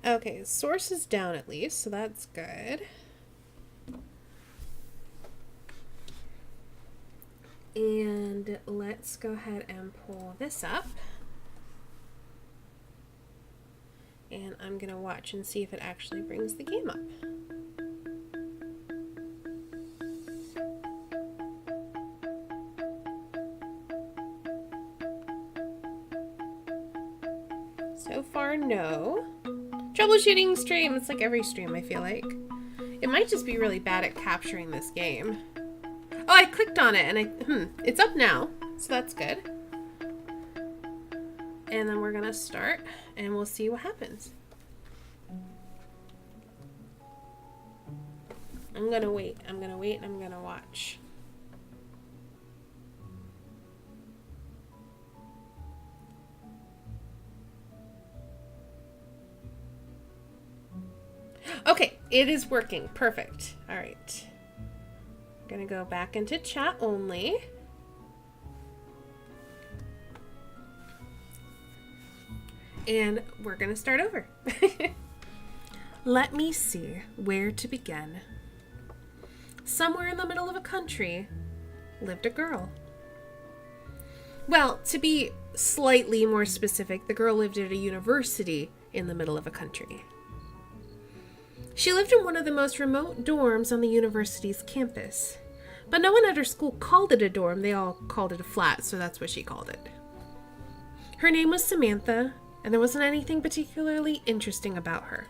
Okay, source is down at least, so that's good. And let's go ahead and pull this up. And I'm going to watch and see if it actually brings the game up. So far, no. Troubleshooting stream. It's like every stream, I feel like. It might just be really bad at capturing this game. Oh, I clicked on it and it's up now. So that's good. And then we're gonna start and we'll see what happens. I'm gonna wait, I'm gonna watch. Okay, it is working. Perfect. All right. I'm gonna go back into chat only. And we're gonna start over. Let me see where to begin. Somewhere in the middle of a country lived a girl. Well, to be slightly more specific, the girl lived at a university in the middle of a country. She lived in one of the most remote dorms on the university's campus. But no one at her school called it a dorm, they all called it a flat, so that's what she called it. Her name was Samantha, and there wasn't anything particularly interesting about her.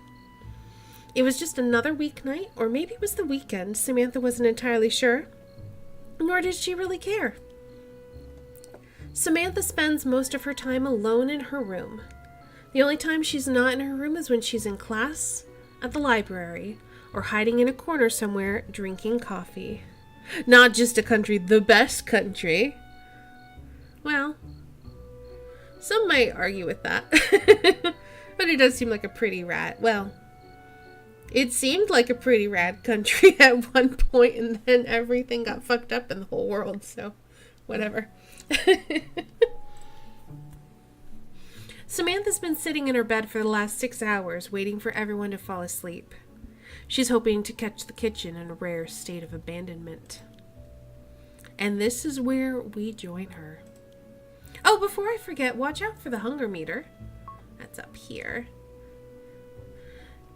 It was just another weeknight, or maybe it was the weekend, Samantha wasn't entirely sure, nor did she really care. Samantha spends most of her time alone in her room. The only time she's not in her room is when she's in class, at the library, or hiding in a corner somewhere drinking coffee. Not just a country, the best country. Well, some might argue with that. But it does seem like a pretty rad. Well, it seemed like a pretty rad country at one point, and then everything got fucked up in the whole world, so whatever. Samantha's been sitting in her bed for the last 6 hours, waiting for everyone to fall asleep. She's hoping to catch the kitchen in a rare state of abandonment. And this is where we join her. Oh, before I forget, watch out for the hunger meter. That's up here.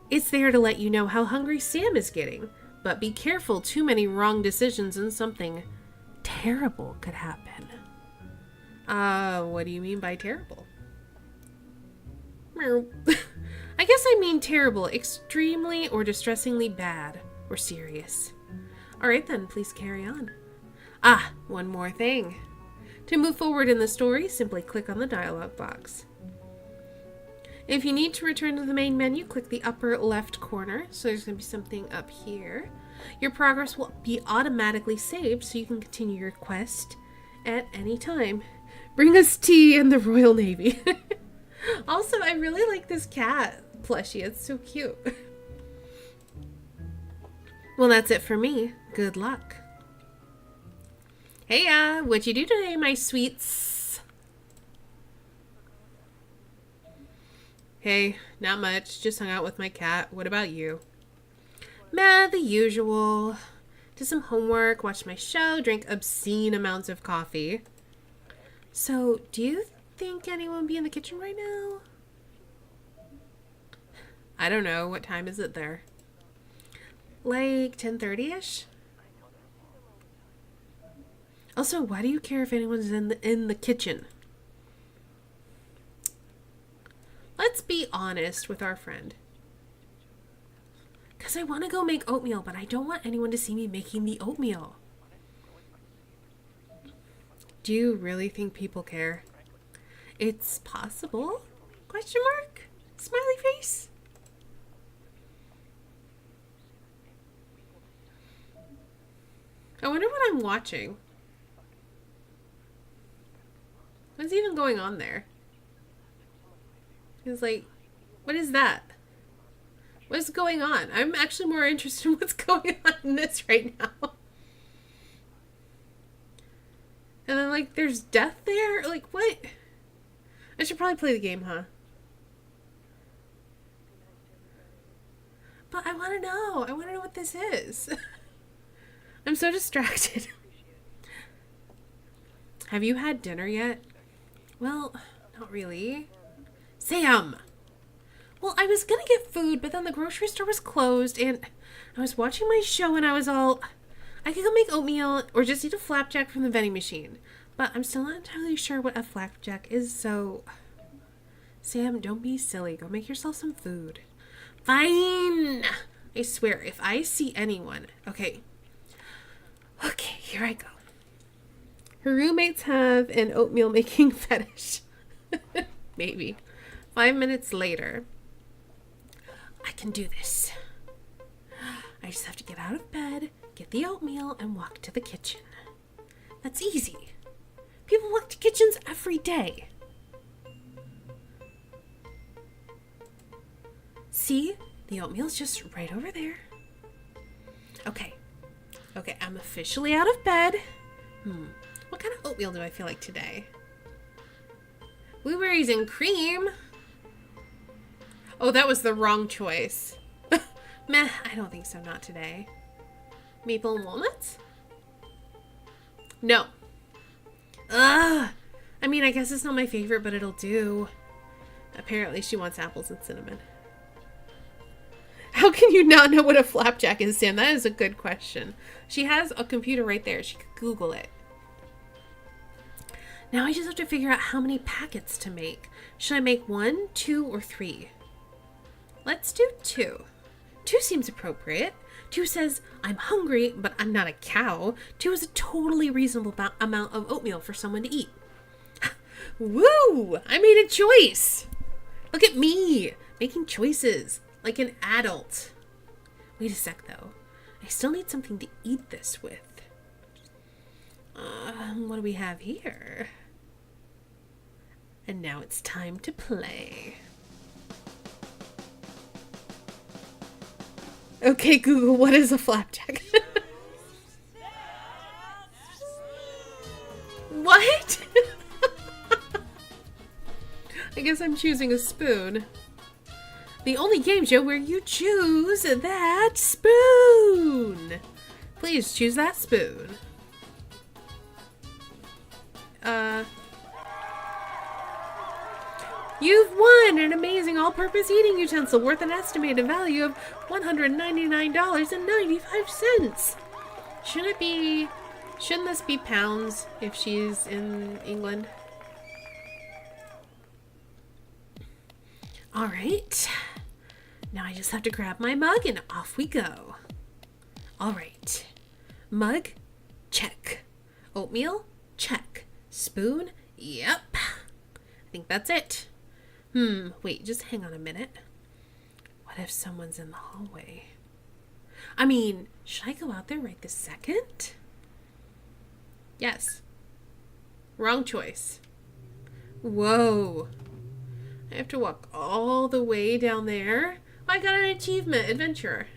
It's there to let you know how hungry Sam is getting. But be careful, too many wrong decisions and something terrible could happen. What do you mean by terrible? I guess I mean terrible, extremely or distressingly bad, or serious. Alright then, please carry on. One more thing. To move forward in the story, simply click on the dialog box. If you need to return to the main menu, click the upper left corner, so there's going to be something up here. Your progress will be automatically saved, so you can continue your quest at any time. Bring us tea and the Royal Navy. Also, I really like this cat plushie. It's so cute. Well, that's it for me. Good luck. Hey, what'd you do today, my sweets? Hey, not much. Just hung out with my cat. What about you? Meh, the usual. Did some homework, watched my show, drank obscene amounts of coffee. So, do you think anyone be in the kitchen right now? I don't know. What time is it there? Like 10:30ish? Also, why do you care if anyone's in the kitchen? Let's be honest with our friend. Because I want to go make oatmeal, but I don't want anyone to see me making the oatmeal. Do you really think people care? It's possible? Question mark? Smiley face? I wonder what I'm watching. What's even going on there? It's like, what is that? What's going on? I'm actually more interested in what's going on in this right now. And then, like, there's death there? Like, what? I should probably play the game, huh? know. I want to know what this is. I'm so distracted. Have you had dinner yet? Well, not really. Sam! Well, I was gonna get food, but then the grocery store was closed, and I was watching my show, and I was all... I could go make oatmeal, or just eat a flapjack from the vending machine. But I'm still not entirely sure what a flapjack is, so... Sam, don't be silly. Go make yourself some food. Fine! I swear, if I see anyone... Okay, here I go. Her roommates have an oatmeal making fetish. Maybe. 5 minutes later. I can do this. I just have to get out of bed, get the oatmeal, and walk to the kitchen. That's easy. People walk to kitchens every day. See? The oatmeal's just right over there. Okay, I'm officially out of bed. What kind of oatmeal do I feel like today? Blueberries and cream? Oh, that was the wrong choice. Meh, I don't think so, not today. Maple and walnuts? No. Ugh! I mean, I guess it's not my favorite, but it'll do. Apparently she wants apples and cinnamon. How can you not know what a flapjack is, Sam? That is a good question. She has a computer right there. She could Google it. Now I just have to figure out how many packets to make. Should I make 1, 2, or 3? Let's do 2. 2 seems appropriate. 2 says, I'm hungry, but I'm not a cow. 2 is a totally reasonable amount of oatmeal for someone to eat. Woo! I made a choice! Look at me! Making choices. Like an adult. Wait a sec, though. I still need something to eat this with. What do we have here? And now it's time to play. Okay, Google, what is a flapjack? What? I guess I'm choosing a spoon. The only game show where you choose that spoon. Please choose that spoon. You've won an amazing all-purpose eating utensil worth an estimated value of $199.95. Shouldn't this be pounds if she's in England? All right. Now I just have to grab my mug and off we go. All right. Mug, check. Oatmeal, check. Spoon, yep. I think that's it. Wait, just hang on a minute. What if someone's in the hallway? I mean, should I go out there right this second? Yes. Wrong choice. Whoa. I have to walk all the way down there. I got an achievement, adventure.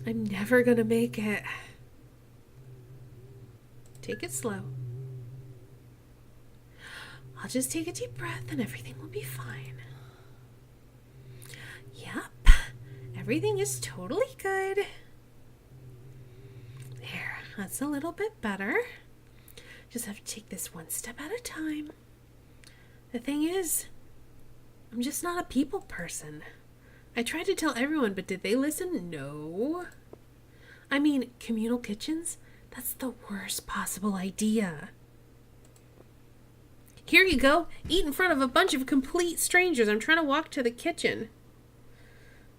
I'm never gonna make it. Take it slow. I'll just take a deep breath and everything will be fine. Yep, everything is totally good. There, that's a little bit better. Just have to take this one step at a time. The thing is, I'm just not a people person. I tried to tell everyone, but did they listen? No. I mean, communal kitchens? That's the worst possible idea. Here you go. Eat in front of a bunch of complete strangers. I'm trying to walk to the kitchen.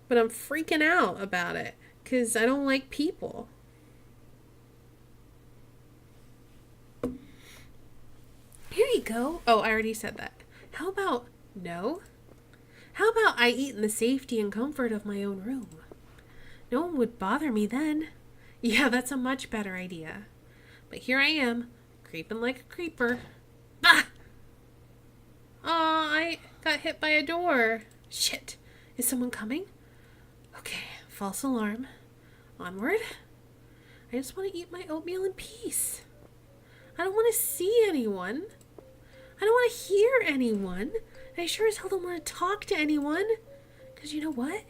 But I'm freaking out about it because I don't like people. Here you go. Oh, I already said that. How about no? How about I eat in the safety and comfort of my own room? No one would bother me then. Yeah, that's a much better idea. But here I am, creeping like a creeper. Ah! Aw, I got hit by a door. Shit. Is someone coming? Okay, false alarm. Onward. I just want to eat my oatmeal in peace. I don't want to see anyone. I don't want to hear anyone. And I sure as hell don't want to talk to anyone. Because you know what?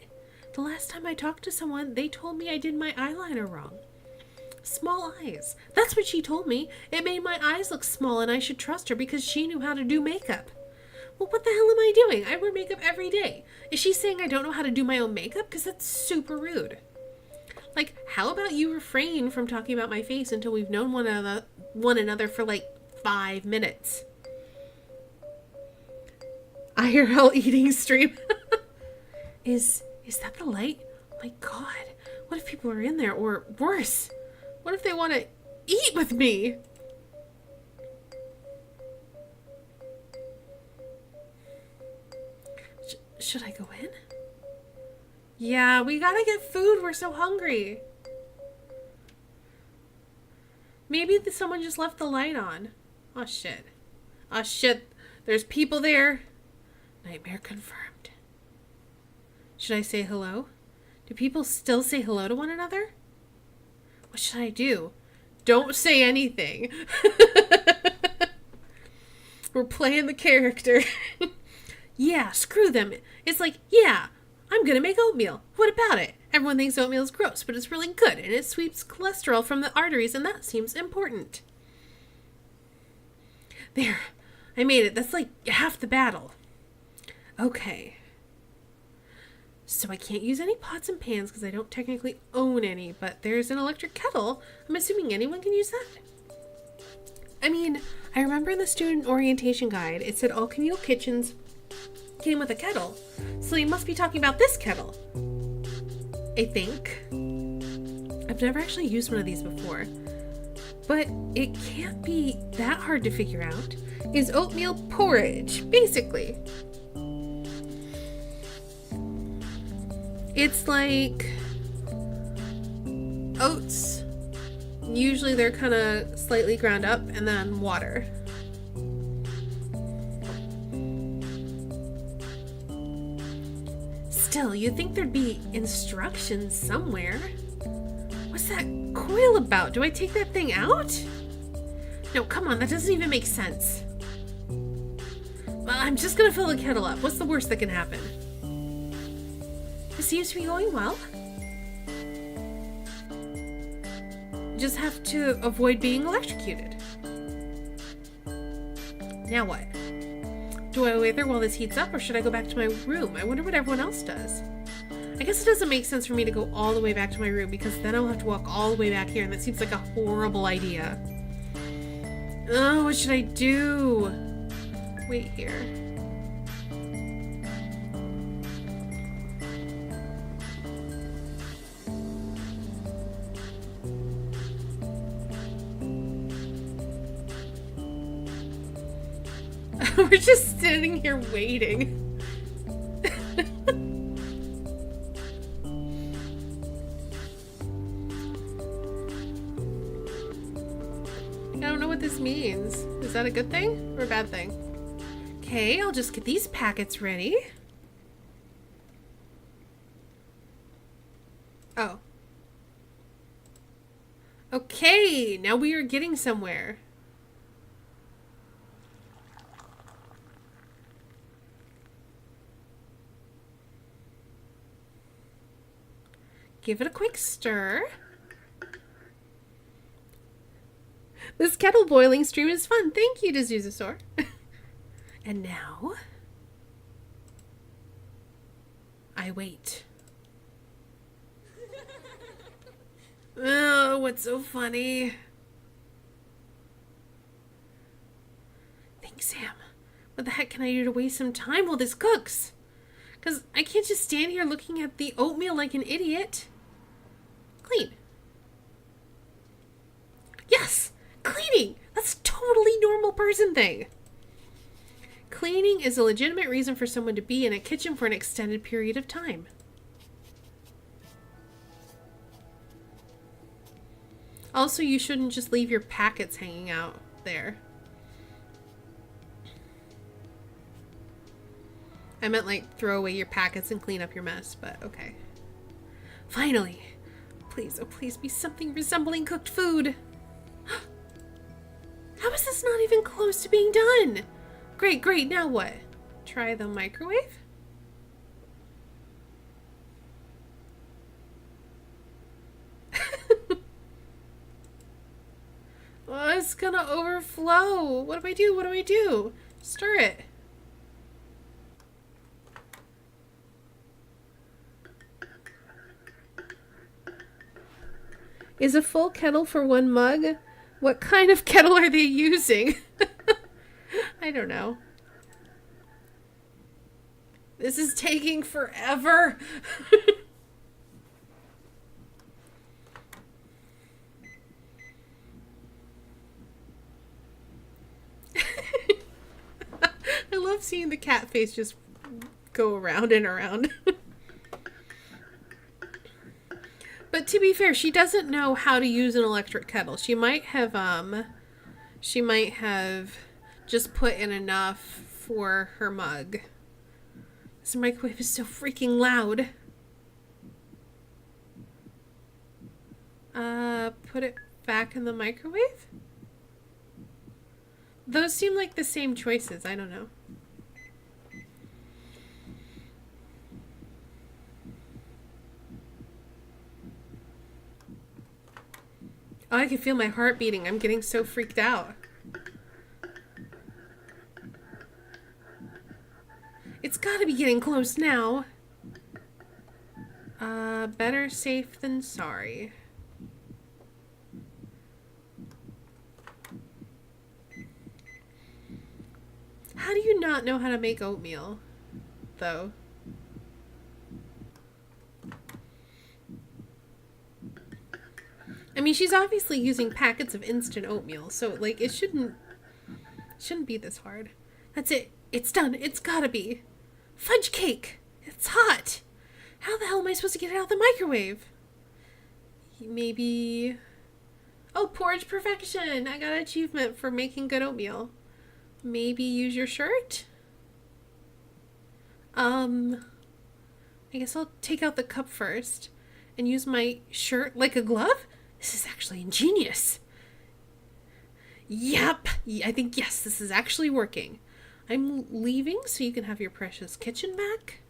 The last time I talked to someone, they told me I did my eyeliner wrong. Small eyes. That's what she told me. It made my eyes look small and I should trust her because she knew how to do makeup. Well, what the hell am I doing? I wear makeup every day. Is she saying I don't know how to do my own makeup? Because that's super rude. Like, how about you refrain from talking about my face until we've known one another for like 5 minutes? IRL eating stream. Is that the light? Oh my god. What if people are in there? Or worse, what if they want to eat with me? Should I go in? Yeah, we gotta get food. We're so hungry. Maybe someone just left the light on. Oh shit. Oh shit. There's people there. Nightmare confirmed. Should I say hello? Do people still say hello to one another? What should I do? Don't say anything. We're playing the character. Yeah, screw them. It's like, yeah, I'm gonna make oatmeal. What about it? Everyone thinks oatmeal is gross, but it's really good, and it sweeps cholesterol from the arteries, and that seems important. There, I made it. That's like half the battle. Okay. So I can't use any pots and pans because I don't technically own any, but there's an electric kettle. I'm assuming anyone can use that. I mean, I remember in the student orientation guide, it said all communal kitchens came with a kettle. So you must be talking about this kettle. I think. I've never actually used one of these before. But it can't be that hard to figure out. Is oatmeal porridge, basically. It's like oats. Usually they're kind of slightly ground up and then water. Still, you'd think there'd be instructions somewhere. What's that coil about? Do I take that thing out? No, come on, that doesn't even make sense. Well, I'm just gonna fill the kettle up. What's the worst that can happen? It seems to be going well. Just have to avoid being electrocuted. Now what? Do I wait there while this heats up, or should I go back to my room? I wonder what everyone else does. I guess it doesn't make sense for me to go all the way back to my room because then I'll have to walk all the way back here, and that seems like a horrible idea. Oh, what should I do? Wait here. We're just standing here waiting. I don't know what this means. Is that a good thing or a bad thing? Okay, I'll just get these packets ready. Oh. Okay, now we are getting somewhere. Give it a quick stir. This kettle boiling stream is fun. Thank you, Dizuzasaur. And now, I wait. Oh, what's so funny? Thanks, Sam. What the heck can I do to waste some time while this cooks? Because I can't just stand here looking at the oatmeal like an idiot. Clean. Yes! Cleaning! That's a totally normal person thing. Cleaning is a legitimate reason for someone to be in a kitchen for an extended period of time. Also, you shouldn't just leave your packets hanging out there. I meant like throw away your packets and clean up your mess, but okay. Finally. Please, oh please be something resembling cooked food. How is this not even close to being done? Great, great, now what? Try the microwave? Oh, it's gonna overflow. What do I do? What do I do? Stir it. Is a full kettle for one mug? What kind of kettle are they using? I don't know. This is taking forever. I love seeing the cat face just go around and around. But to be fair, she doesn't know how to use an electric kettle. She might have just put in enough for her mug. This microwave is so freaking loud. Put it back in the microwave? Those seem like the same choices. I don't know. Oh, I can feel my heart beating. I'm getting so freaked out. It's gotta be getting close now. Better safe than sorry. How do you not know how to make oatmeal, though? I mean, she's obviously using packets of instant oatmeal, so, like, it shouldn't be this hard. That's it. It's done. It's gotta be. Fudge cake! It's hot! How the hell am I supposed to get it out of the microwave? Maybe... Oh, porridge perfection! I got an achievement for making good oatmeal. Maybe use your shirt? I guess I'll take out the cup first and use my shirt like a glove? This is actually ingenious. Yep, I think, yes, this is actually working. I'm leaving so you can have your precious kitchen back.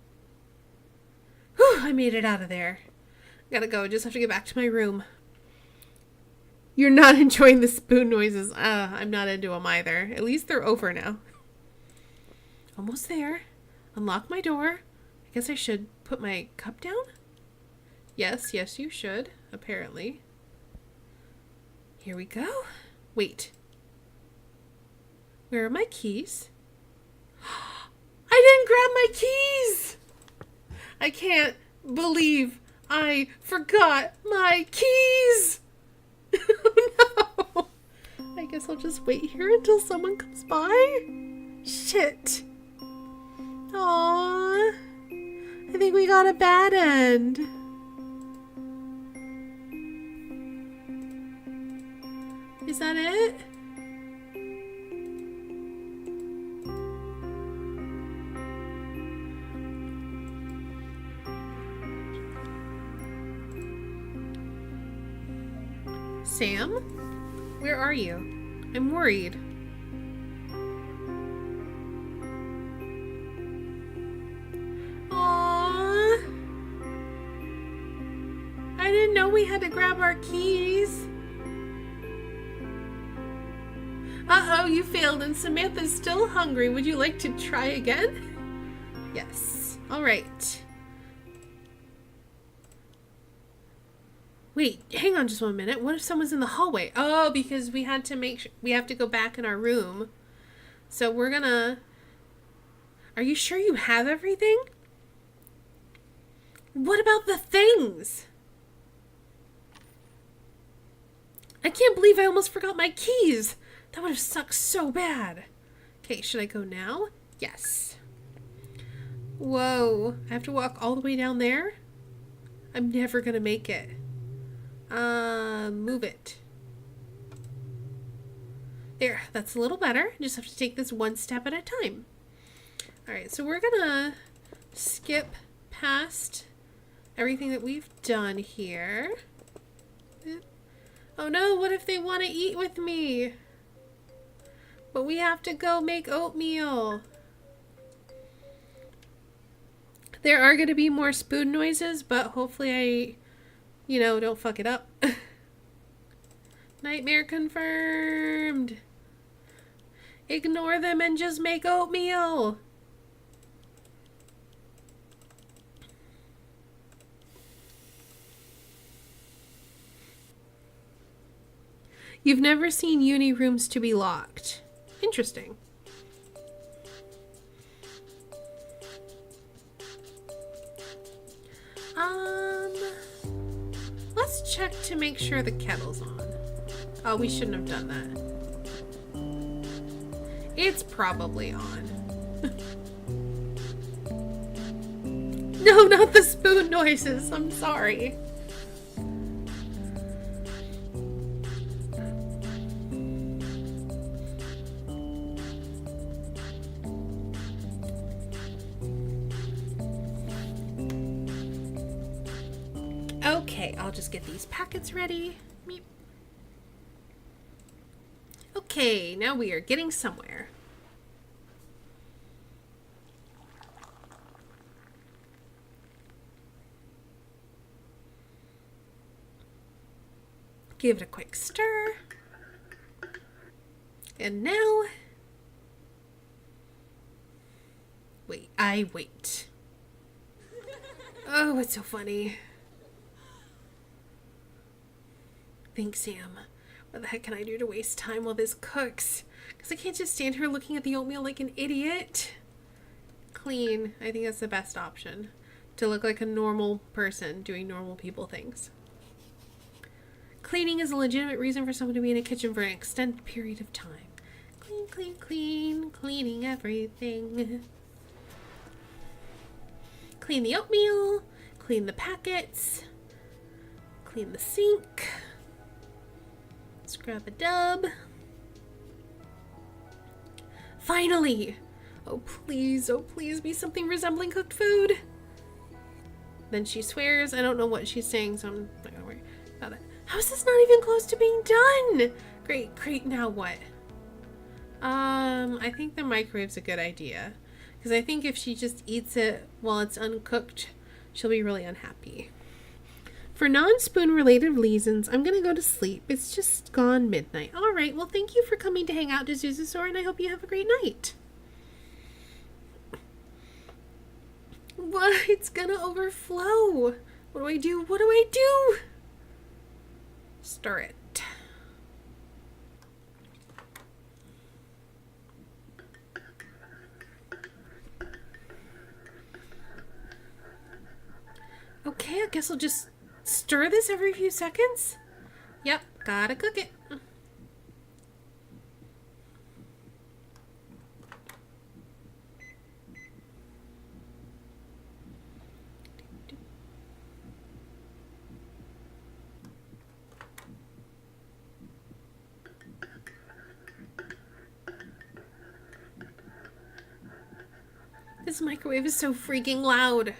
Whew, I made it out of there. Gotta go, just have to get back to my room. You're not enjoying the spoon noises. I'm not into them either. At least they're over now. Almost there. Unlock my door. I guess I should put my cup down? Yes, you should, apparently. Here we go. Wait. Where are my keys? I didn't grab my keys! I can't believe I forgot my keys! Oh no! I guess I'll just wait here until someone comes by? Shit. Aww. I think we got a bad end. Is that it? Sam? Where are you? I'm worried. Aww. I didn't know we had to grab our keys. Uh-oh, you failed and Samantha's still hungry. Would you like to try again? Yes. All right. Wait, hang on just 1 minute. What if someone's in the hallway? Oh, because we had to we have to go back in our room. So we're gonna... Are you sure you have everything? What about the things? I can't believe I almost forgot my keys. That would have sucked so bad. Okay, should I go now? Yes. Whoa, I have to walk all the way down there? I'm never gonna make it. Move it. There, that's a little better. Just have to take this one step at a time. Alright, so we're gonna skip past everything that we've done here. Oh no, what if they want to eat with me? But we have to go make oatmeal. There are going to be more spoon noises, but hopefully I, don't fuck it up. Nightmare confirmed. Ignore them and just make oatmeal. You've never seen uni rooms to be locked. Interesting. Let's check to make sure the kettle's on. Oh, we shouldn't have done that. It's probably on. No, not the spoon noises. I'm sorry. Okay, I'll just get these packets ready. Meep. Okay, now we are getting somewhere. Give it a quick stir. And now... wait. Oh, it's so funny. Thanks, Sam. What the heck can I do to waste time while this cooks? Because I can't just stand here looking at the oatmeal like an idiot. Clean. I think that's the best option. To look like a normal person doing normal people things. Cleaning is a legitimate reason for someone to be in a kitchen for an extended period of time. Clean, clean, clean. Cleaning everything. Clean the oatmeal. Clean the packets. Clean the sink. Scrub a dub. Finally! Oh please be something resembling cooked food. Then she swears. I don't know what she's saying, so I'm not gonna worry about it. How is this not even close to being done? Great, now what? I think the microwave's a good idea. Because I think if she just eats it while it's uncooked, she'll be really unhappy. For non-spoon related reasons, I'm going to go to sleep. It's just gone midnight. All right, well, thank you for coming to hang out to Zuzu's store, and I hope you have a great night. What? It's going to overflow. What do I do? Stir it. Okay, I guess I'll just stir this every few seconds. Yep, gotta cook it. This microwave is so freaking loud.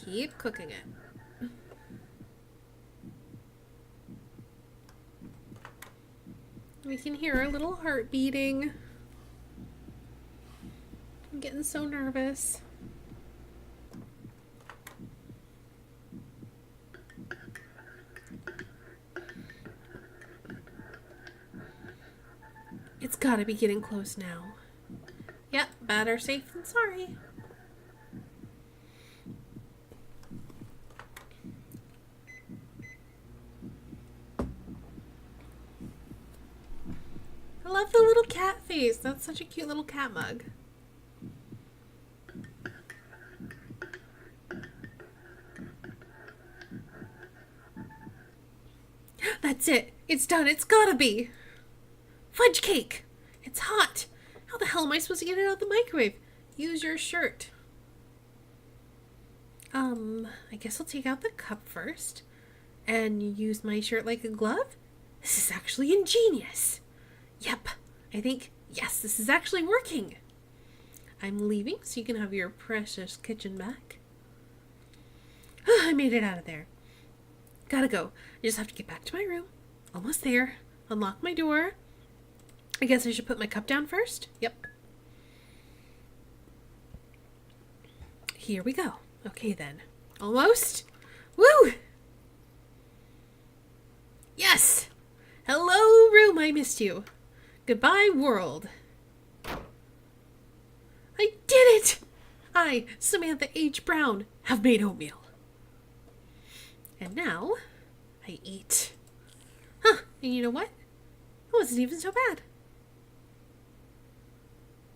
Keep cooking it. We can hear our little heart beating. I'm getting so nervous. It's gotta be getting close now. Yep, better safe than sorry. I love the little cat face. That's such a cute little cat mug. That's it. It's done. It's gotta be. Fudge cake. It's hot. How the hell am I supposed to get it out of the microwave? Use your shirt. I guess I'll take out the cup first and use my shirt like a glove. This is actually ingenious. Yep, I think, yes, this is actually working. I'm leaving so you can have your precious kitchen back. I made it out of there. Gotta go. I just have to get back to my room. Almost there. Unlock my door. I guess I should put my cup down first. Yep. Here we go. Okay then. Almost. Woo! Yes! Hello, room, I missed you. Goodbye, world. I did it! I, Samantha H. Brown, have made oatmeal. And now, I eat. Huh, and you know what? It wasn't even so bad.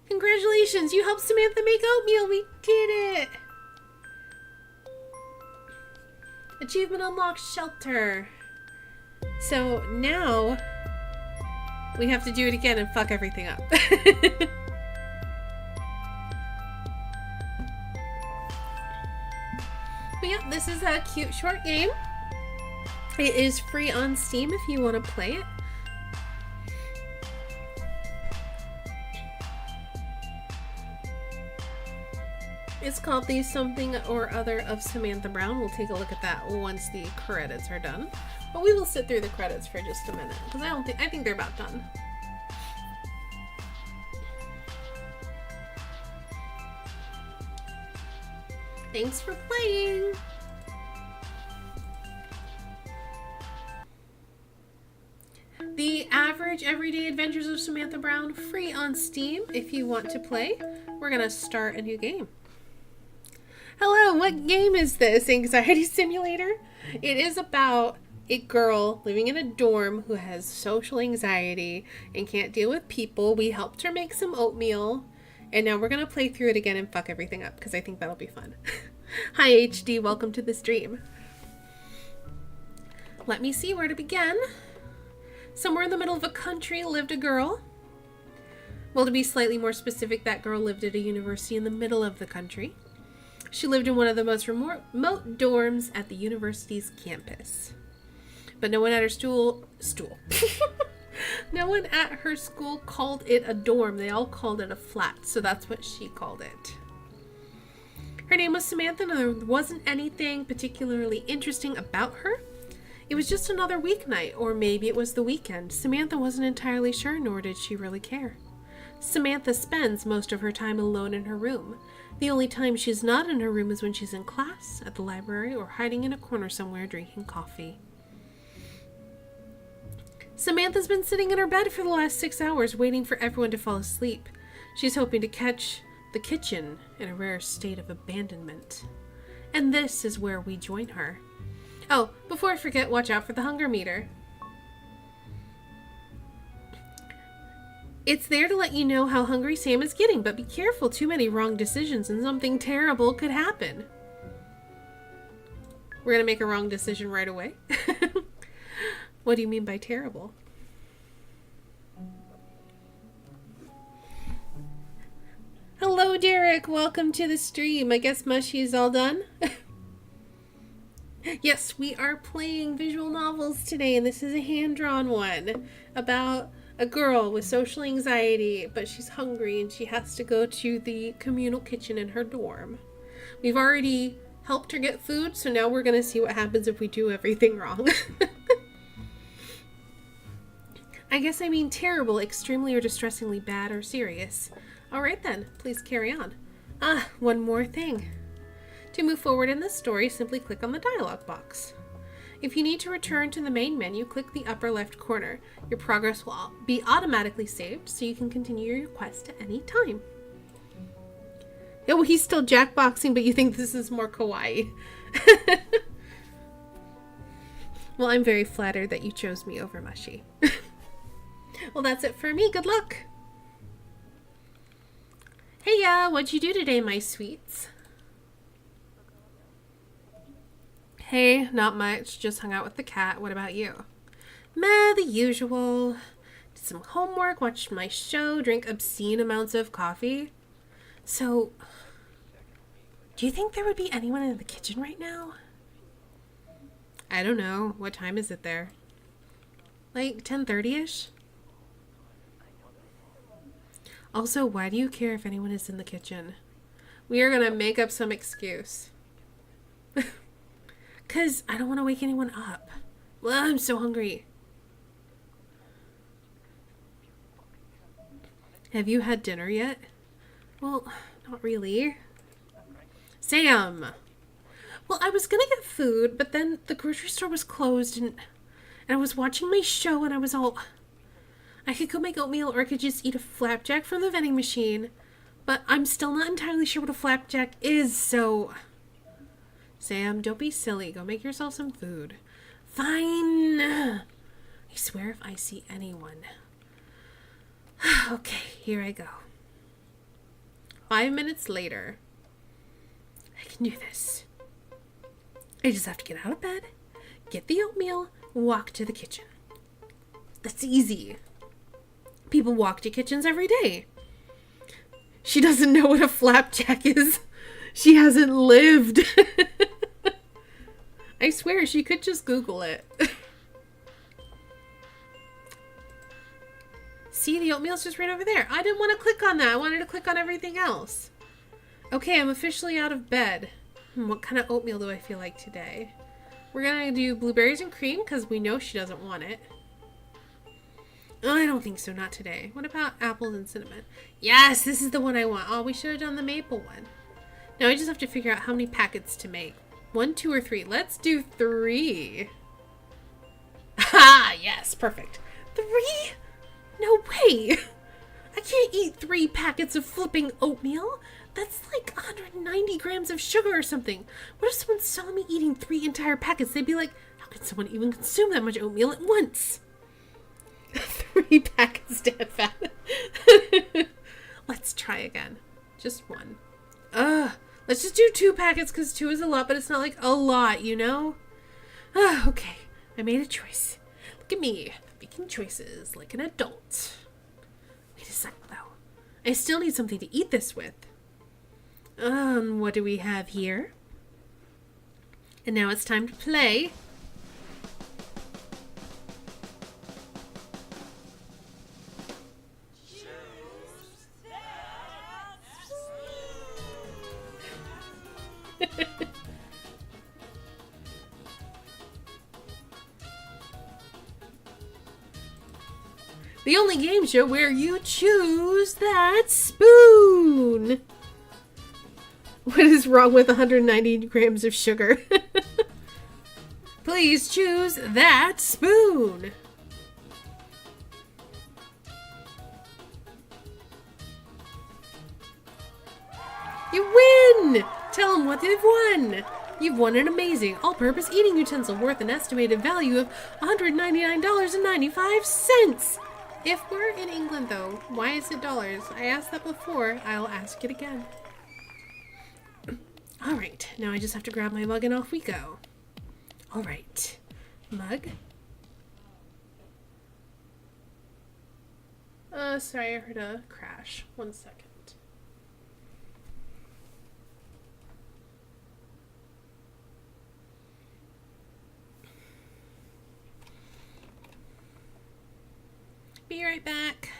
Congratulations, you helped Samantha make oatmeal. We did it. Achievement unlocked, shelter. So now we have to do it again and fuck everything up. But yeah, this is a cute short game. It is free on Steam if you want to play it. It's called The Something or Other of Samantha Brown. We'll take a look at that once the credits are done. But we will sit through the credits for just a minute because I think they're about done. Thanks for playing. The Average Everyday Adventures of Samantha Brown, free on Steam if you want to play. We're gonna start a new game. Hello, what game is this? Anxiety Simulator? It is about a girl living in a dorm who has social anxiety and can't deal with people. We helped her make some oatmeal, and now we're gonna play through it again and fuck everything up because I think that'll be fun. Hi HD, welcome to the stream. Let me see where to begin. Somewhere in the middle of a country lived a girl. Well, to be slightly more specific, that girl lived at a university in the middle of the country. She lived in one of the most remote dorms at the university's campus. But no one at her no one at her school called it a dorm. They all called it a flat, so that's what she called it. Her name was Samantha, and there wasn't anything particularly interesting about her. It was just another weeknight, or maybe it was the weekend. Samantha wasn't entirely sure, nor did she really care. Samantha spends most of her time alone in her room. The only time she's not in her room is when she's in class, at the library, or hiding in a corner somewhere drinking coffee. Samantha's been sitting in her bed for the last 6 hours, waiting for everyone to fall asleep. She's hoping to catch the kitchen in a rare state of abandonment. And this is where we join her. Oh, before I forget, watch out for the hunger meter. It's there to let you know how hungry Sam is getting, but be careful, too many wrong decisions and something terrible could happen. We're gonna make a wrong decision right away. What do you mean by terrible? Hello, Derek. Welcome to the stream. I guess Mushy is all done. Yes, we are playing visual novels today, and this is a hand-drawn one about a girl with social anxiety, but she's hungry and she has to go to the communal kitchen in her dorm. We've already helped her get food, so now we're going to see what happens if we do everything wrong. I guess I mean terrible, extremely or distressingly bad or serious. Alright then, please carry on. One more thing. To move forward in the story, simply click on the dialog box. If you need to return to the main menu, click the upper left corner. Your progress will be automatically saved, so you can continue your quest at any time. Oh, he's still jackboxing, but you think this is more kawaii. Well, I'm very flattered that you chose me over Mushy. Well, that's it for me. Good luck. Hey, what'd you do today, my sweets? Hey, not much. Just hung out with the cat. What about you? Meh, the usual. Did some homework, watched my show, drank obscene amounts of coffee. So, do you think there would be anyone in the kitchen right now? I don't know. What time is it there? Like 10:30-ish? Also, why do you care if anyone is in the kitchen? We are gonna make up some excuse. 'Cause I don't want to wake anyone up. Well, I'm so hungry. Have you had dinner yet? Well, not really. Sam! Well, I was gonna get food, but then the grocery store was closed and And I was watching my show and I was all, I could go make oatmeal or I could just eat a flapjack from the vending machine. But I'm still not entirely sure what a flapjack is, so... Sam, don't be silly. Go make yourself some food. Fine. I swear if I see anyone. Okay, here I go. 5 minutes later. I can do this. I just have to get out of bed, get the oatmeal, walk to the kitchen. That's easy. People walk to kitchens every day. She doesn't know what a flapjack is. She hasn't lived. I swear she could just Google it. See, the oatmeal's just right over there. I didn't want to click on that. I wanted to click on everything else. Okay, I'm officially out of bed. What kind of oatmeal do I feel like today? We're going to do blueberries and cream because we know she doesn't want it. Oh, I don't think so. Not today. What about apples and cinnamon? Yes, this is the one I want. Oh, we should have done the maple one. Now I just have to figure out how many packets to make. 1, 2, or 3. Let's do 3. Ha! Yes, perfect. 3? No way! I can't eat 3 packets of flipping oatmeal. That's like 190 grams of sugar or something. What if someone saw me eating 3 entire packets? They'd be like, how could someone even consume that much oatmeal at once? 3 packets dead fat. Let's try again. Just 1. Let's just do 2 packets because 2 is a lot, but it's not like a lot, you know? Okay. I made a choice. Look at me. Making choices like an adult. Wait a sec, though. I still need something to eat this with. What do we have here? And now it's time to play. The only game show where you choose that spoon. What is wrong with 190 grams of sugar? Please choose that spoon. You win! Tell them what they've won. You've won an amazing all-purpose eating utensil worth an estimated value of $199.95. If we're in England, though, why is it dollars? I asked that before. I'll ask it again. All right, now I just have to grab my mug and off we go. All right, mug. Sorry, I heard a crash. 1 second. Be right back.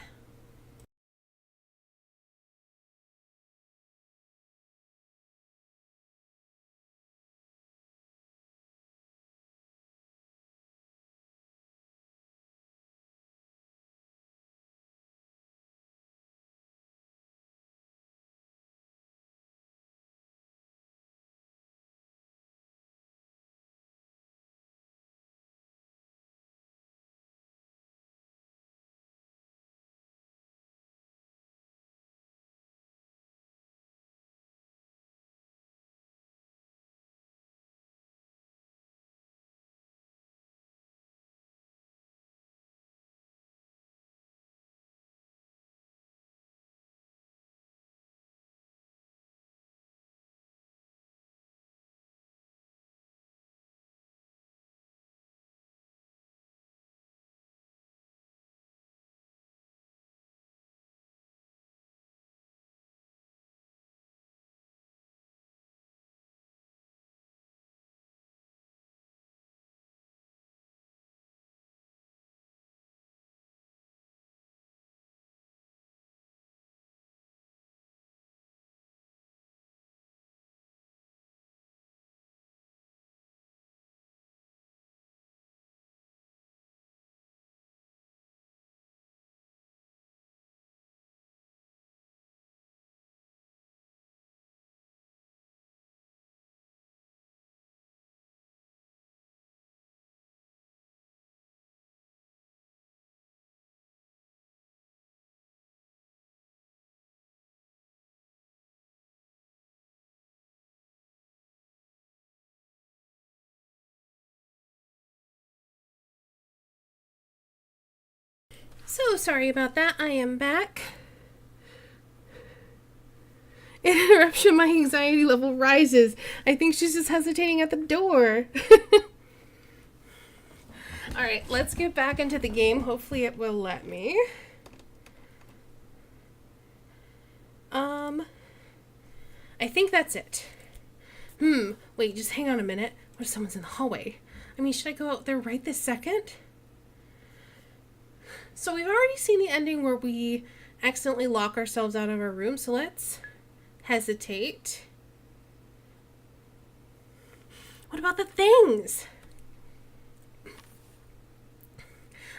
So sorry about that. I am back. Interruption, my anxiety level rises. I think she's just hesitating at the door. Alright, let's get back into the game. Hopefully it will let me. I think that's it. Wait, just hang on a minute. What if someone's in the hallway? I mean, should I go out there right this second? So we've already seen the ending where we accidentally lock ourselves out of our room, so let's hesitate. What about the things?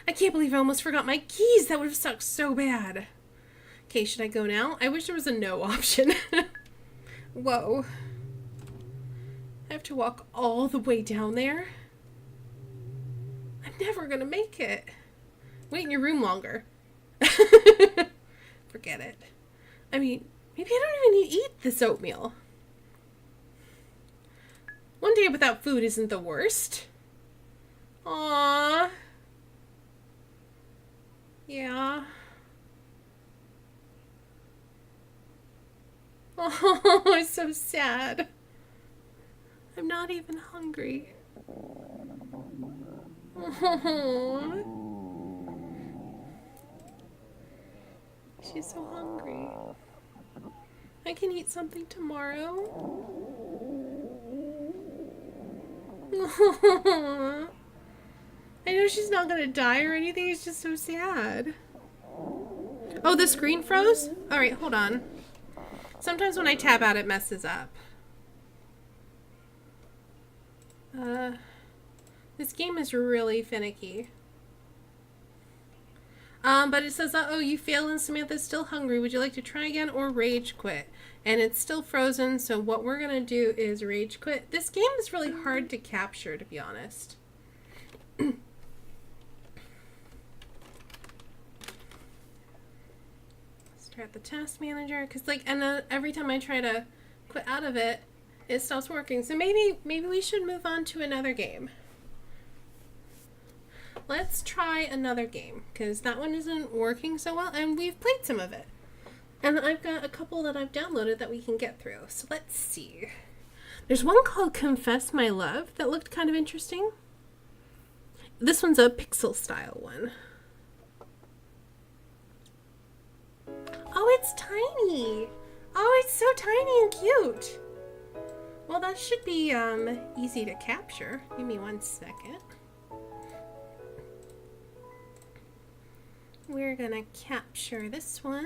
I can't believe I almost forgot my keys. That would have sucked so bad. Okay, should I go now? I wish there was a no option. Whoa. I have to walk all the way down there? I'm never gonna make it. Wait in your room longer. Forget it. I mean, maybe I don't even need to eat this oatmeal. One day without food isn't the worst. Aww. Yeah. Oh, it's so sad. I'm not even hungry. Oh. She's so hungry. I can eat something tomorrow. I know she's not gonna die or anything, it's just so sad. Oh, the screen froze? Alright, hold on. Sometimes when I tap out, it messes up. This game is really finicky. But it says, oh, you failed and Samantha's still hungry. Would you like to try again or rage quit? And it's still frozen, so what we're going to do is rage quit. This game is really hard to capture, to be honest. Start the task manager, because and every time I try to quit out of it, it stops working. So maybe we should move on to another game. Let's try another game, because that one isn't working so well, and we've played some of it. And I've got a couple that I've downloaded that we can get through. So let's see. There's one called Confess My Love that looked kind of interesting. This one's a pixel style one. Oh, it's tiny. Oh, it's so tiny and cute. Well, that should be easy to capture. Give me 1 second. We're gonna capture this one.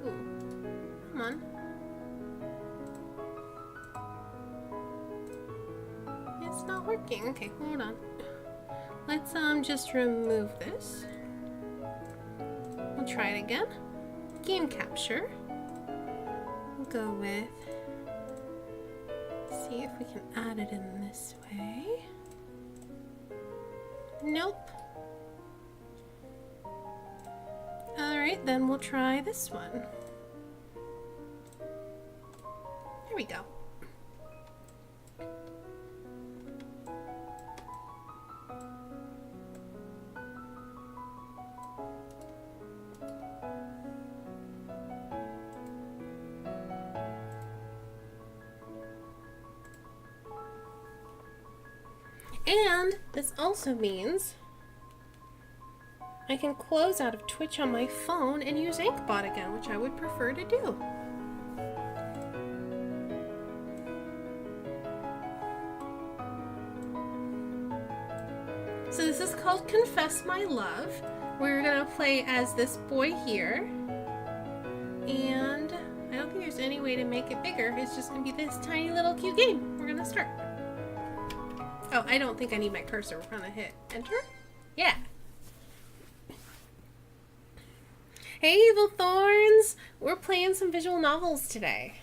Ooh, come on. It's not working. Okay, hold on. Let's just remove this. We'll try it again. Game capture. We'll go with, see if we can add it in this way. Nope. Alright, then we'll try this one. Here we go. And this also means I can close out of Twitch on my phone and use InkBot again, which I would prefer to do. So this is called Confess My Love. We're gonna play as this boy here. And I don't think there's any way to make it bigger. It's just gonna be this tiny little cute game. We're gonna start. Oh, I don't think I need my cursor. We're gonna hit enter. Yeah. Hey, Evil Thorns! We're playing some visual novels today.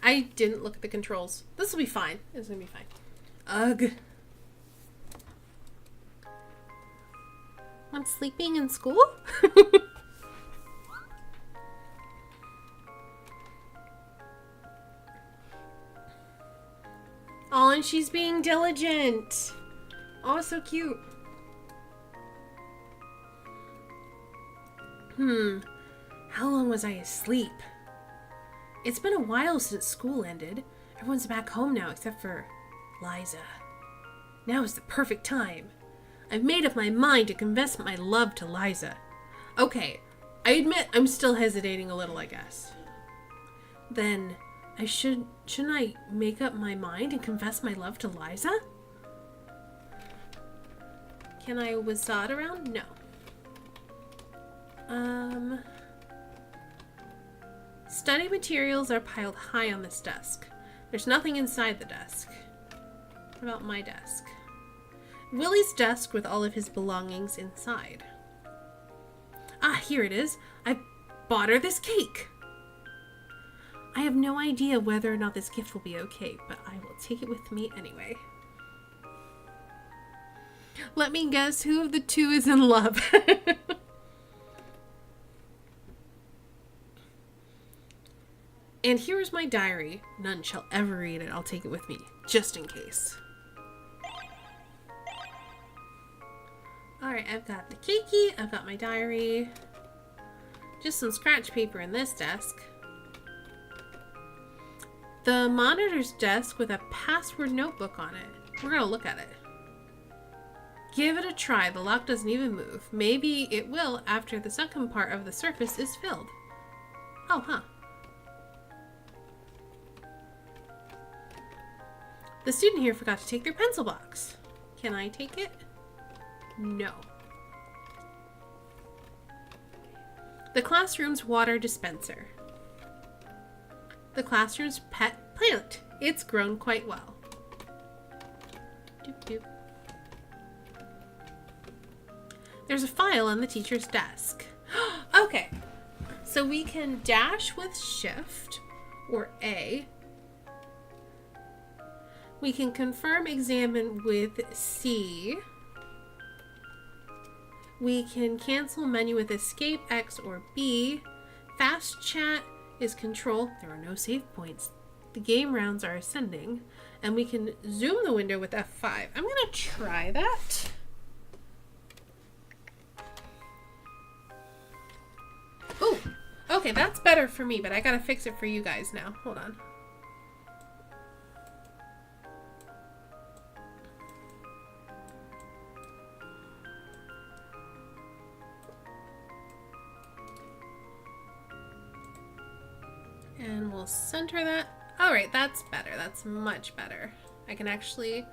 I didn't look at the controls. This will be fine. This will be fine. Ugh. I'm sleeping in school? she's being diligent. Oh, so cute. How long was I asleep? It's been a while since school ended. Everyone's back home now except for Liza. Now is the perfect time. I've made up my mind to confess my love to Liza. Okay, I admit I'm still hesitating a little, I guess. Then shouldn't I make up my mind and confess my love to Liza? Can I wizard around? No. Study materials are piled high on this desk. There's nothing inside the desk. What about my desk? Willie's desk with all of his belongings inside. Ah, here it is. I bought her this cake. I have no idea whether or not this gift will be okay, but I will take it with me anyway. Let me guess who of the two is in love. And here is my diary. None shall ever read it. I'll take it with me, just in case. Alright, I've got the keiki, I've got my diary. Just some scratch paper in this desk. The monitor's desk with a password notebook on it. We're gonna look at it. Give it a try. The lock doesn't even move. Maybe it will after the second part of the surface is filled. Oh, huh. The student here forgot to take their pencil box. Can I take it? No. The classroom's water dispenser. The classroom's pet plant. It's grown quite well. Doop doop. There's a file on the teacher's desk. Okay, so we can dash with shift or A. We can confirm examine with C. We can cancel menu with escape, X or B. Fast chat is control. There are no save points. The game rounds are ascending. And we can zoom the window with F5. I'm going to try that. Ooh, okay, that's better for me, but I got to fix it for you guys now. Hold on. And we'll center that. All right, that's better. That's much better. I can actually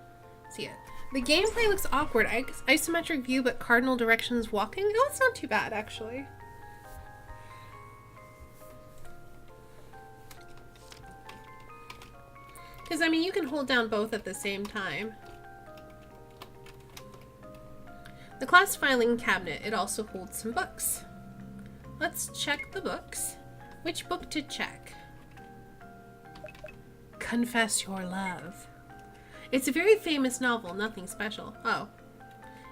see it. The gameplay looks awkward. Isometric view, but cardinal directions walking. Oh, it's not too bad, actually. Because, I mean, you can hold down both at the same time. The class filing cabinet. It also holds some books. Let's check the books. Which book to check? Confess Your Love. It's a very famous novel, nothing special. Oh.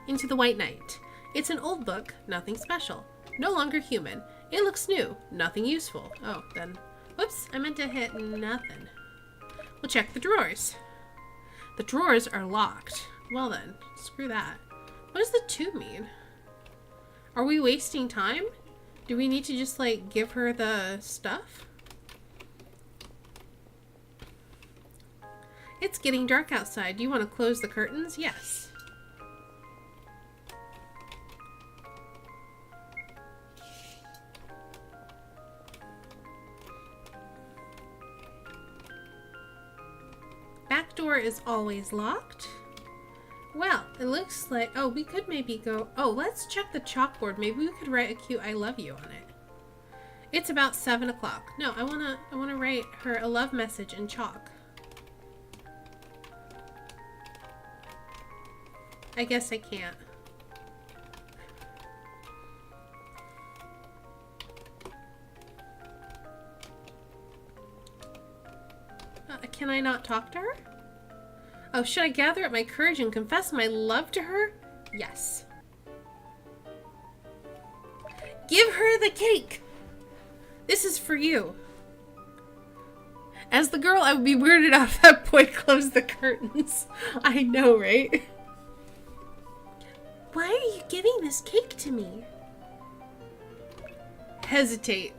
Into the White Knight. It's an old book, nothing special. No longer human. It looks new, nothing useful. Oh, then, whoops, I meant to hit nothing. We'll check the drawers. The drawers are locked. Well then, screw that. What does the 2 mean? Are we wasting time? Do we need to just, like, give her the stuff? It's getting dark outside. Do you want to close the curtains? Yes. Back door is always locked. Well, it looks like, oh, we could maybe go, oh, let's check the chalkboard. Maybe we could write a cute I love you on it. It's about 7 o'clock. No, I wanna write her a love message in chalk. I guess I can't. Can I not talk to her? Oh, should I gather up my courage and confess my love to her? Yes. Give her the cake! This is for you. As the girl, I would be weirded out if that boy closed the curtains. I know, right? Why are you giving this cake to me? Hesitate.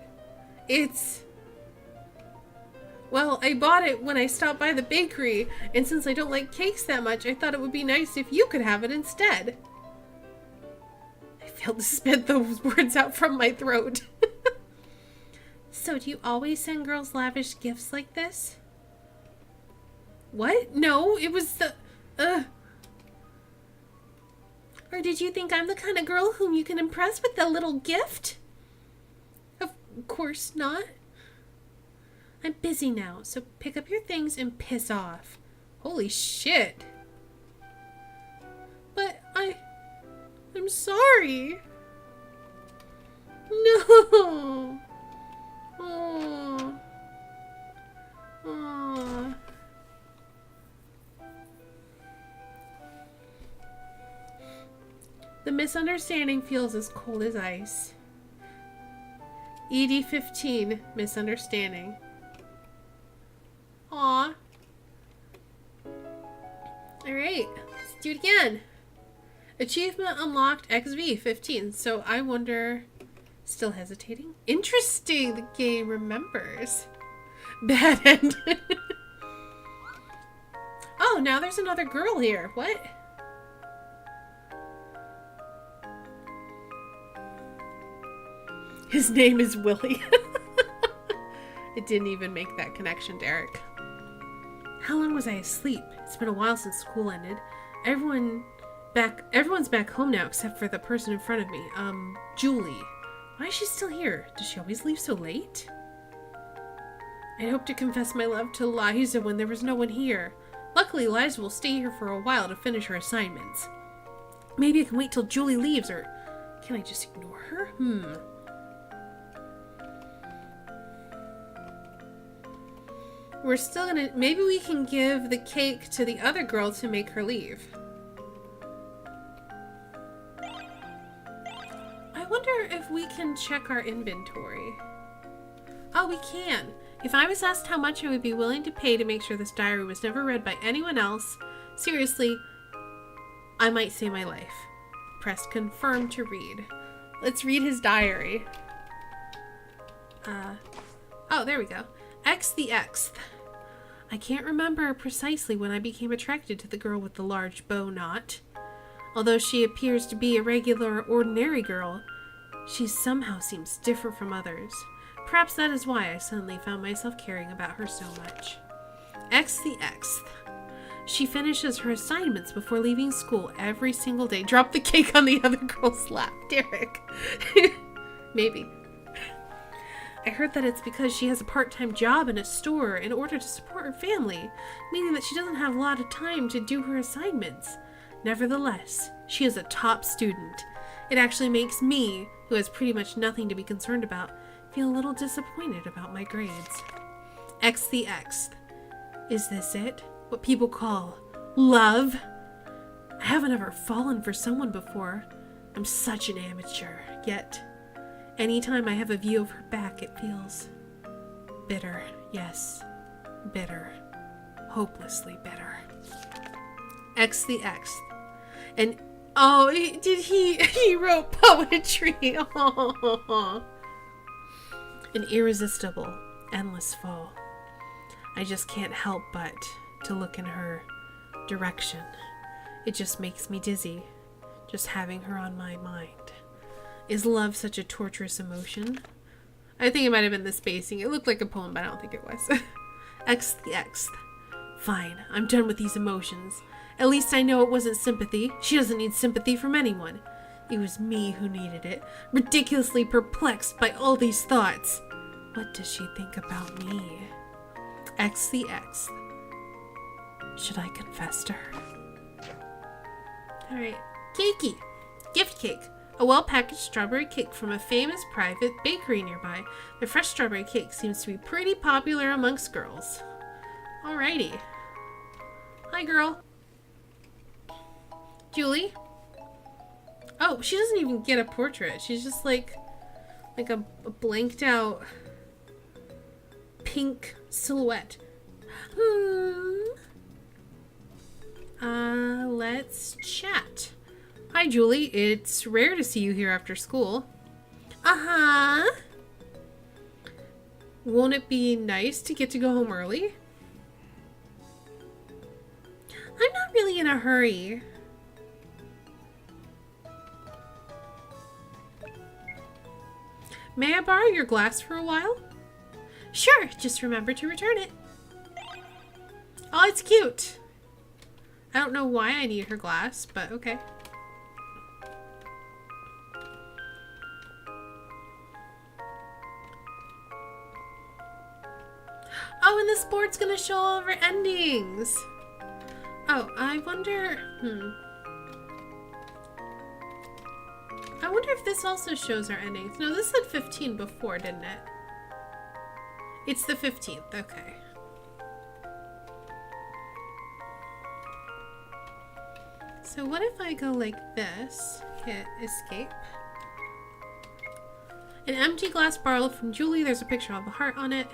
Well, I bought it when I stopped by the bakery, and since I don't like cakes that much, I thought it would be nice if you could have it instead. I failed to spit those words out from my throat. So, do you always send girls lavish gifts like this? What? No, it was the... Or did you think I'm the kind of girl whom you can impress with a little gift? Of course not. I'm busy now, so pick up your things and piss off. Holy shit. But I'm sorry. No. Oh. Oh. The misunderstanding feels as cold as ice. ED 15, misunderstanding. Aw. Alright, let's do it again. Achievement unlocked XV 15. So I wonder, still hesitating? Interesting, the game remembers. Bad end. Oh, now there's another girl here. What? His name is Willie. It didn't even make that connection, Derek. How long was I asleep? It's been a while since school ended. Everyone's back home now except for the person in front of me. Julie. Why is she still here? Does she always leave so late? I hoped to confess my love to Liza when there was no one here. Luckily, Liza will stay here for a while to finish her assignments. Maybe I can wait till Julie leaves, or can I just ignore her? We're still gonna... Maybe we can give the cake to the other girl to make her leave. I wonder if we can check our inventory. Oh, we can. If I was asked how much I would be willing to pay to make sure this diary was never read by anyone else, seriously, I might say my life. Press confirm to read. Let's read his diary. Oh, there we go. X the Xth. I can't remember precisely when I became attracted to the girl with the large bow knot. Although she appears to be a regular, ordinary girl, she somehow seems different from others. Perhaps that is why I suddenly found myself caring about her so much. X the Xth. She finishes her assignments before leaving school every single day. Drop the cake on the other girl's lap, Derek. Maybe. I heard that it's because she has a part-time job in a store in order to support her family, meaning that she doesn't have a lot of time to do her assignments. Nevertheless, she is a top student. It actually makes me, who has pretty much nothing to be concerned about, feel a little disappointed about my grades. X the Xth. Is this it? What people call love? I haven't ever fallen for someone before. I'm such an amateur, yet anytime I have a view of her back, it feels bitter. Yes, bitter. Hopelessly bitter. X the Xth. And oh, he wrote poetry. Oh. An irresistible, endless fall. I just can't help but to look in her direction. It just makes me dizzy, just having her on my mind. Is love such a torturous emotion? I think it might have been the spacing. It looked like a poem, but I don't think it was. X the Xth. Fine, I'm done with these emotions. At least I know it wasn't sympathy. She doesn't need sympathy from anyone. It was me who needed it, ridiculously perplexed by all these thoughts. What does she think about me? X the Xth. Should I confess to her? Alright. Cakey. Gift cake. A well-packaged strawberry cake from a famous private bakery nearby. The fresh strawberry cake seems to be pretty popular amongst girls. Alrighty. Hi, girl. Julie? Oh, she doesn't even get a portrait. She's just like a blanked out pink Silhouette. Let's chat. Hi, Julie. It's rare to see you here after school. Uh-huh. Won't it be nice to get to go home early? I'm not really in a hurry. May I borrow your glass for a while? Sure, just remember to return it. Oh, it's cute. I don't know why I need her glass, but okay. Oh, and this board's gonna show all of our endings. Oh, I wonder if this also shows our endings. No, this said 15 before, didn't it? It's the 15th, okay. So what if I go like this, hit escape. An empty glass borrowed from Julie. There's a picture of a heart on it.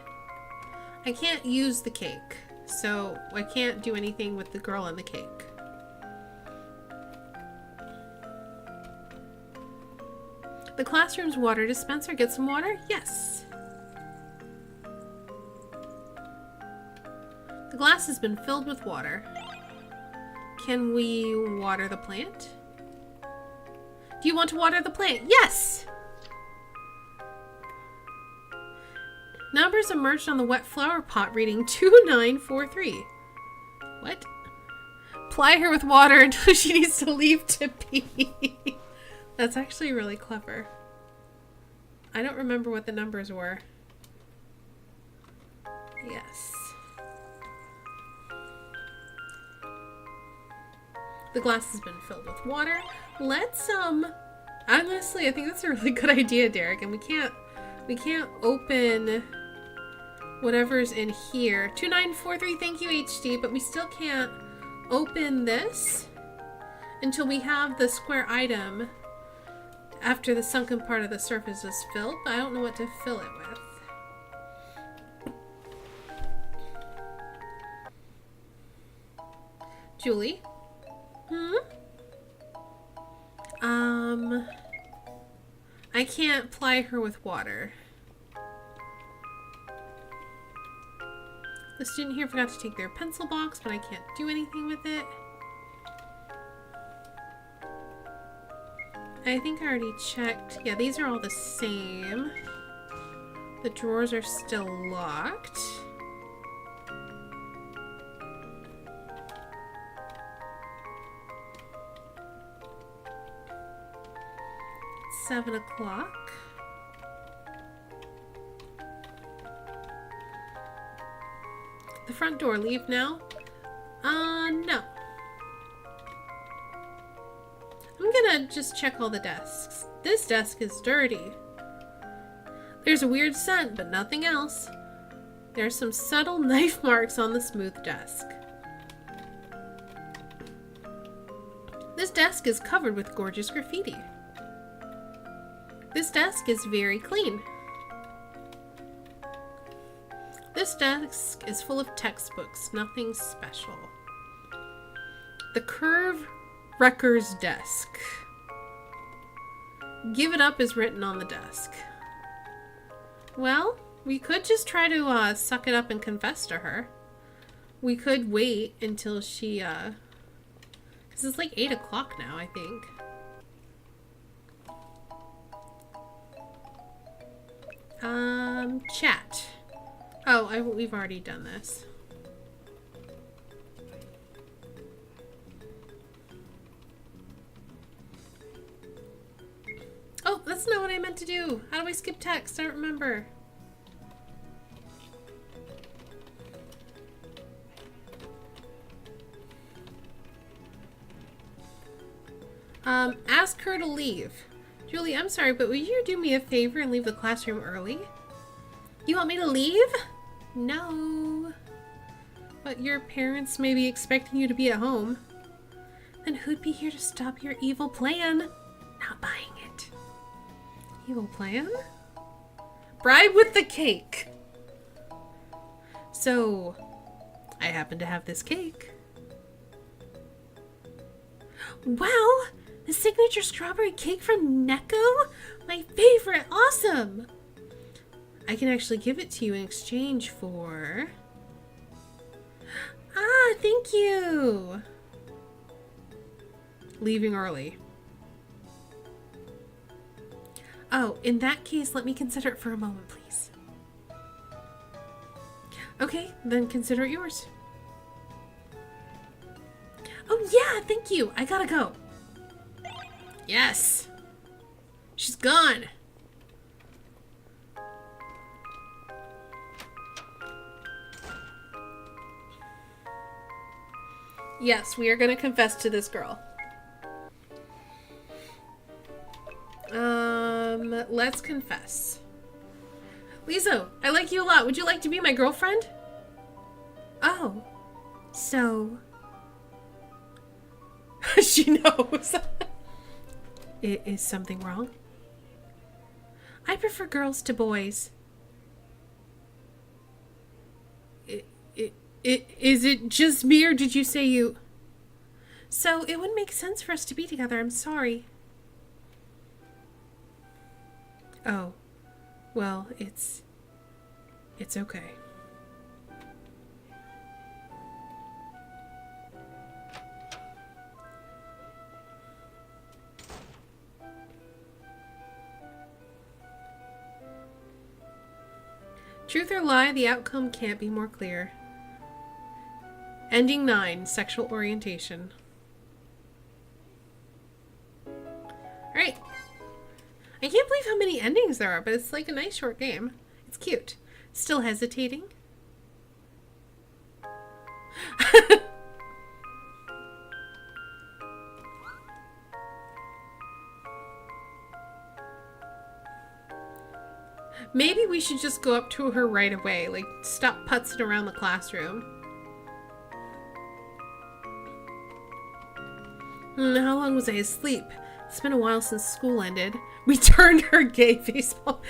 I can't use the cake, so I can't do anything with the girl and the cake. The classroom's water dispenser. Get some water? Yes. The glass has been filled with water. Can we water the plant? Do you want to water the plant? Yes! Numbers emerged on the wet flower pot reading 2943. What? Ply her with water until she needs to leave to pee. That's actually really clever. I don't remember what the numbers were. Yes. The glass has been filled with water. Let's, honestly, I think that's a really good idea, Derek. And we can't open whatever's in here. 2943, thank you, HD, but we still can't open this until we have the square item after the sunken part of the surface is filled, but I don't know what to fill it with. Julie? I can't ply her with water. The student here forgot to take their pencil box, but I can't do anything with it. I think I already checked. Yeah, these are all the same. The drawers are still locked. It's 7 o'clock. The front door, leave now? No. I'm gonna just check all the desks. This desk is dirty. There's a weird scent, but nothing else. There's some subtle knife marks on the smooth desk. This desk is covered with gorgeous graffiti. This desk is very clean. This desk is full of textbooks, nothing special. The Curve Wrecker's desk. Give it up is written on the desk. Well, we could just try to suck it up and confess to her. We could wait until she, because it's like 8 o'clock now, I think. Chat. Oh, we've already done this. Oh, that's not what I meant to do. How do I skip text? I don't remember. Ask her to leave. Julie, I'm sorry, but will you do me a favor and leave the classroom early? You want me to leave? No. But your parents may be expecting you to be at home. Then who'd be here to stop your evil plan? Not buying it. Evil plan? Bribe with the cake. So, I happen to have this cake. Wow! The signature strawberry cake from Neko? My favorite! Awesome! I can actually give it to you in exchange for... Ah, thank you! Leaving early. Oh, in that case, let me consider it for a moment, please. Okay, then consider it yours. Oh yeah, thank you. I gotta go. Yes. She's gone. Yes, we are gonna confess to this girl. Let's confess. Lizo, I like you a lot. Would you like to be my girlfriend? Oh, so... She knows. Is something wrong? I prefer girls to boys. Is it just me, or did you say you... So, it wouldn't make sense for us to be together. I'm sorry. Oh. Well, it's okay. Truth or lie, the outcome can't be more clear. Ending 9, sexual orientation. Alright. I can't believe how many endings there are, but it's like a nice short game. It's cute. Still hesitating? Maybe we should just go up to her right away. Like, stop putzing around the classroom. How long was I asleep? It's been a while since school ended. We turned her gay baseball.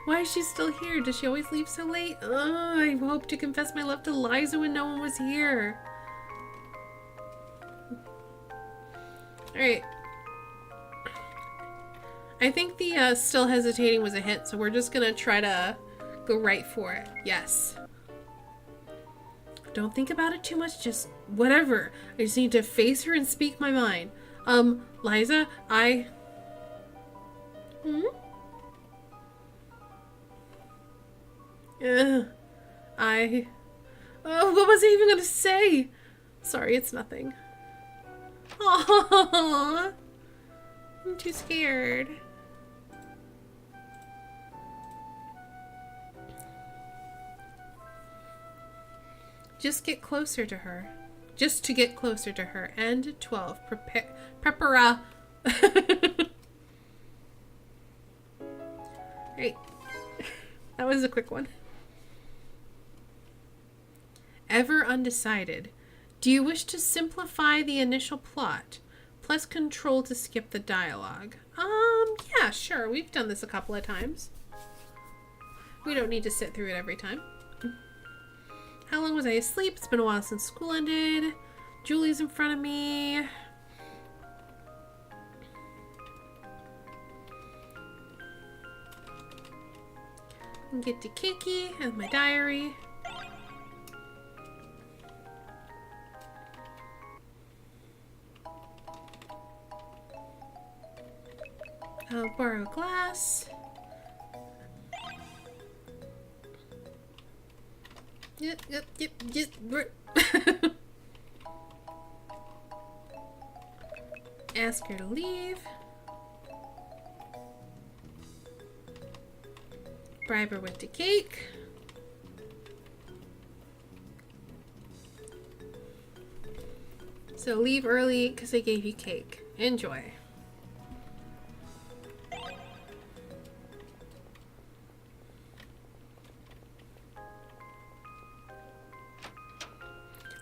Why is she still here? Does she always leave so late? I hope to confess my love to Liza when no one was here. Alright. I think the still hesitating was a hit, so we're just gonna try to go right for it. Yes. Don't think about it too much, just whatever. I just need to face her and speak my mind. Liza, I... Oh, what was I even gonna say? Sorry, it's nothing. Aww. I'm too scared. Just get closer to her. Just to get closer to her. And 12. Prepara. Right. That was a quick one. Ever undecided. Do you wish to simplify the initial plot? Plus control to skip the dialogue. Yeah, sure. We've done this a couple of times. We don't need to sit through it every time. How long was I asleep? It's been a while since school ended. Julie's in front of me. Get to Kiki and my diary. I'll borrow a glass. Yep. Ask her to leave. Bribe her with the cake. So leave early because I gave you cake. Enjoy.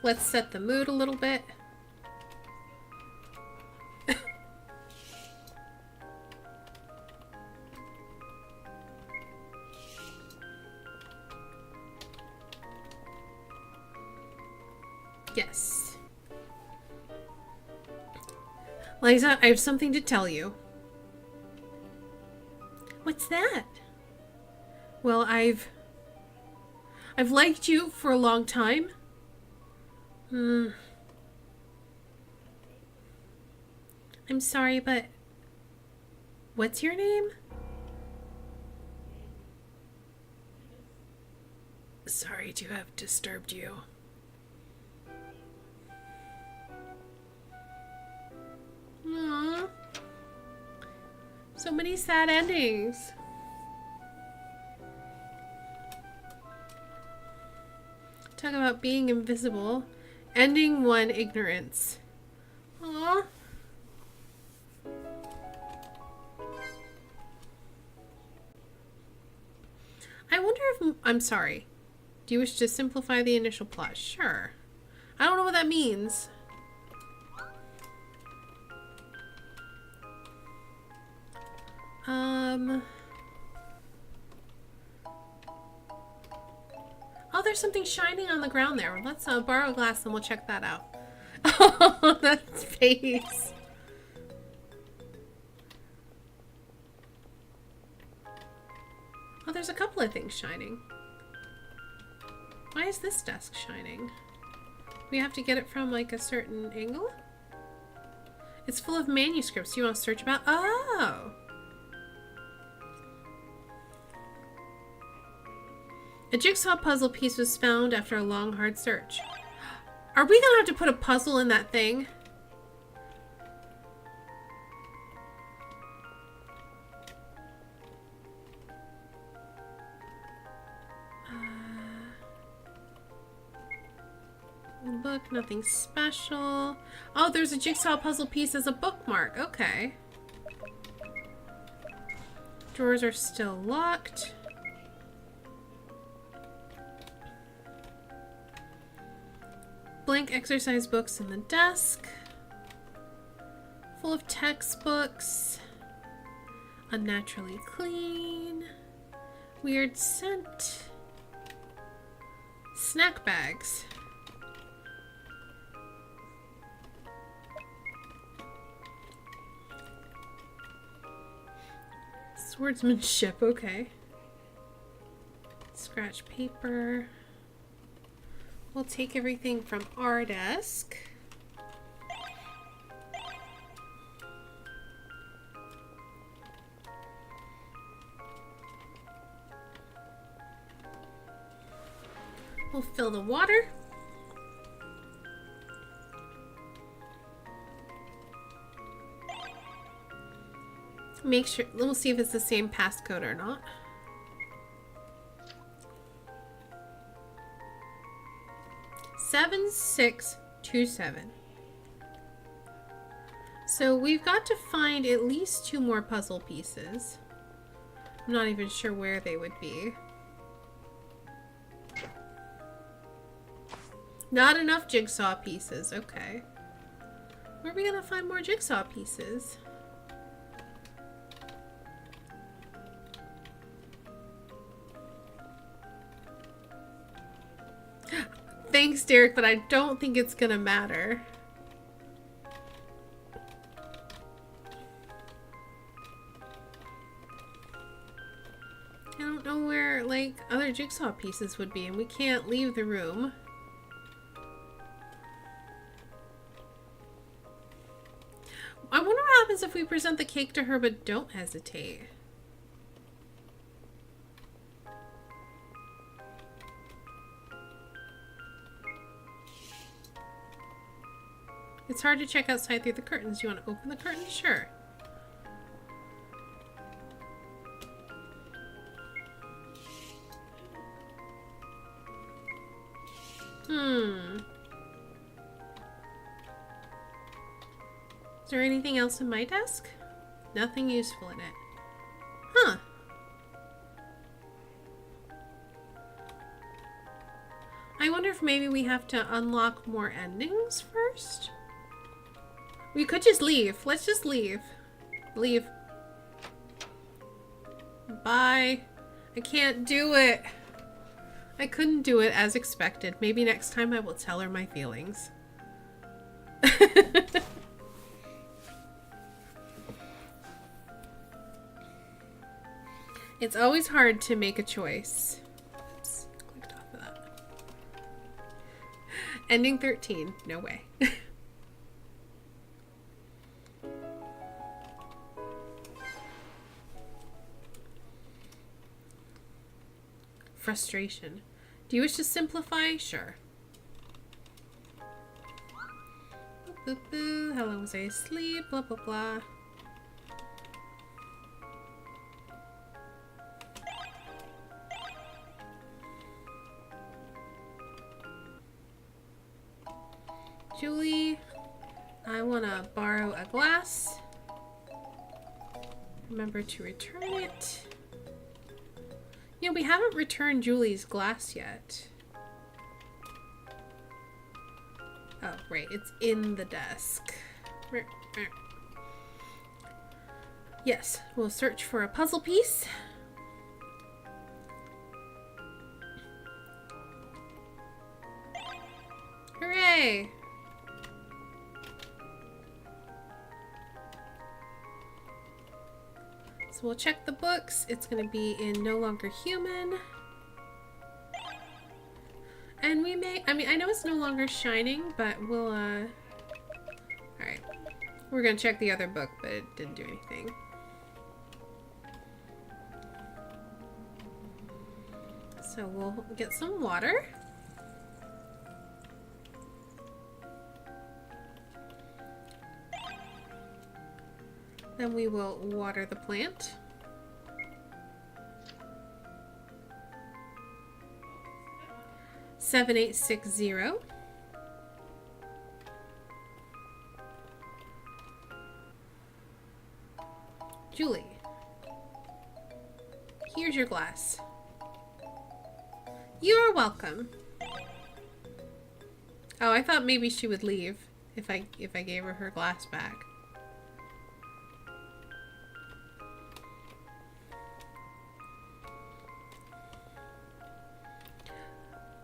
Let's set the mood a little bit. Yes. Liza, I have something to tell you. What's that? Well, I've liked you for a long time. I'm sorry, but what's your name? Sorry to have disturbed you. Aww. So many sad endings. Talk about being invisible. Ending one, ignorance. Aww. I wonder if... I'm sorry. Do you wish to simplify the initial plot? Sure. I don't know what that means. Oh, there's something shining on the ground there. Let's borrow a glass and we'll check that out. Oh, that face. Oh, there's a couple of things shining. Why is this desk shining? We have to get it from like a certain angle? It's full of manuscripts. You want to search about? Oh! A jigsaw puzzle piece was found after a long, hard search. Are we gonna have to put a puzzle in that thing? Book, nothing special. Oh, there's a jigsaw puzzle piece as a bookmark. Okay. Drawers are still locked. Blank exercise books in the desk. Full of textbooks. Unnaturally clean. Weird scent. Snack bags. Swordsmanship, okay. Scratch paper. We'll take everything from our desk. We'll fill the water. Make sure, we'll see if it's the same passcode or not. Seven, 6, 2, 7. So we've got to find at least 2 more puzzle pieces. I'm not even sure where they would be. Not enough jigsaw pieces. Okay. Where are we gonna find more jigsaw pieces? Thanks, Derek, but I don't think it's gonna matter. I don't know where, like, other jigsaw pieces would be, and we can't leave the room. I wonder what happens if we present the cake to her but don't hesitate. It's hard to check outside through the curtains. You want to open the curtains? Sure. Is there anything else in my desk? Nothing useful in it. Huh. I wonder if maybe we have to unlock more endings first? We could just leave. Let's just leave. Leave. Bye. I can't do it. I couldn't do it as expected. Maybe next time I will tell her my feelings. It's always hard to make a choice. Oops, clicked off of that. Ending 13. No way. Frustration. Do you wish to simplify? Sure. Boop, boop, boop. How long was I asleep? Blah, blah, blah. Julie, I want to borrow a glass. Remember to return it. You know, we haven't returned Julie's glass yet. Oh, right. It's in the desk. Yes, we'll search for a puzzle piece. Hooray! So we'll check the books. It's going to be in No Longer Human. And we may, I mean, I know it's no longer Shining, but we'll, alright. We're going to check the other book, but it didn't do anything. So we'll get some water. Then we will water the plant. Seven, 8, 6, 0. Julie, here's your glass. You are welcome. Oh, I thought maybe she would leave if I gave her glass back.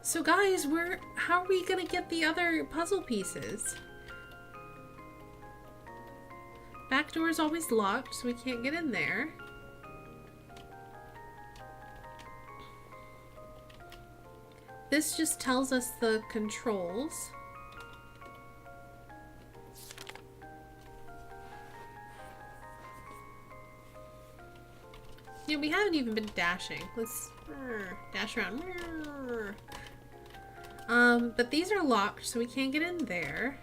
So guys, how are we gonna get the other puzzle pieces? Back door is always locked, so we can't get in there. This just tells us the controls. You know, we haven't even been dashing. Let's dash around. But these are locked, so we can't get in there.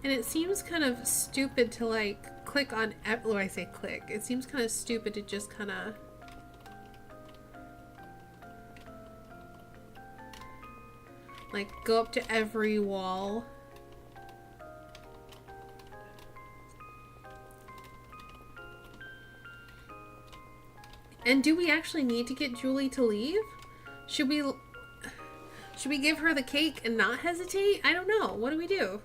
And it seems kind of stupid to, like, click on... Oh, I say click. It seems kind of stupid to just kind of... like, go up to every wall. And do we actually need to get Julie to leave? Should we give her the cake and not hesitate? I don't know. What do we do?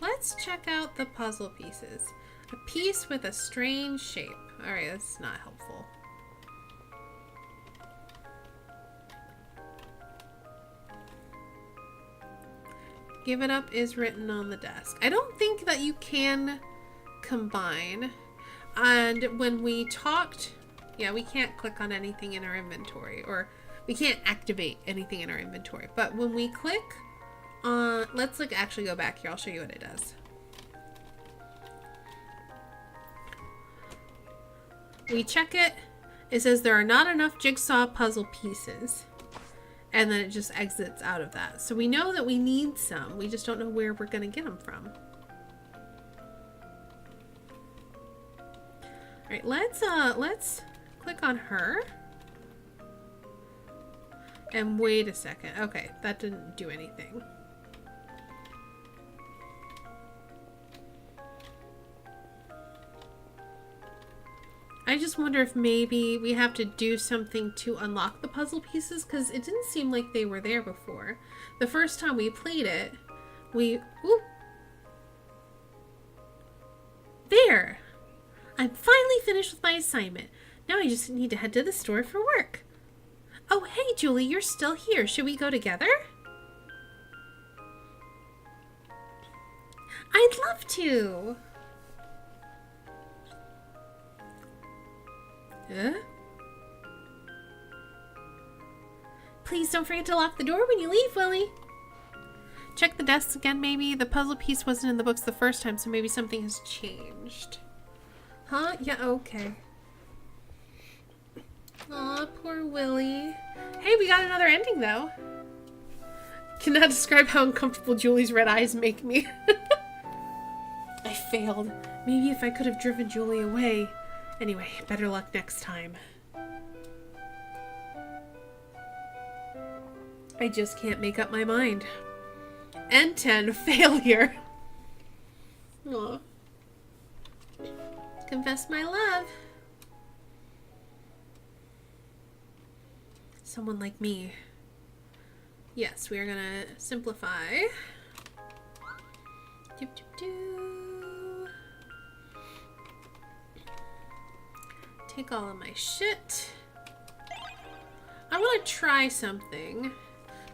Let's check out the puzzle pieces. A piece with a strange shape. Alright, that's not helpful. Give it up is written on the desk. I don't think that you can combine. And when we talked, yeah, we can't click on anything in our inventory, or we can't activate anything in our inventory. But when we click on, let's like actually go back here. I'll show you what it does. We check it. It says there are not enough jigsaw puzzle pieces. And then it just exits out of that. So we know that we need some. We just don't know where we're going to get them from. All right, let's click on her. And wait a second. Okay, that didn't do anything. I just wonder if maybe we have to do something to unlock the puzzle pieces, because it didn't seem like they were there before. The first time we played it, There! I'm finally finished with my assignment. Now I just need to head to the store for work. Oh, hey, Julie, you're still here. Should we go together? I'd love to. Huh? Please don't forget to lock the door when you leave, Willie. Check the desks again, maybe. The puzzle piece wasn't in the books the first time, so maybe something has changed. Huh? Yeah, okay. Aw, poor Willie. Hey, we got another ending, though. Cannot describe how uncomfortable Julie's red eyes make me. I failed. Maybe if I could have driven Julie away. Anyway, better luck next time. I just can't make up my mind. N10, failure. Aw. Confess my love. Someone like me. Yes, we are gonna simplify. Doop, doop, doo. Take all of my shit. I want to try something.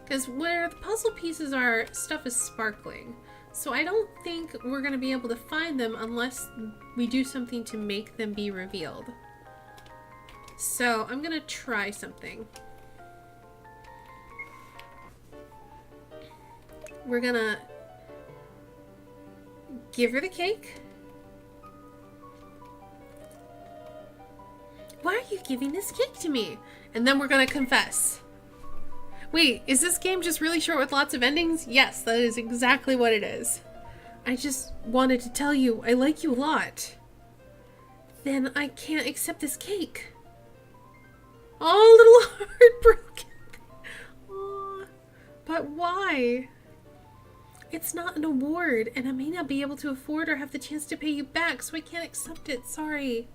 Because where the puzzle pieces are, stuff is sparkling. So I don't think we're going to be able to find them unless we do something to make them be revealed. So I'm going to try something. We're going to give her the cake. Why are you giving this cake to me? And then we're going to confess. Wait, is this game just really short with lots of endings? Yes, that is exactly what it is. I just wanted to tell you I like you a lot. Then I can't accept this cake. Oh, little heartbroken. Oh, but why? It's not an award, and I may not be able to afford or have the chance to pay you back, so I can't accept it. Sorry.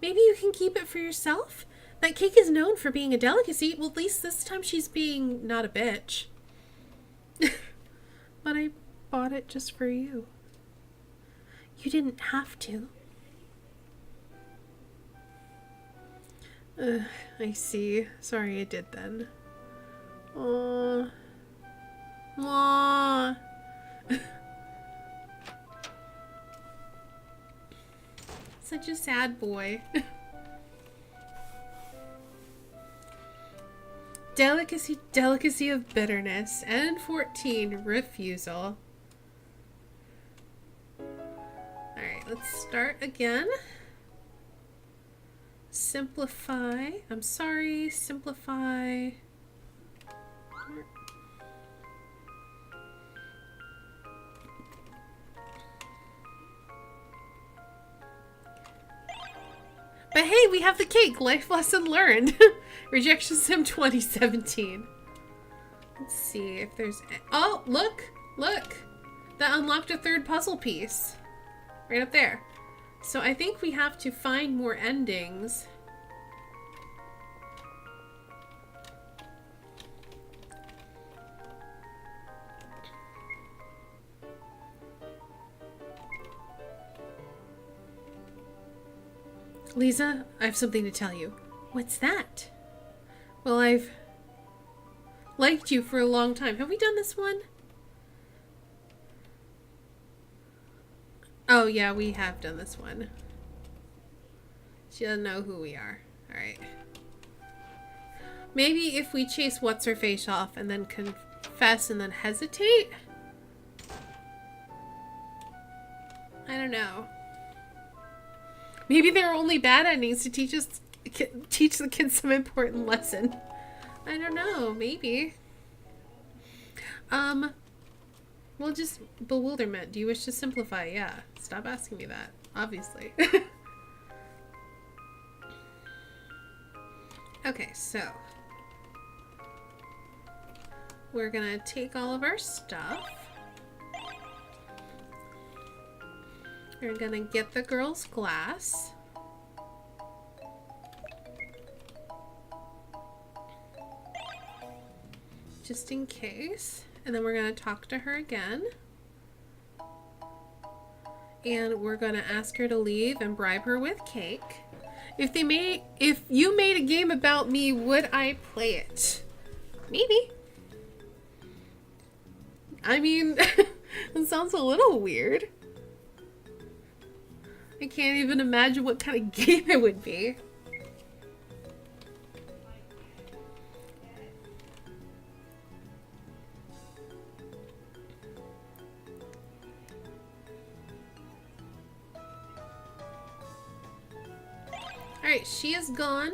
Maybe you can keep it for yourself? That cake is known for being a delicacy. Well, at least this time she's being not a bitch. But I bought it just for you. You didn't have to. I see. Sorry I did then. Aww. Aww. Such a sad boy. Delicacy of bitterness. And 14, refusal. Alright, let's start again. Simplify. I'm sorry, simplify. But hey, we have the cake! Life lesson learned! Rejection Sim 2017. Let's see if there's... Oh, look! Look! That unlocked a third puzzle piece. Right up there. So I think we have to find more endings. Lisa, I have something to tell you. What's that? Well, I've liked you for a long time. Have we done this one? Oh, yeah, we have done this one. She doesn't know who we are. Alright. Maybe if we chase What's-Her-Face off and then confess and then hesitate? I don't know. Maybe there are only bad endings to teach the kids some important lesson. I don't know. Maybe. Well, just bewilderment. Do you wish to simplify? Yeah. Stop asking me that. Obviously. Okay, so we're gonna take all of our stuff. We're gonna get the girl's glass. Just in case. and then we're going to talk to her again. And we're going to ask her to leave and bribe her with cake. If you made a game about me, would I play it? Maybe. I mean, it sounds a little weird. I can't even imagine what kind of game it would be. Alright, she is gone.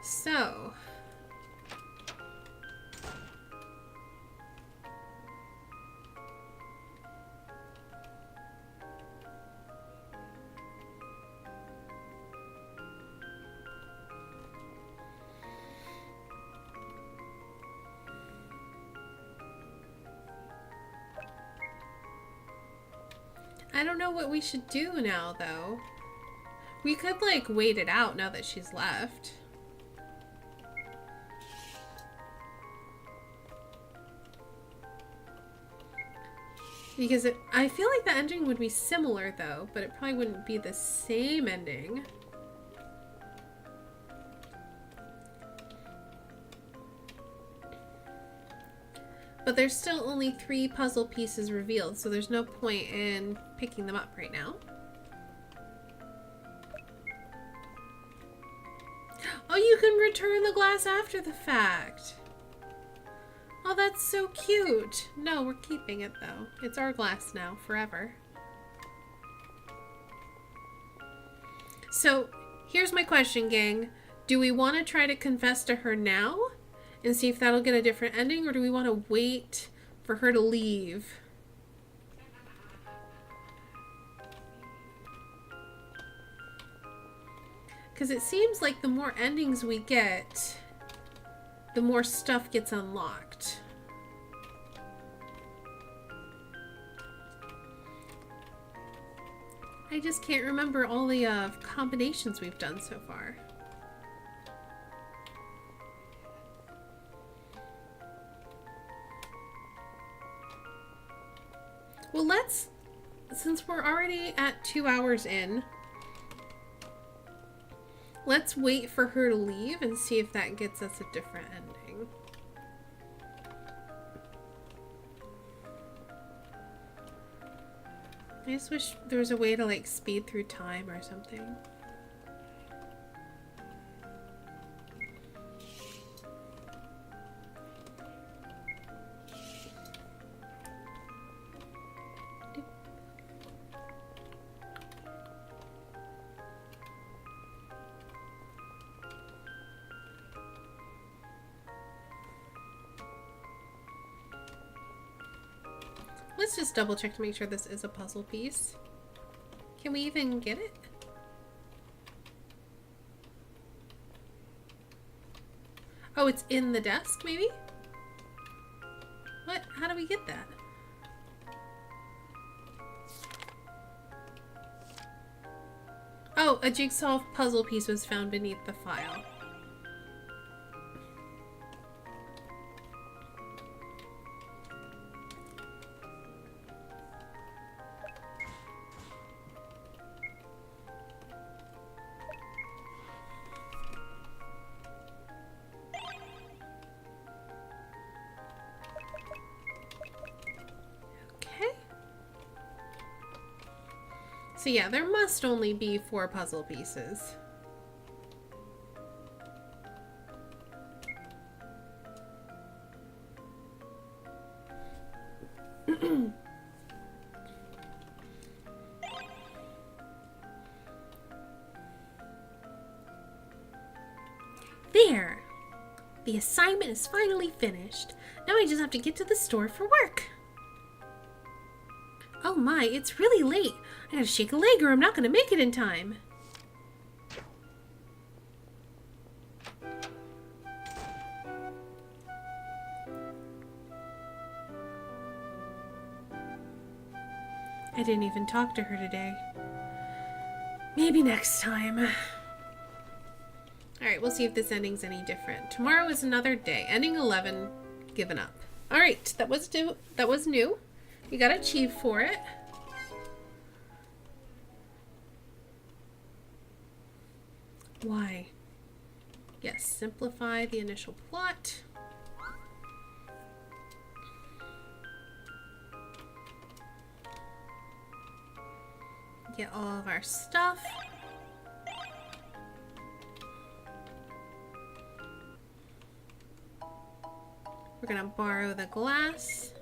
So. I don't know what we should do now, though. We could, like, wait it out now that she's left. Because I feel like the ending would be similar, though, but it probably wouldn't be the same ending. But there's still only 3 puzzle pieces revealed, so there's no point in picking them up right now. Oh, you can return the glass after the fact. Oh, that's so cute. No, we're keeping it, though. It's our glass now, forever. So, here's my question, gang. Do we want to try to confess to her now and see if that'll get a different ending, or do we want to wait for her to leave? Because it seems like the more endings we get, the more stuff gets unlocked. I just can't remember all the combinations we've done so far. Well, since we're already at 2 hours in, let's wait for her to leave and see if that gets us a different ending. I just wish there was a way to, like, speed through time or something. Let's just double check to make sure this is a puzzle piece. Can we even get it? Oh, it's in the desk, maybe? What? How do we get that? Oh, a jigsaw puzzle piece was found beneath the file. So yeah, there must only be 4 puzzle pieces. There! The assignment is finally finished. Now I just have to get to the store for work. Oh my, it's really late. I gotta shake a leg or I'm not gonna make it in time. I didn't even talk to her today. Maybe next time. Alright, we'll see if this ending's any different. Tomorrow is another day. Ending 11, given up. Alright, that was new. You got achieved for it. Why? Yes, simplify the initial plot. Get all of our stuff. We're gonna borrow the glass.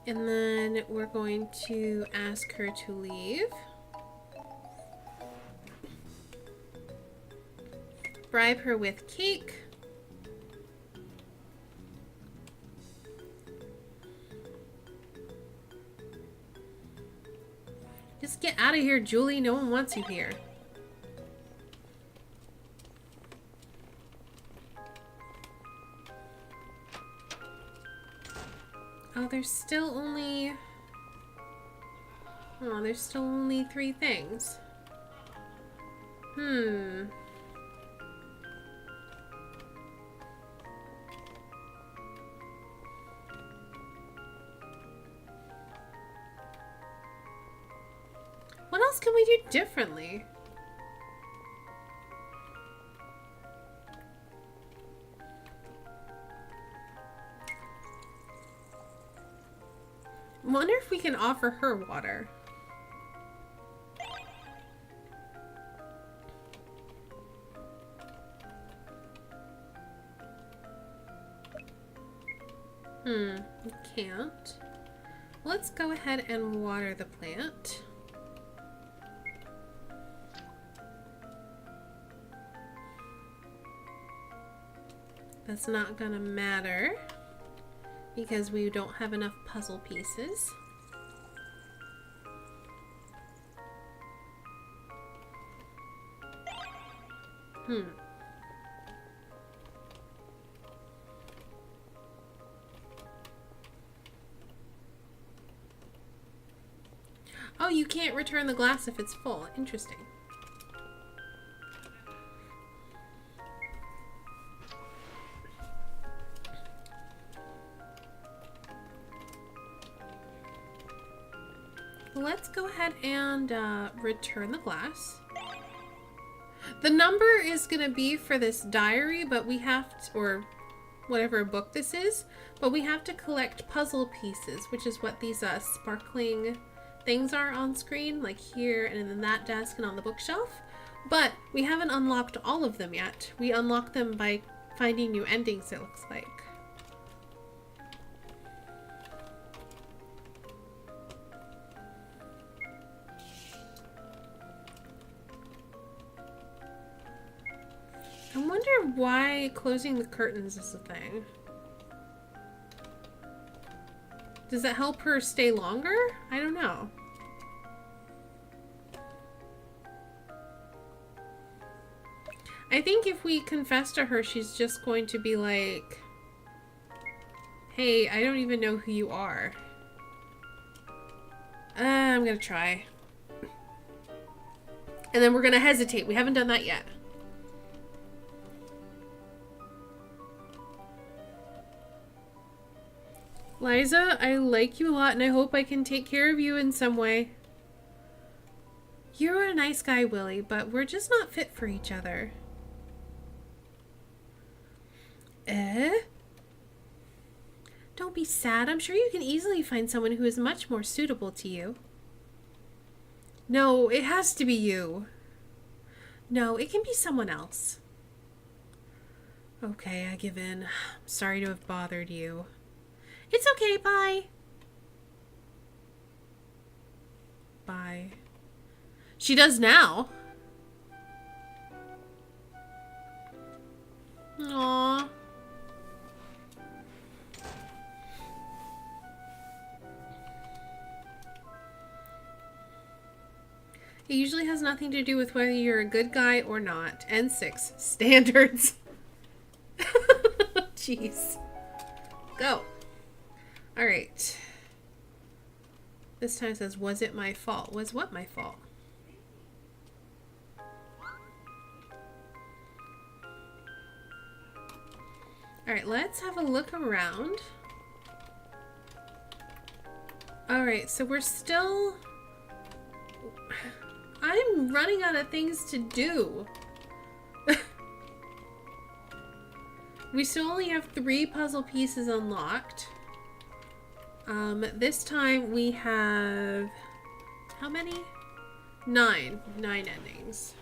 And then we're going to ask her to leave. Bribe her with cake. Just get out of here, Julie. No one wants you here. Oh, there's still only 3 things. What else can we do differently? I wonder if we can offer her water. We can't. Let's go ahead and water the plant. That's not gonna matter because we don't have enough puzzle pieces. Oh, you can't return the glass if it's full. Interesting. Let's go ahead and return the glass. The number is going to be for this diary, but we have to, or whatever book this is, but we have to collect puzzle pieces, which is what these sparkling things are on screen, like here and in that desk and on the bookshelf. But we haven't unlocked all of them yet. We unlock them by finding new endings, it looks like. I wonder why closing the curtains is a thing. Does that help her stay longer? I don't know. I think if we confess to her, she's just going to be like, hey, I don't even know who you are. I'm gonna try. And then we're gonna hesitate. We haven't done that yet. Liza, I like you a lot and I hope I can take care of you in some way. You're a nice guy, Willie, but we're just not fit for each other. Don't be sad. I'm sure you can easily find someone who is much more suitable to you. No, it has to be you. No, it can be someone else. Okay, I give in. I'm sorry to have bothered you. It's okay, bye. Bye. She does now. Aww. It usually has nothing to do with whether you're a good guy or not. N6. Standards. Jeez. Go. Alright. This time it says, was it my fault? Was what my fault? Alright, let's have a look around. Alright, so we're still... I'm running out of things to do. We still only have 3 puzzle pieces unlocked. This time we have... how many? 9. 9 endings.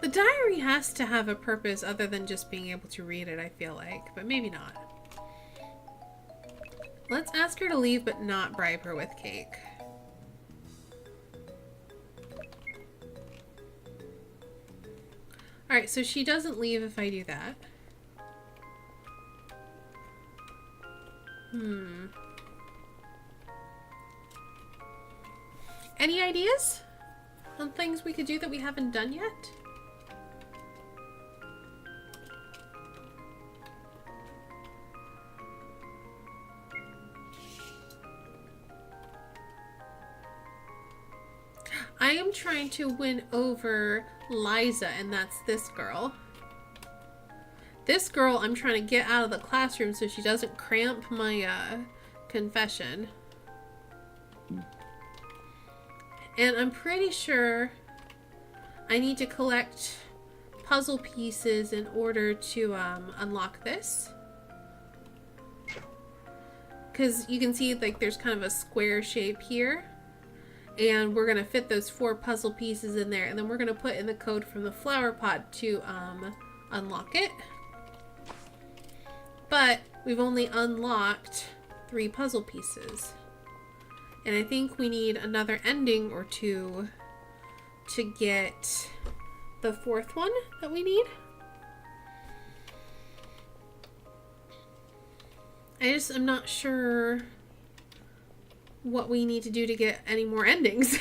The diary has to have a purpose other than just being able to read it, I feel like. But maybe not. Let's ask her to leave, but not bribe her with cake. Alright, so she doesn't leave if I do that. Any ideas on things we could do that we haven't done yet? I am trying to win over Liza, and that's this girl. This girl I'm trying to get out of the classroom so she doesn't cramp my confession. And I'm pretty sure I need to collect puzzle pieces in order to unlock this. Because you can see like there's kind of a square shape here. And we're going to fit those 4 puzzle pieces in there. And then we're going to put in the code from the flower pot to unlock it. But we've only unlocked 3 puzzle pieces. And I think we need another ending or 2 to get the 4th one that we need. I'm not sure what we need to do to get any more endings.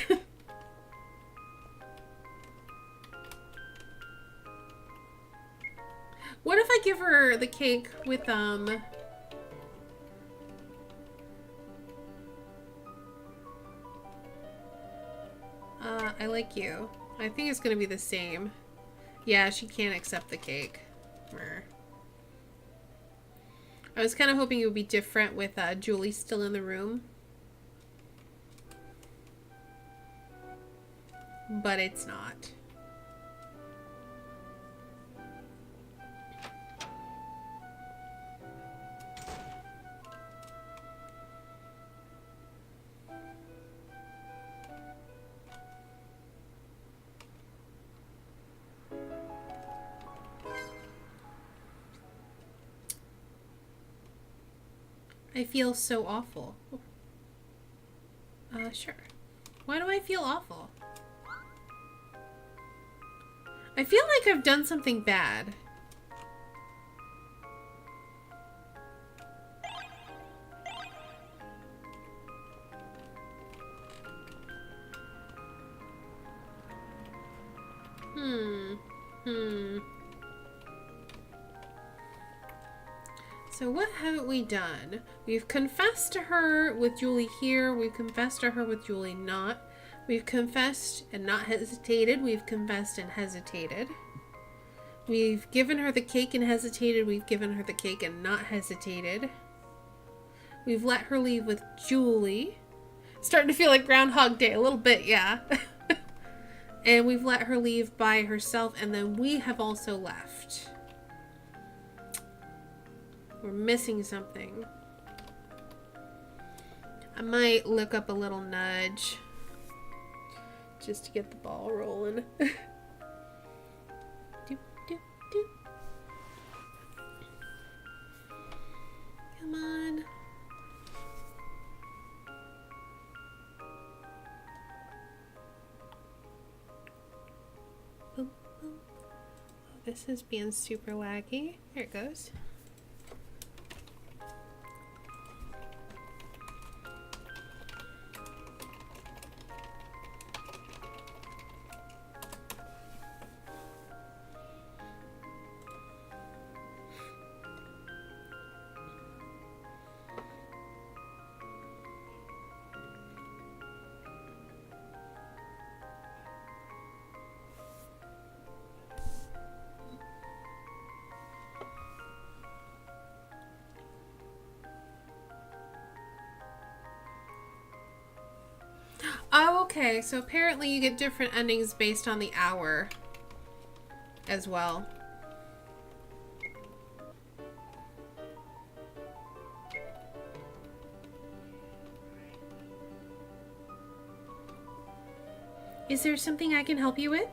What if I give her the cake with I like you. I think it's gonna be the same. Yeah, she can't accept the cake. I was kind of hoping it would be different with Julie still in the room. But it's not. I feel so awful. Sure. Why do I feel awful? I feel like I've done something bad. So what haven't we done? We've confessed to her with Julie here. We've confessed to her with Julie not. We've confessed and not hesitated. We've confessed and hesitated. We've given her the cake and hesitated. We've given her the cake and not hesitated. We've let her leave with Julie. Starting to feel like Groundhog Day a little bit, yeah. And we've let her leave by herself, and then we have also left. We're missing something. I might look up a little nudge just to get the ball rolling. Doop, doop, doop. Come on. Boom, boom. Oh, this is being super laggy. There it goes. Okay, so apparently you get different endings based on the hour as well. Is there something I can help you with?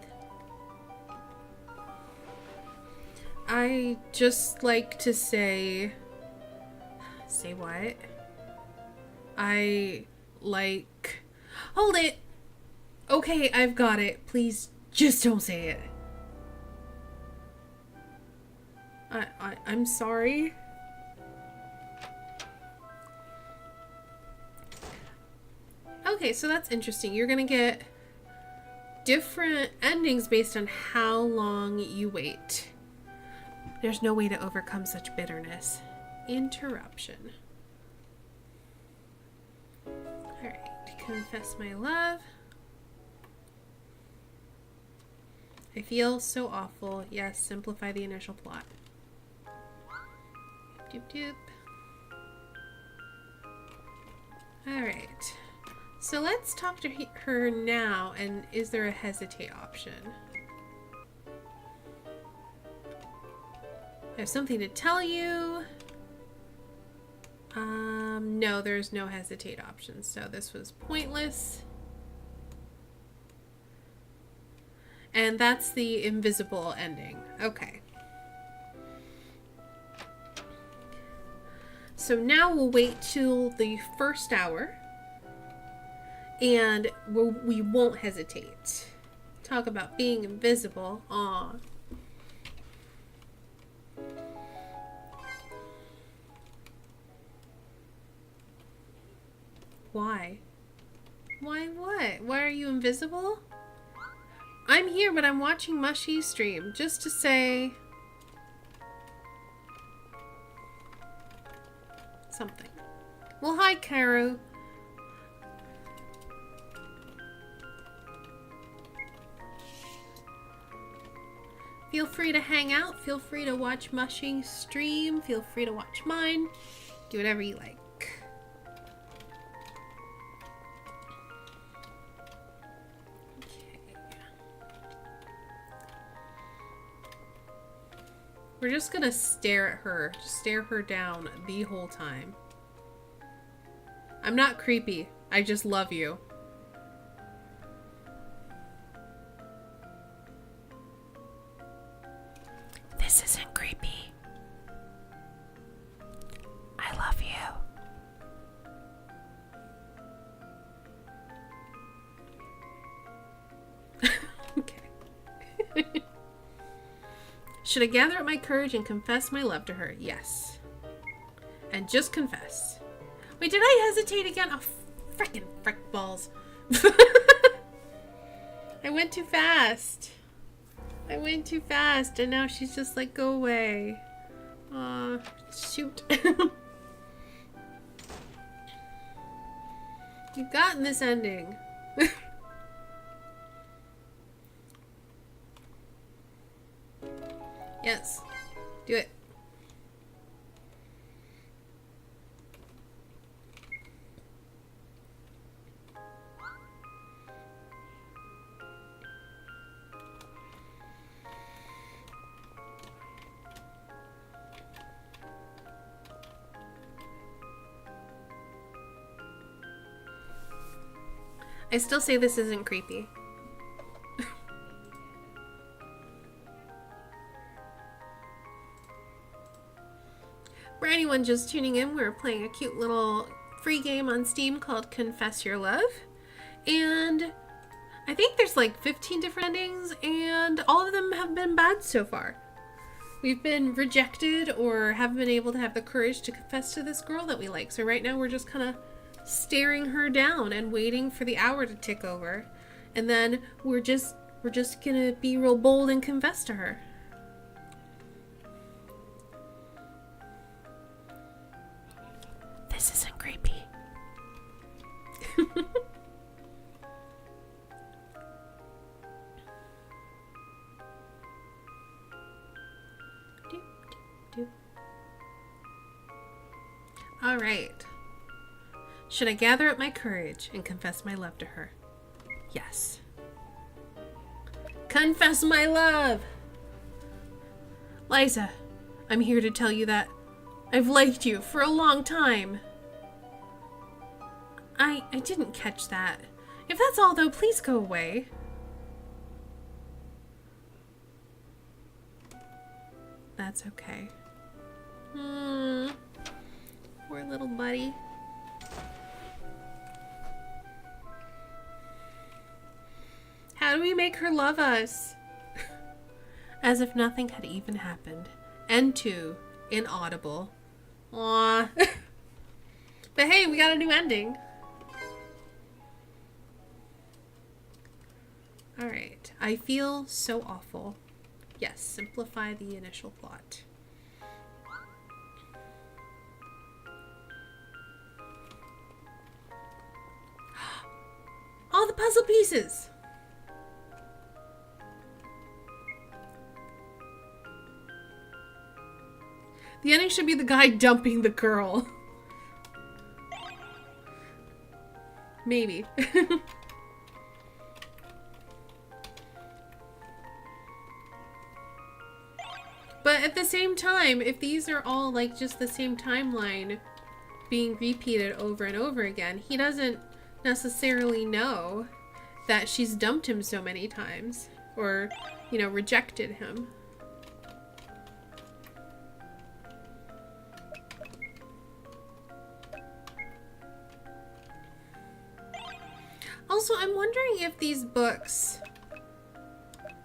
I just like to say... Say what? I like... Hold it! Okay, I've got it. Please, just don't say it. I'm sorry. Okay, so that's interesting. You're gonna get different endings based on how long you wait. There's no way to overcome such bitterness. Interruption. Alright, confess my love. I feel so awful. Yes, simplify the initial plot. Doop doop. Alright. So let's talk to her now, and is there a hesitate option? I have something to tell you. No, there's no hesitate option, so this was pointless. And that's the invisible ending. Okay. So now we'll wait till the first hour. And we won't hesitate. Talk about being invisible. Aw. Why? Why what? Why are you invisible? I'm here, but I'm watching Mushy's stream. Just to say... something. Well, hi, Karu. Feel free to hang out. Feel free to watch Mushy's stream. Feel free to watch mine. Do whatever you like. We're just gonna stare at her. Just stare her down the whole time. I'm not creepy. I just love you. This isn't creepy. I love you. Okay. Should I gather up my courage and confess my love to her? Yes. And just confess. Wait, did I hesitate again? Oh, frickin' frick balls. I went too fast. I went too fast, and now she's just like, go away. Aw, shoot. You've gotten this ending. Yes. Do it. I still say this isn't creepy. For anyone just tuning in, we're playing a cute little free game on Steam called Confess Your Love. And I think there's like 15 different endings, and all of them have been bad so far. We've been rejected or haven't been able to have the courage to confess to this girl that we like. So right now we're just kind of staring her down and waiting for the hour to tick over. And then we're just gonna be real bold and confess to her. This isn't creepy. All right. Should I gather up my courage and confess my love to her? Yes. Confess my love! Liza, I'm here to tell you that I've liked you for a long time. I didn't catch that. If that's all, though, please go away. That's okay. Poor little buddy. How do we make her love us? As if nothing had even happened. End 2. Inaudible. Aww. But hey, we got a new ending. Alright. I feel so awful. Yes, simplify the initial plot. All the puzzle pieces! The ending should be the guy dumping the girl. Maybe. But at the same time, if these are all like just the same timeline being repeated over and over again, he doesn't necessarily know that she's dumped him so many times or, you know, rejected him. Also, I'm wondering if these books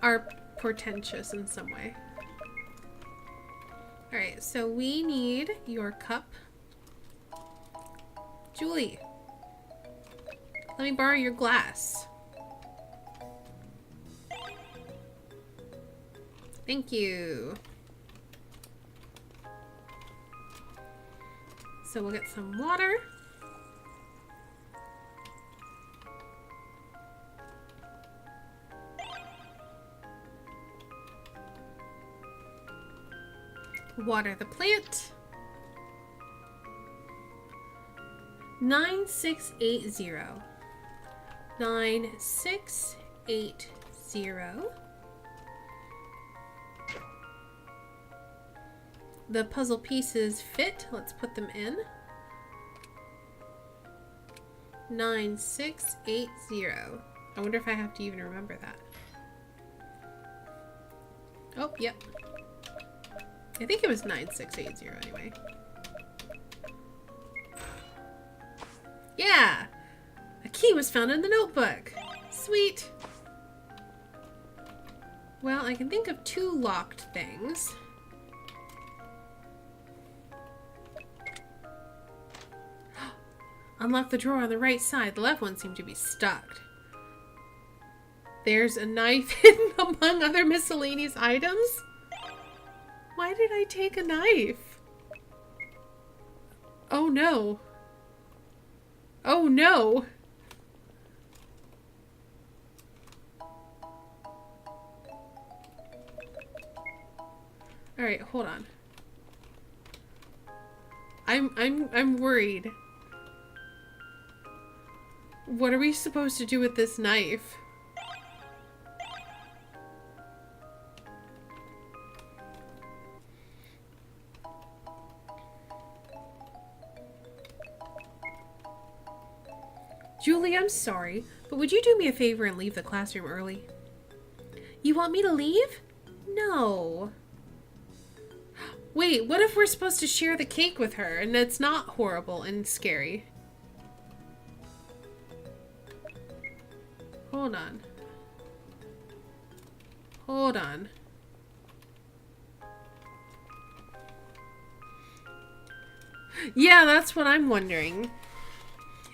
are portentous in some way. Alright, so we need your cup. Julie, let me borrow your glass. Thank you. So we'll get some water. Water the plant. 9680. 9680. The puzzle pieces fit. Let's put them in. 9680. I wonder if I have to even remember that. Oh, yep. I think it was 9680 anyway. Yeah! A key was found in the notebook. Sweet. Well, I can think of 2 locked things. Unlock the drawer on the right side. The left one seemed to be stuck. There's a knife hidden among other miscellaneous items? Why did I take a knife? Oh no. Oh no. Alright, hold on. I'm worried. What are we supposed to do with this knife? Julie, I'm sorry, but would you do me a favor and leave the classroom early? You want me to leave? No. Wait, what if we're supposed to share the cake with her and it's not horrible and scary? Hold on. Hold on. Yeah, that's what I'm wondering.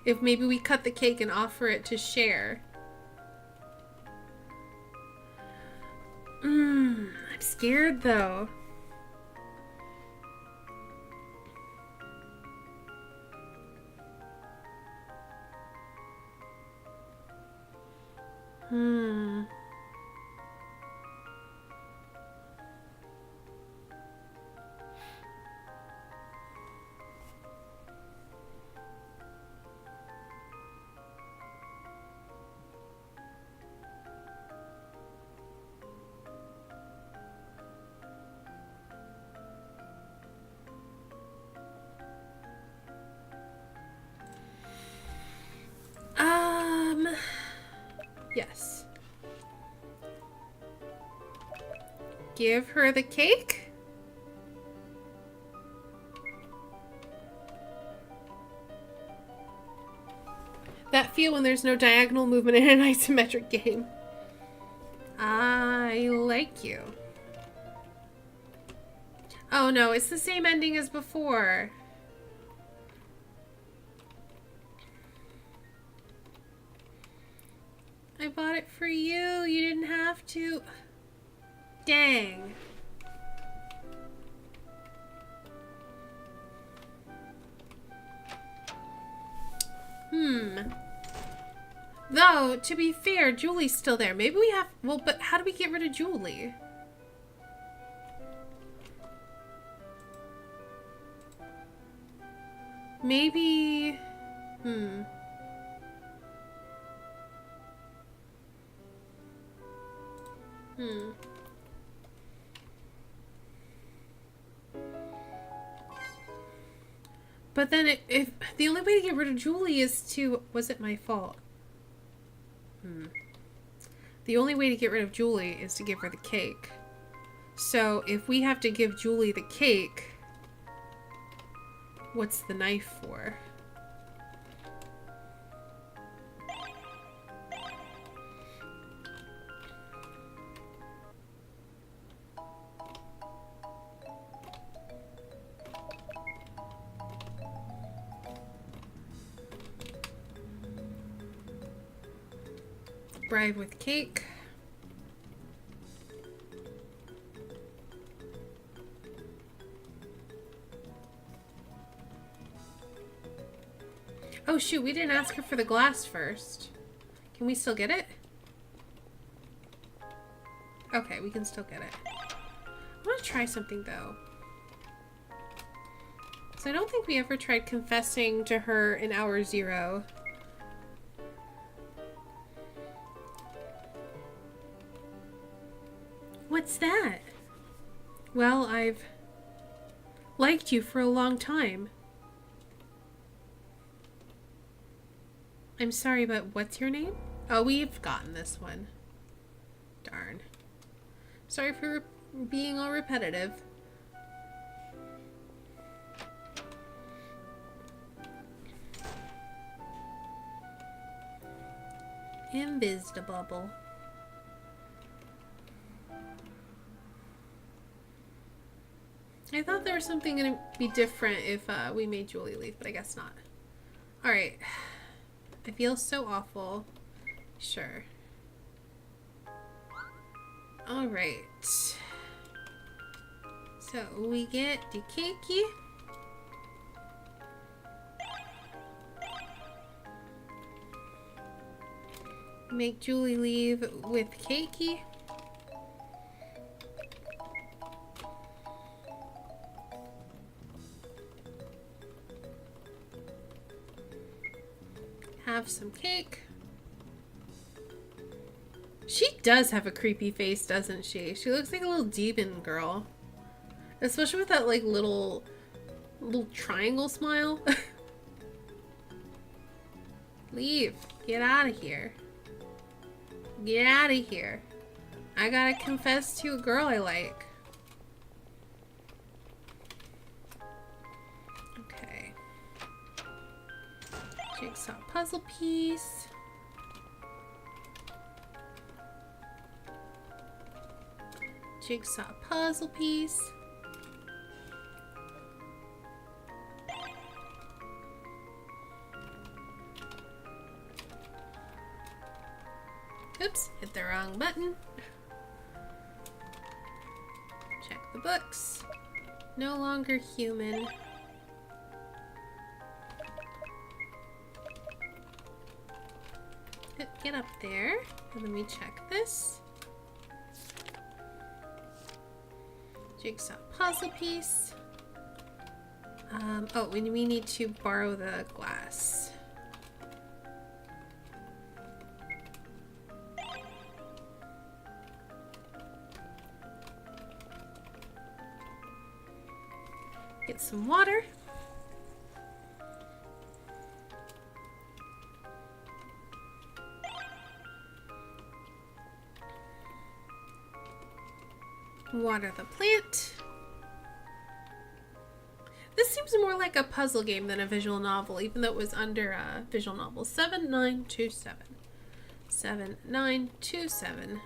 If maybe we cut the cake and offer it to share. I'm scared though. Yes. Give her the cake? That feel when there's no diagonal movement in an isometric game. I like you. Oh no, it's the same ending as before. I bought it for you. You didn't have to. Dang. Though, to be fair, Julie's still there. Maybe we have... Well, but how do we get rid of Julie? Maybe... But then if the only way to get rid of Julie is to... Was it my fault? The only way to get rid of Julie is to give her the cake. So if we have to give Julie the cake, what's the knife for? Bribe with cake. Oh shoot, we didn't ask her for the glass first. Can we still get it? Okay, we can still get it. I want to try something though. So I don't think we ever tried confessing to her in hour 0. What's that? Well, I've liked you for a long time. I'm sorry, but what's your name? Oh, we've gotten this one. Darn. Sorry for being all repetitive. Invis-da-bubble. I thought there was something going to be different if we made Julie leave, but I guess not. Alright. I feel so awful. Sure. Alright. So we get the cakey. Make Julie leave with cakey. Have some cake. She does have a creepy face, doesn't she? She looks like a little demon girl. Especially with that like little triangle smile. Leave. Get out of here. Get out of here. I gotta confess to a girl I like. Okay. Jigsaw puzzle piece. Jigsaw puzzle piece. Oops, hit the wrong button. Check the books. No longer human. Get up there. And let me check this. Jigsaw puzzle piece. Oh, we need to borrow the glass. Get some water. Water the plant. This seems more like a puzzle game than a visual novel, even though it was under a visual novel. 7927. 7927.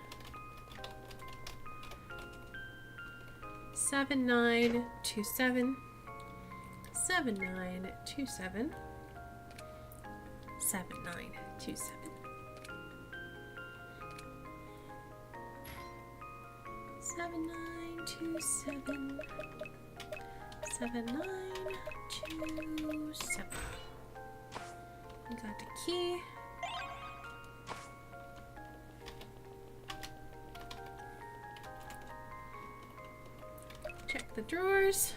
7927. 7927. 7927. 7927. 7927. We got the key. Check the drawers.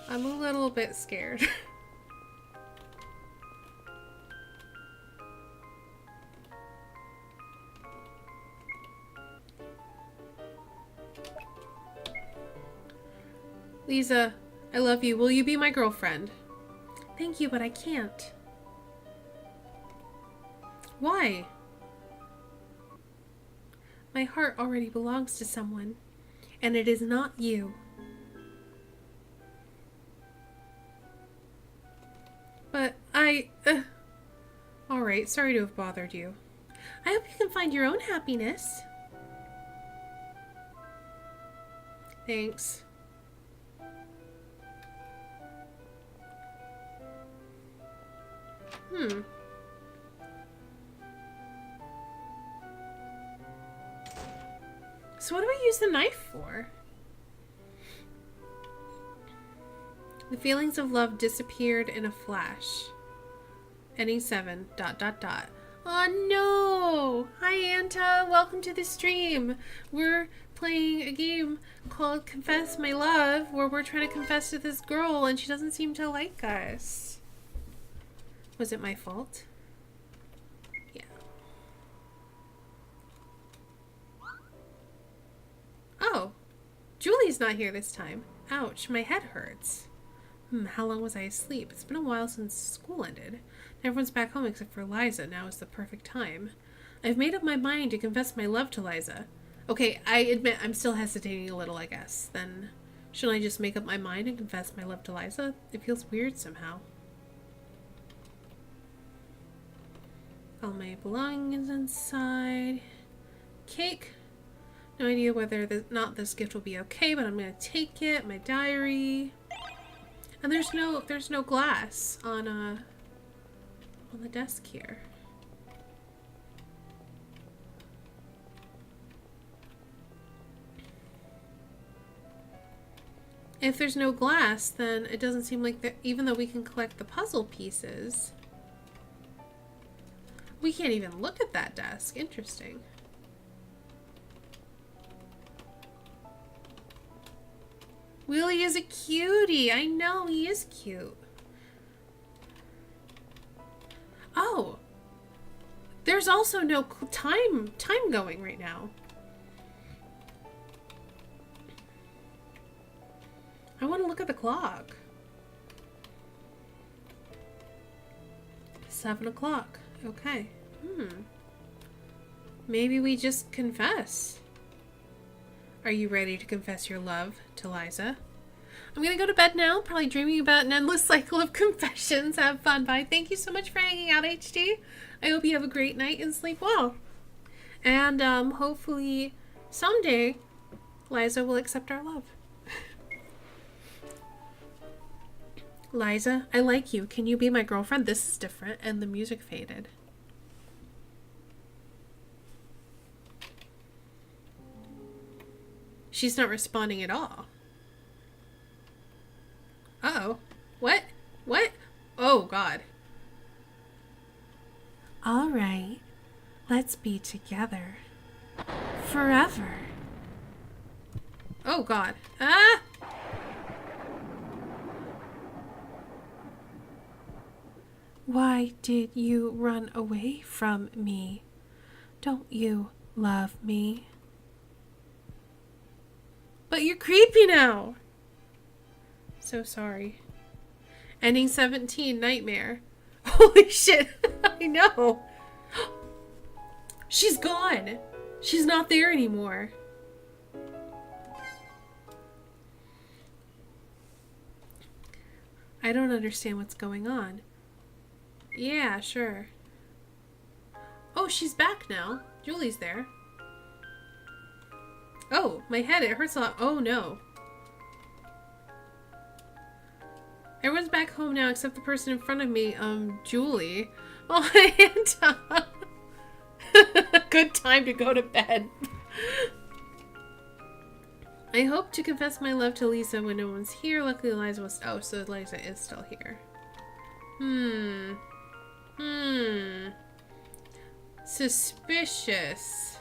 I'm a little bit scared. Lisa, I love you. Will you be my girlfriend? Thank you, but I can't. Why? My heart already belongs to someone, and it is not you. But Alright, sorry to have bothered you. I hope you can find your own happiness. Thanks. So what do we use the knife for? The feelings of love disappeared in a flash. Ending 7, ... Oh no! Hi Anta, welcome to the stream. We're playing a game called Confess My Love, where we're trying to confess to this girl and she doesn't seem to like us. Was it my fault? Yeah. Oh, Julie's not here this time. Ouch, my head hurts. How long was I asleep? It's been a while since school ended. Everyone's back home except for Liza. Now is the perfect time. I've made up my mind to confess my love to Liza. Okay, I admit I'm still hesitating a little, I guess. Then, shouldn't I just make up my mind and confess my love to Liza? It feels weird somehow. All my belongings inside. Cake. No idea whether or not this gift will be okay, but I'm gonna take it. My diary. And there's no glass on the desk here. If there's no glass, then it doesn't seem like that. Even though we can collect the puzzle pieces, we can't even look at that desk. Interesting. Willie is a cutie. I know, he is cute. Oh, there's also no time going right now. I want to look at the clock. 7 o'clock. Okay. Maybe we just confess. Are you ready to confess your love to Liza? I'm gonna go to bed now, probably dreaming about an endless cycle of confessions. Have fun. Bye. Thank you so much for hanging out, HD. I hope you have a great night and sleep well. And hopefully someday Liza will accept our love. Liza, I like you. Can you be my girlfriend? This is different. And the music faded. She's not responding at all. Uh-oh. What? What? Oh, God. All right. Let's be together. Forever. Oh, God. Ah! Why did you run away from me? Don't you love me? But you're creepy now. So sorry. Ending 17, nightmare. Holy shit. I know. She's gone. She's not there anymore. I don't understand what's going on. Yeah, sure. Oh, she's back now. Julie's there. Oh, my head, it hurts a lot. Oh, no. Everyone's back home now except the person in front of me, Julie. Oh, Anton. Good time to go to bed. I hope to confess my love to Lisa when no one's here. Luckily, Liza was... Oh, so Liza is still here. Suspicious.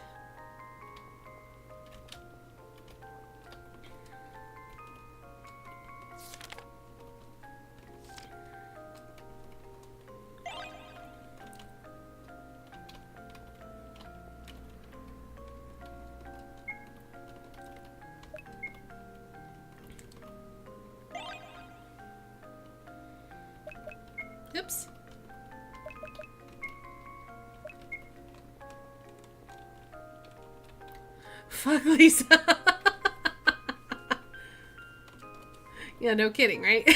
Oops. Fuck Lisa. Yeah, no kidding, right?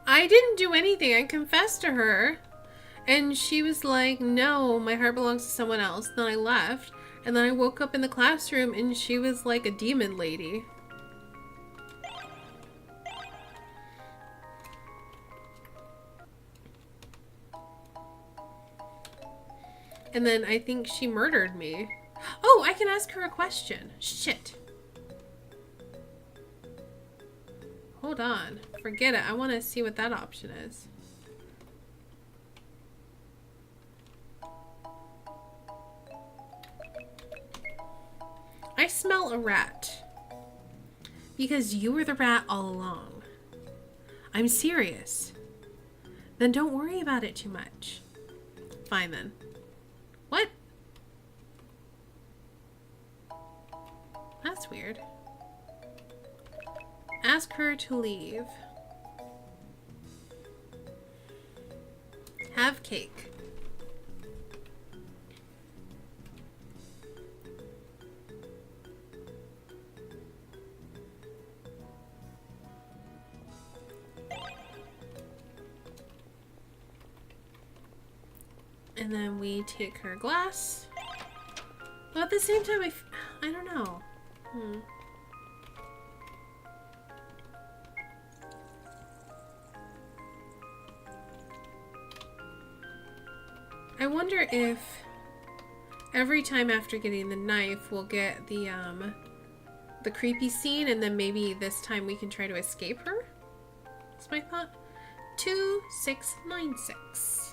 I didn't do anything. I confessed to her. And she was like, no, my heart belongs to someone else. Then I left. And then I woke up in the classroom and she was like a demon lady. And then I think she murdered me. Oh, I can ask her a question. Shit. Hold on. Forget it. I want to see what that option is. I smell a rat. Because you were the rat all along. I'm serious. Then don't worry about it too much. Fine then. What? That's weird. Ask her to leave. Have cake. And then we take her glass. But at the same time, I don't know. I wonder if every time after getting the knife, we'll get the creepy scene, and then maybe this time we can try to escape her? That's my thought. 2696.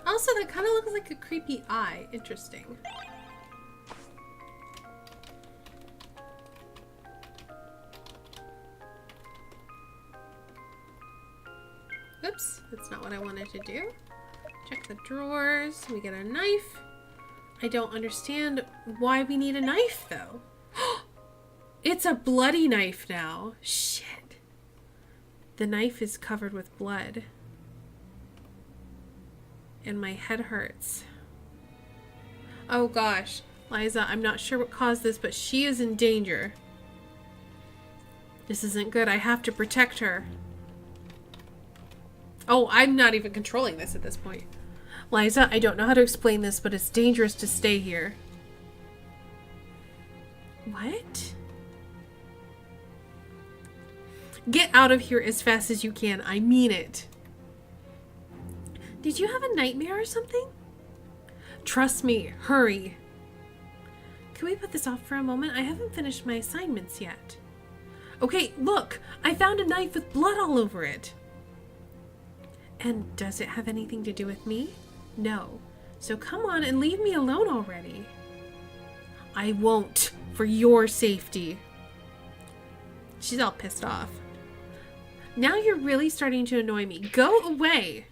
Also, that kind of looks like a creepy eye. Interesting. Oops, that's not what I wanted to do. Check the drawers. We get a knife. I don't understand why we need a knife, though. It's a bloody knife now. Shit. The knife is covered with blood. And my head hurts. Oh gosh. Liza, I'm not sure what caused this, but she is in danger. This isn't good. I have to protect her. Oh, I'm not even controlling this at this point. Liza, I don't know how to explain this, but it's dangerous to stay here. What? Get out of here as fast as you can. I mean it. Did you have a nightmare or something? Trust me. Hurry. Can we put this off for a moment? I haven't finished my assignments yet. Okay, look. I found a knife with blood all over it. And does it have anything to do with me? No. So come on and leave me alone already. I won't, for your safety. She's all pissed off. Now you're really starting to annoy me. Go away.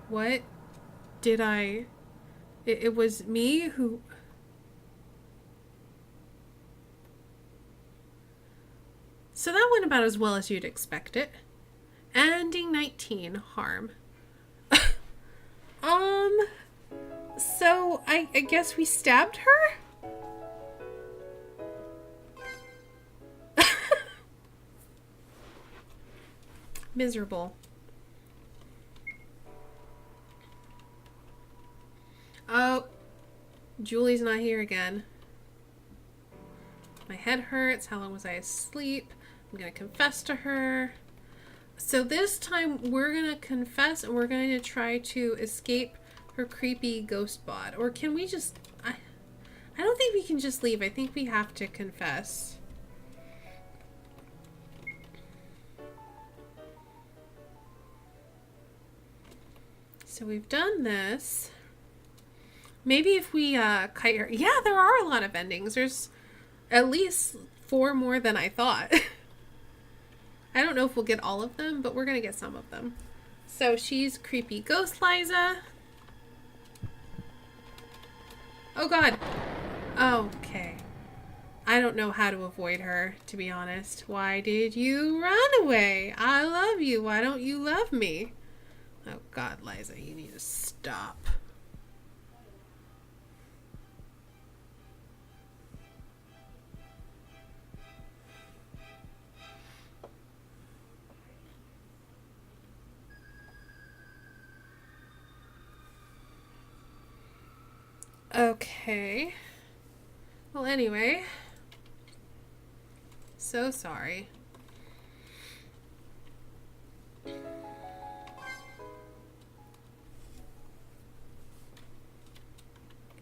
What did I... It was me who... So that went about as well as you'd expect it. Ending 19, harm. So I guess we stabbed her? Miserable. Oh, Julie's not here again. My head hurts. How long was I asleep? I'm going to confess to her. So this time we're going to confess and we're going to try to escape her creepy ghost bod. Or can we just... I don't think we can just leave. I think we have to confess. So we've done this. Maybe if we kite her... Yeah, there are a lot of endings. There's at least 4 more than I thought. I don't know if we'll get all of them, but we're going to get some of them. So she's creepy ghost Liza. Oh god. Okay. I don't know how to avoid her, to be honest. Why did you run away? I love you. Why don't you love me? Oh god, Liza, you need to stop. Okay. Well, anyway. So sorry.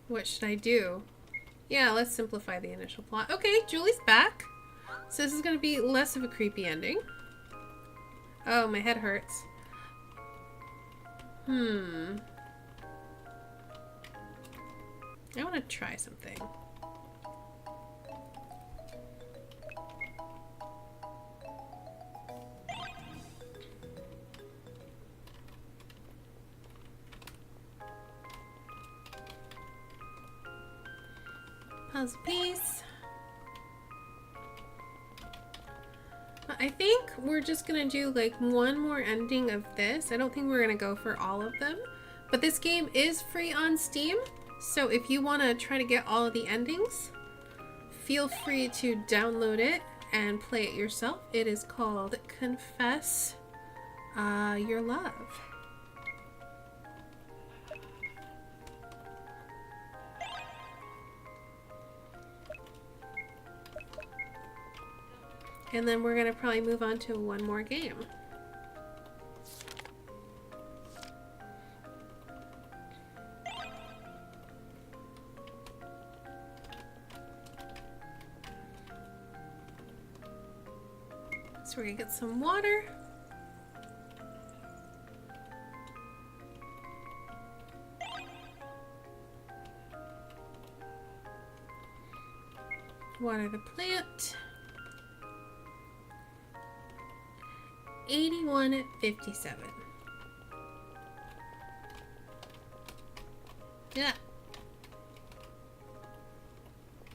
What should I do? Yeah, let's simplify the initial plot. Okay, Julie's back. So this is going to be less of a creepy ending. Oh, my head hurts. I want to try something. Puzzle piece. I think we're just gonna do like one more ending of this. I don't think we're gonna go for all of them, but this game is free on Steam. So if you want to try to get all of the endings, feel free to download it and play it yourself. It is called Confess Your Love. And then we're going to probably move on to one more game. So we're going to get some water. Water the plant. 81.57. Yeah.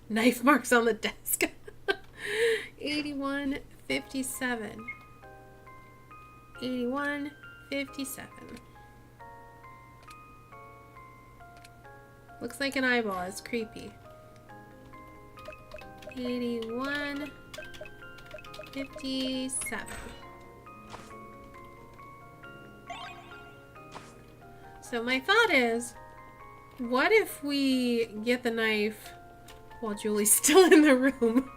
Knife marks on the desk. 81.57. 81, 57. Looks like an eyeball. It's creepy. 81, 57. So my thought is, what if we get the knife while Julie's still in the room?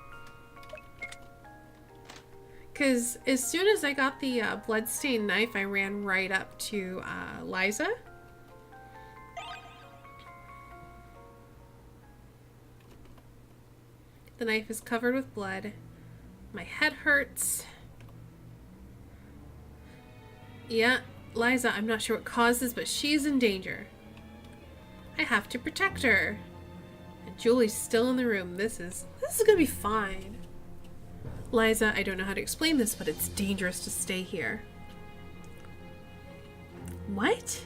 Because as soon as I got the bloodstained knife, I ran right up to Liza. The knife is covered with blood. My head hurts. Yeah, Liza, I'm not sure what caused this, but she's in danger. I have to protect her. And Julie's still in the room. This is gonna be fine. Liza, I don't know how to explain this, but it's dangerous to stay here. What?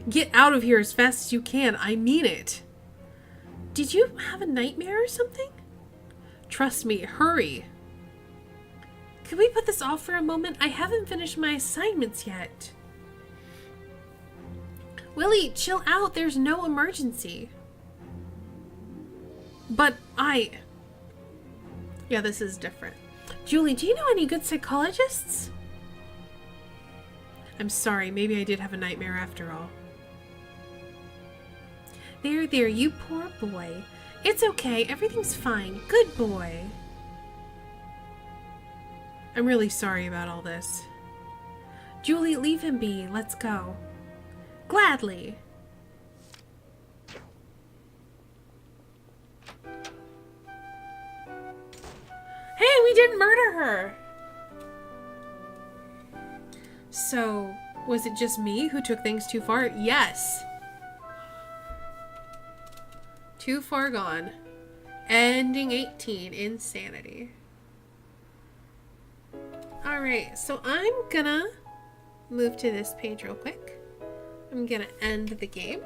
Get out of here as fast as you can. I mean it. Did you have a nightmare or something? Trust me, hurry. Can we put this off for a moment? I haven't finished my assignments yet. Willie, chill out. There's no emergency. But Yeah, this is different. Julie, do you know any good psychologists? I'm sorry. Maybe I did have a nightmare after all. There, you poor boy. It's okay. Everything's fine. Good boy. I'm really sorry about all this. Julie, leave him be. Let's go. Gladly. Hey, we didn't murder her! So, was it just me who took things too far? Yes. Too far gone. Ending 18. Insanity. Alright, so I'm gonna move to this page real quick. I'm gonna end the game.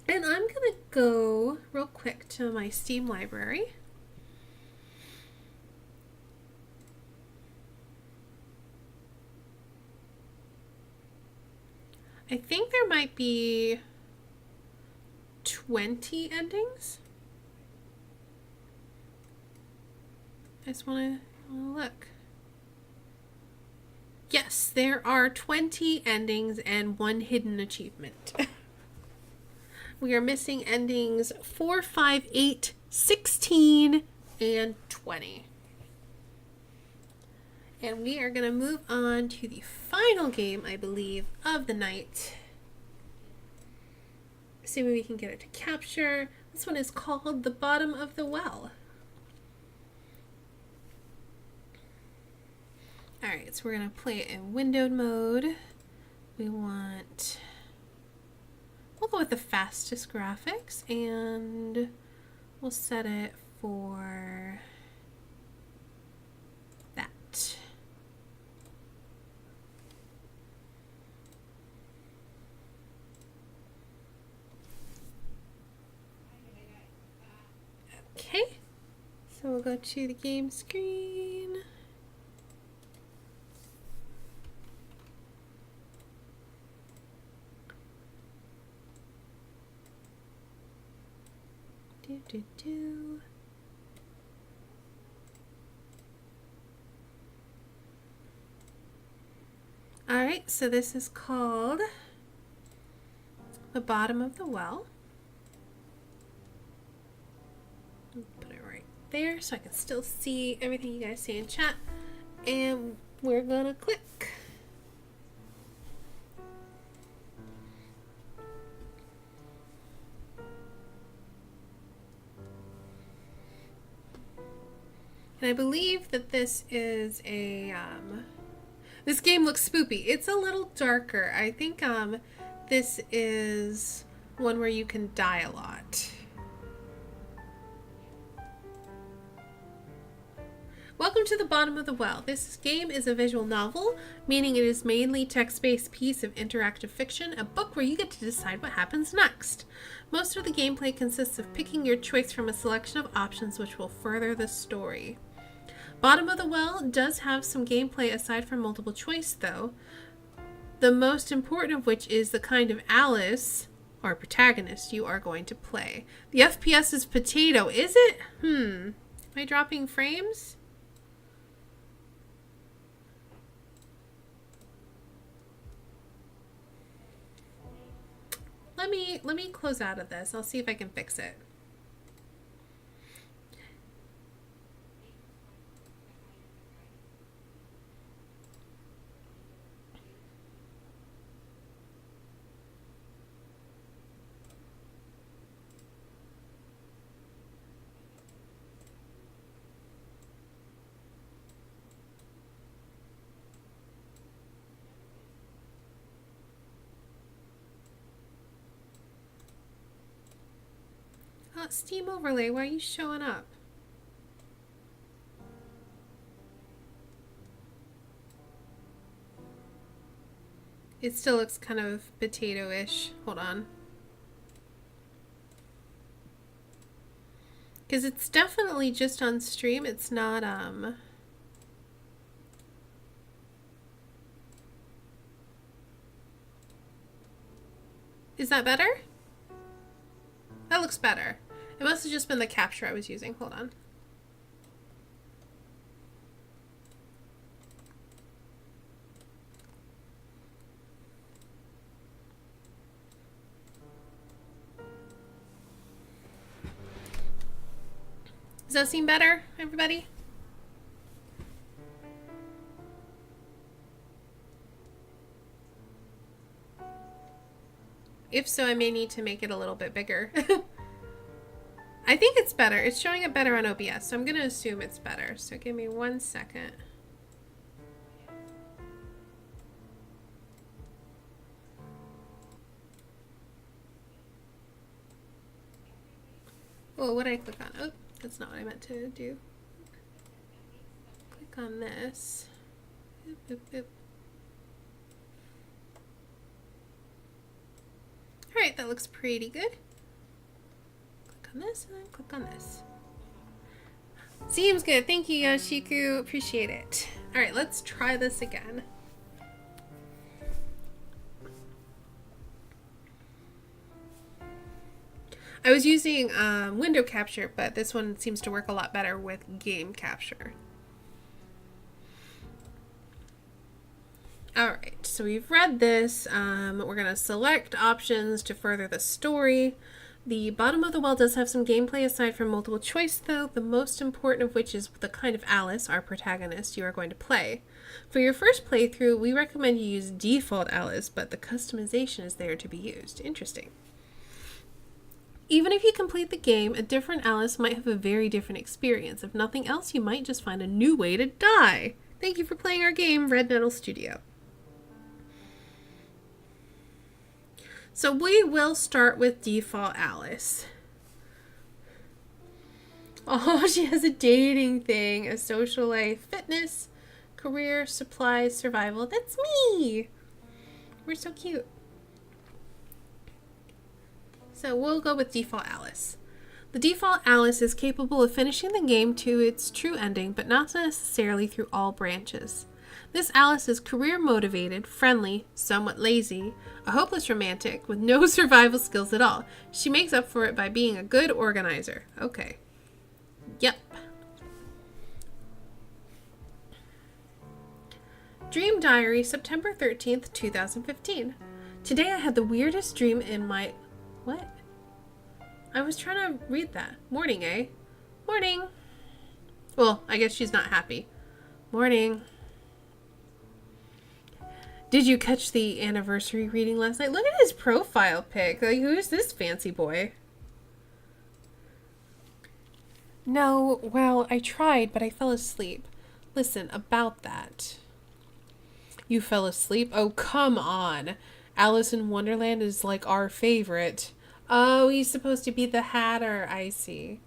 And I'm gonna go real quick to my Steam library. I think there might be 20 endings. I just want to look. Yes, there are 20 endings and 1 hidden achievement. We are missing endings 4, 5, 8, 16, and 20. And we are going to move on to the final game, I believe, of the night. See if we can get it to capture. This one is called The Bottom of the Well. Alright, so we're going to play it in windowed mode. We'll go with the fastest graphics, and we'll set it for that. Okay, so we'll go to the game screen. Alright, so this is called The Bottom of the Well. Put it right there so I can still see everything you guys say in chat. And we're gonna click. And I believe that this is a, this game looks spoopy. It's a little darker. I think this is one where you can die a lot. Welcome to The Bottom of the Well. This game is a visual novel, meaning it is mainly text-based piece of interactive fiction, a book where you get to decide what happens next. Most of the gameplay consists of picking your choice from a selection of options which will further the story. Bottom of the Well does have some gameplay aside from multiple choice, though. The most important of which is the kind of Alice, or protagonist, you are going to play. The FPS is potato, is it? Am I dropping frames? Let me close out of this. I'll see if I can fix it. Steam overlay, why are you showing up? It still looks kind of potato-ish. Hold on. Because it's definitely just on stream. It's not, Is that better? That looks better. It must have just been the capture I was using. Hold on. Does that seem better, everybody? If so, I may need to make it a little bit bigger. I think it's better. It's showing it better on OBS, so I'm going to assume it's better. So give me 1 second. Oh, what did I click on? Oh, that's not what I meant to do. Click on this. Boop, boop, boop. All right, that looks pretty good. On this and then click on this. Seems good. Thank you, Yashiku. Appreciate it. All right, let's try this again. I was using window capture, but this one seems to work a lot better with game capture. All right, so we've read this. We're going to select options to further the story. The Bottom of the Well does have some gameplay aside from multiple choice, though, the most important of which is the kind of Alice, our protagonist, you are going to play. For your first playthrough, we recommend you use default Alice, but the customization is there to be used. Interesting. Even if you complete the game, a different Alice might have a very different experience. If nothing else, you might just find a new way to die. Thank you for playing our game, Red Nettle Studio. So we will start with default Alice. Oh, she has a dating thing, a social life, fitness, career, supplies, survival. That's me. We're so cute. So we'll go with default Alice. The default Alice is capable of finishing the game to its true ending, but not necessarily through all branches. This Alice is career motivated, friendly, somewhat lazy, a hopeless romantic with no survival skills at all. She makes up for it by being a good organizer. Okay. Yep. Dream Diary, September 13th, 2015. Today I had the weirdest dream in my... What? I was trying to read that. Morning, eh? Morning. Well, I guess she's not happy. Morning. Did you catch the anniversary reading last night? Look at his profile pic. Like, who is this fancy boy? No, well, I tried, but I fell asleep. Listen, about that. You fell asleep? Oh, come on. Alice in Wonderland is like our favorite. Oh, he's supposed to be the Hatter. I see.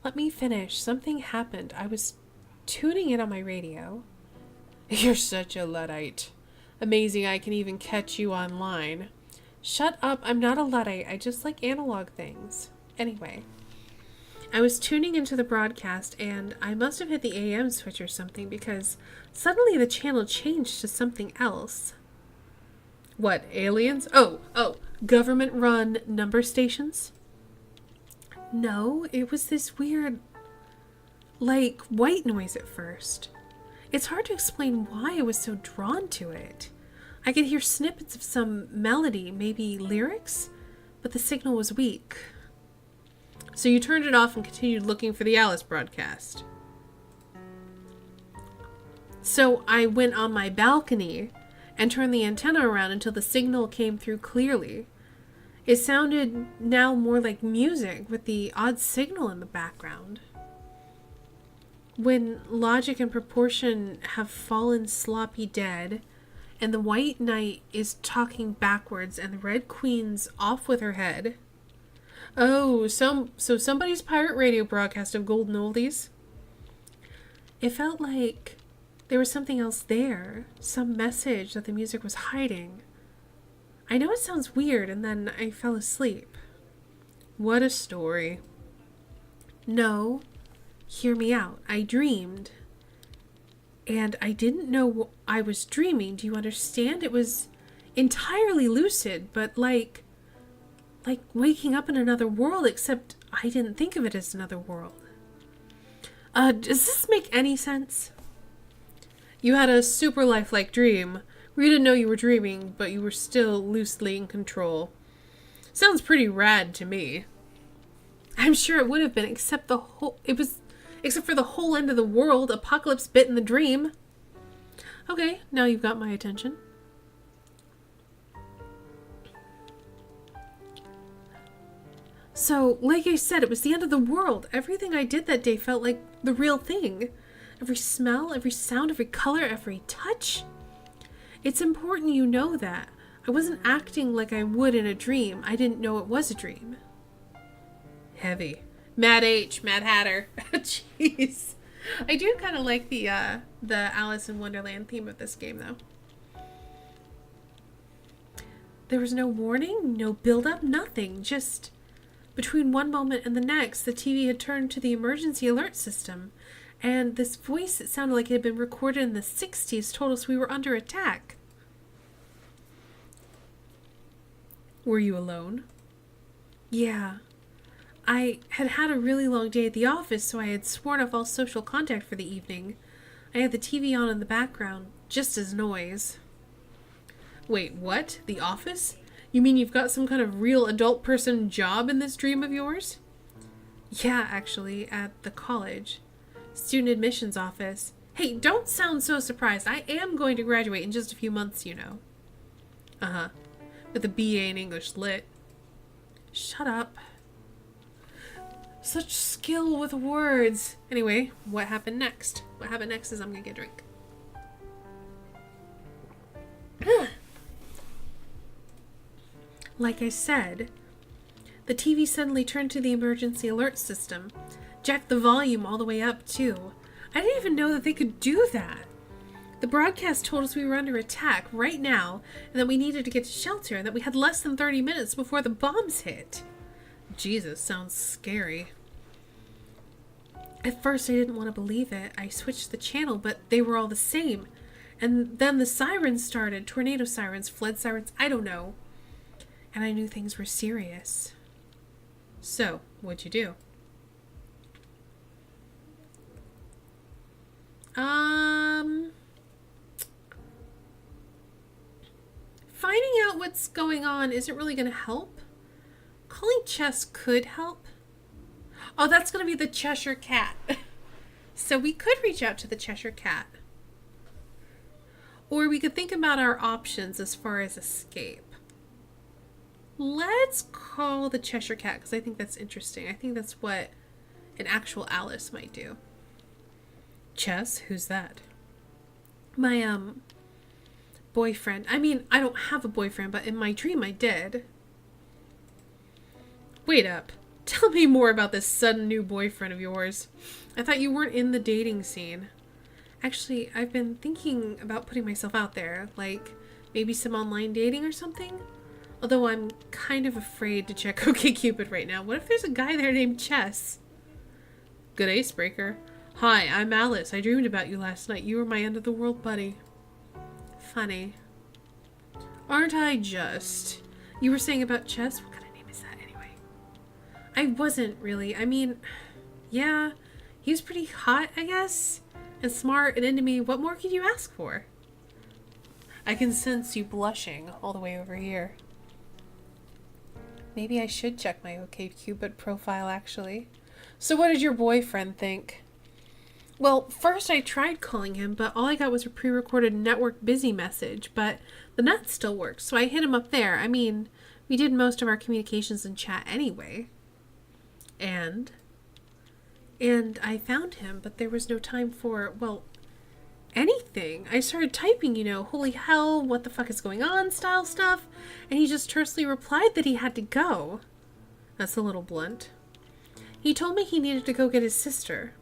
Let me finish. Something happened. I was tuning in on my radio. You're such a Luddite. Amazing I can even catch you online. Shut up, I'm not a Luddite. I just like analog things. Anyway, I was tuning into the broadcast and I must have hit the AM switch or something because suddenly the channel changed to something else. What, aliens? Oh, government-run number stations? No, it was this weird, like, white noise at first. It's hard to explain why I was so drawn to it. I could hear snippets of some melody, maybe lyrics, but the signal was weak. So you turned it off and continued looking for the Alice broadcast. So I went on my balcony and turned the antenna around until the signal came through clearly. It sounded now more like music with the odd signal in the background. When logic and proportion have fallen sloppy dead, and the white knight is talking backwards and the red queen's off with her head. Oh, so somebody's pirate radio broadcast of golden oldies. It felt like there was something else there, some message that the music was hiding. I know it sounds weird, and then I fell asleep. What a story. No, hear me out. I dreamed. And I didn't know I was dreaming. Do you understand? It was entirely lucid, but like waking up in another world, except I didn't think of it as another world. Does this make any sense? You had a super lifelike dream where you didn't know you were dreaming, but you were still loosely in control. Sounds pretty rad to me. I'm sure it would have been, except for the whole end of the world, apocalypse bit in the dream. Okay, now you've got my attention. So, like I said, it was the end of the world. Everything I did that day felt like the real thing. Every smell, every sound, every color, every touch. It's important you know that. I wasn't acting like I would in a dream. I didn't know it was a dream. Heavy. Mad Hatter. Jeez. I do kind of like the Alice in Wonderland theme of this game, though. There was no warning, no build-up, nothing. Just between one moment and the next, the TV had turned to the emergency alert system. And this voice, it sounded like it had been recorded in the 60s, told us we were under attack. Were you alone? Yeah. I had had a really long day at the office, so I had sworn off all social contact for the evening. I had the TV on in the background, just as noise. Wait, what? The office? You mean you've got some kind of real adult person job in this dream of yours? Yeah, actually, at the college. Student admissions office. Hey, don't sound so surprised. I am going to graduate in just a few months, you know. Uh-huh. With a BA in English Lit. Shut up. Such skill with words. Anyway, what happened next? What happened next is I'm gonna get a drink. Like I said, the TV suddenly turned to the emergency alert system. Jacked the volume all the way up, too. I didn't even know that they could do that. The broadcast told us we were under attack right now, and that we needed to get to shelter, and that we had less than 30 minutes before the bombs hit. Jesus, sounds scary. At first, I didn't want to believe it. I switched the channel, but they were all the same. And then the sirens started. Tornado sirens, flood sirens, I don't know. And I knew things were serious. So, what'd you do? Finding out what's going on isn't really going to help. Calling Chess could help. Oh, that's going to be the Cheshire Cat. So we could reach out to the Cheshire Cat. Or we could think about our options as far as escape. Let's call the Cheshire Cat because I think that's interesting. I think that's what an actual Alice might do. Chess? Who's that? My, boyfriend. I mean, I don't have a boyfriend, but in my dream I did. Wait up. Tell me more about this sudden new boyfriend of yours. I thought you weren't in the dating scene. Actually, I've been thinking about putting myself out there, like maybe some online dating or something. Although I'm kind of afraid to check OkCupid right now. What if there's a guy there named Chess? Good icebreaker. Hi, I'm Alice. I dreamed about you last night. You were my end of the world buddy. Funny. Aren't I just? You were saying about Chess? What kind of name is that anyway? I wasn't really. I mean, yeah, he was pretty hot, I guess. And smart and into me. What more could you ask for? I can sense you blushing all the way over here. Maybe I should check my OkCupid profile, actually. So what did your boyfriend think? Well, first I tried calling him, but all I got was a pre-recorded network busy message, but the net still works, so I hit him up there. I mean, we did most of our communications in chat anyway. And I found him, but there was no time for, well, anything. I started typing, holy hell, what the fuck is going on style stuff, and he just tersely replied that he had to go. That's a little blunt. He told me he needed to go get his sister.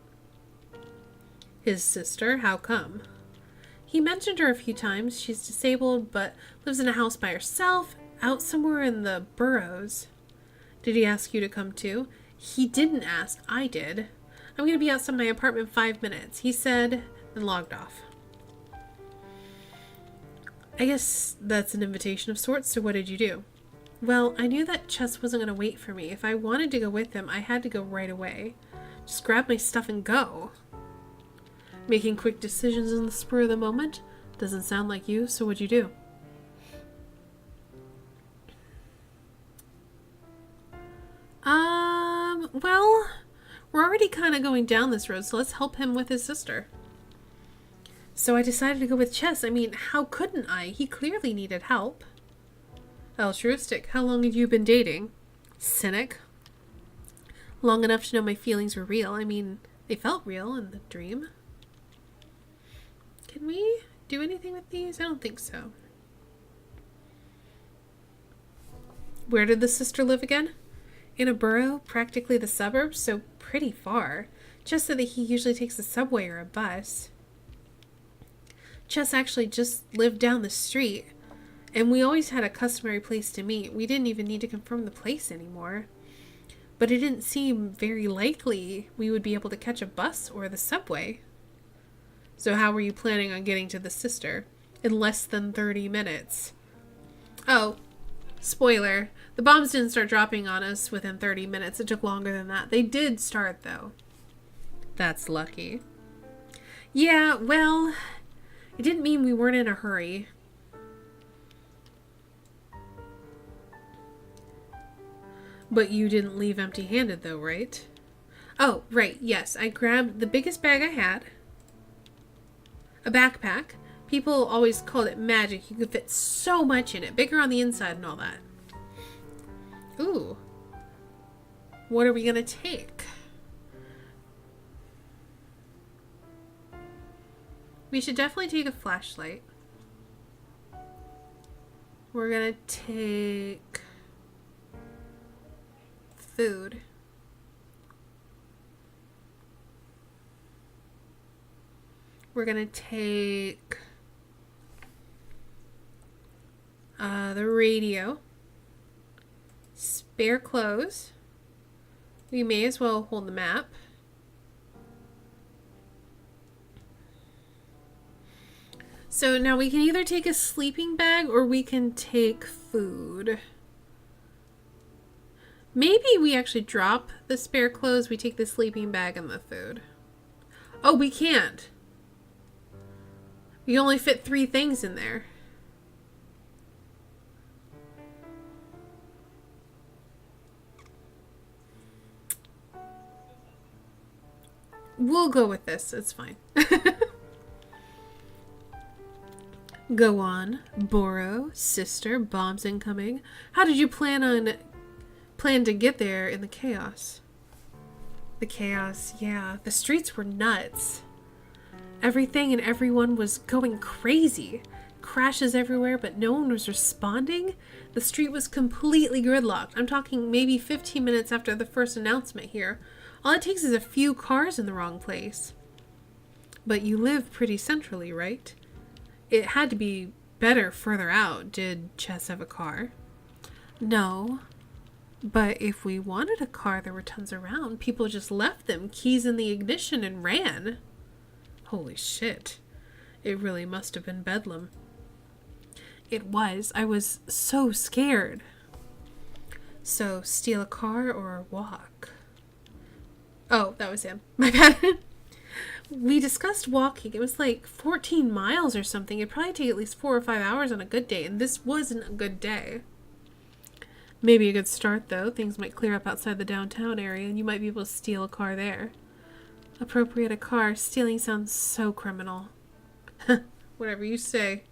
His sister? How come? He mentioned her a few times. She's disabled, but lives in a house by herself, out somewhere in the boroughs. Did he ask you to come too? He didn't ask. I did. I'm going to be outside my apartment in 5 minutes, he said, and logged off. I guess that's an invitation of sorts, so what did you do? Well, I knew that Chess wasn't going to wait for me. If I wanted to go with him, I had to go right away. Just grab my stuff and go. Making quick decisions in the spur of the moment? Doesn't sound like you, so what'd you do? Well, we're already kind of going down this road, so let's help him with his sister. So I decided to go with Chess. I mean, how couldn't I? He clearly needed help. Altruistic. How long had you been dating? Cynic. Long enough to know my feelings were real. I mean, they felt real in the dream. Can we do anything with these? I don't think so. Where did the sister live again? In a borough, practically the suburbs, so pretty far. Just so that he usually takes a subway or a bus. Chess actually just lived down the street, and we always had a customary place to meet. We didn't even need to confirm the place anymore. But it didn't seem very likely we would be able to catch a bus or the subway. So how were you planning on getting to the sister? In less than 30 minutes. Oh, spoiler. The bombs didn't start dropping on us within 30 minutes. It took longer than that. They did start, though. That's lucky. Yeah, well, it didn't mean we weren't in a hurry. But you didn't leave empty-handed, though, right? Oh, right, yes. I grabbed the biggest bag I had. A backpack. People always called it magic. You could fit so much in it. Bigger on the inside and all that. Ooh. What are we going to take? We should definitely take a flashlight. We're going to take food. We're going to take the radio. Spare clothes. We may as well hold the map. So now we can either take a sleeping bag or we can take food. Maybe we actually drop the spare clothes. We take the sleeping bag and the food. Oh, we can't. We only fit 3 things in there. We'll go with this. It's fine. Go on. Boro, sister, bombs incoming. How did you plan to get there in the chaos? The chaos, yeah. The streets were nuts. Everything and everyone was going crazy. Crashes everywhere, but no one was responding. The street was completely gridlocked. I'm talking maybe 15 minutes after the first announcement here. All it takes is a few cars in the wrong place. But you live pretty centrally, right? It had to be better further out. Did Chess have a car? No. But if we wanted a car, there were tons around. People just left them, keys in the ignition, and ran. Holy shit. It really must have been bedlam. It was. I was so scared. So, steal a car or walk? Oh, that was him. My bad. We discussed walking. It was like 14 miles or something. It'd probably take at least 4 or 5 hours on a good day, and this wasn't a good day. Maybe a good start, though. Things might clear up outside the downtown area, and you might be able to steal a car there. Appropriate a car. Stealing sounds so criminal. Whatever you say.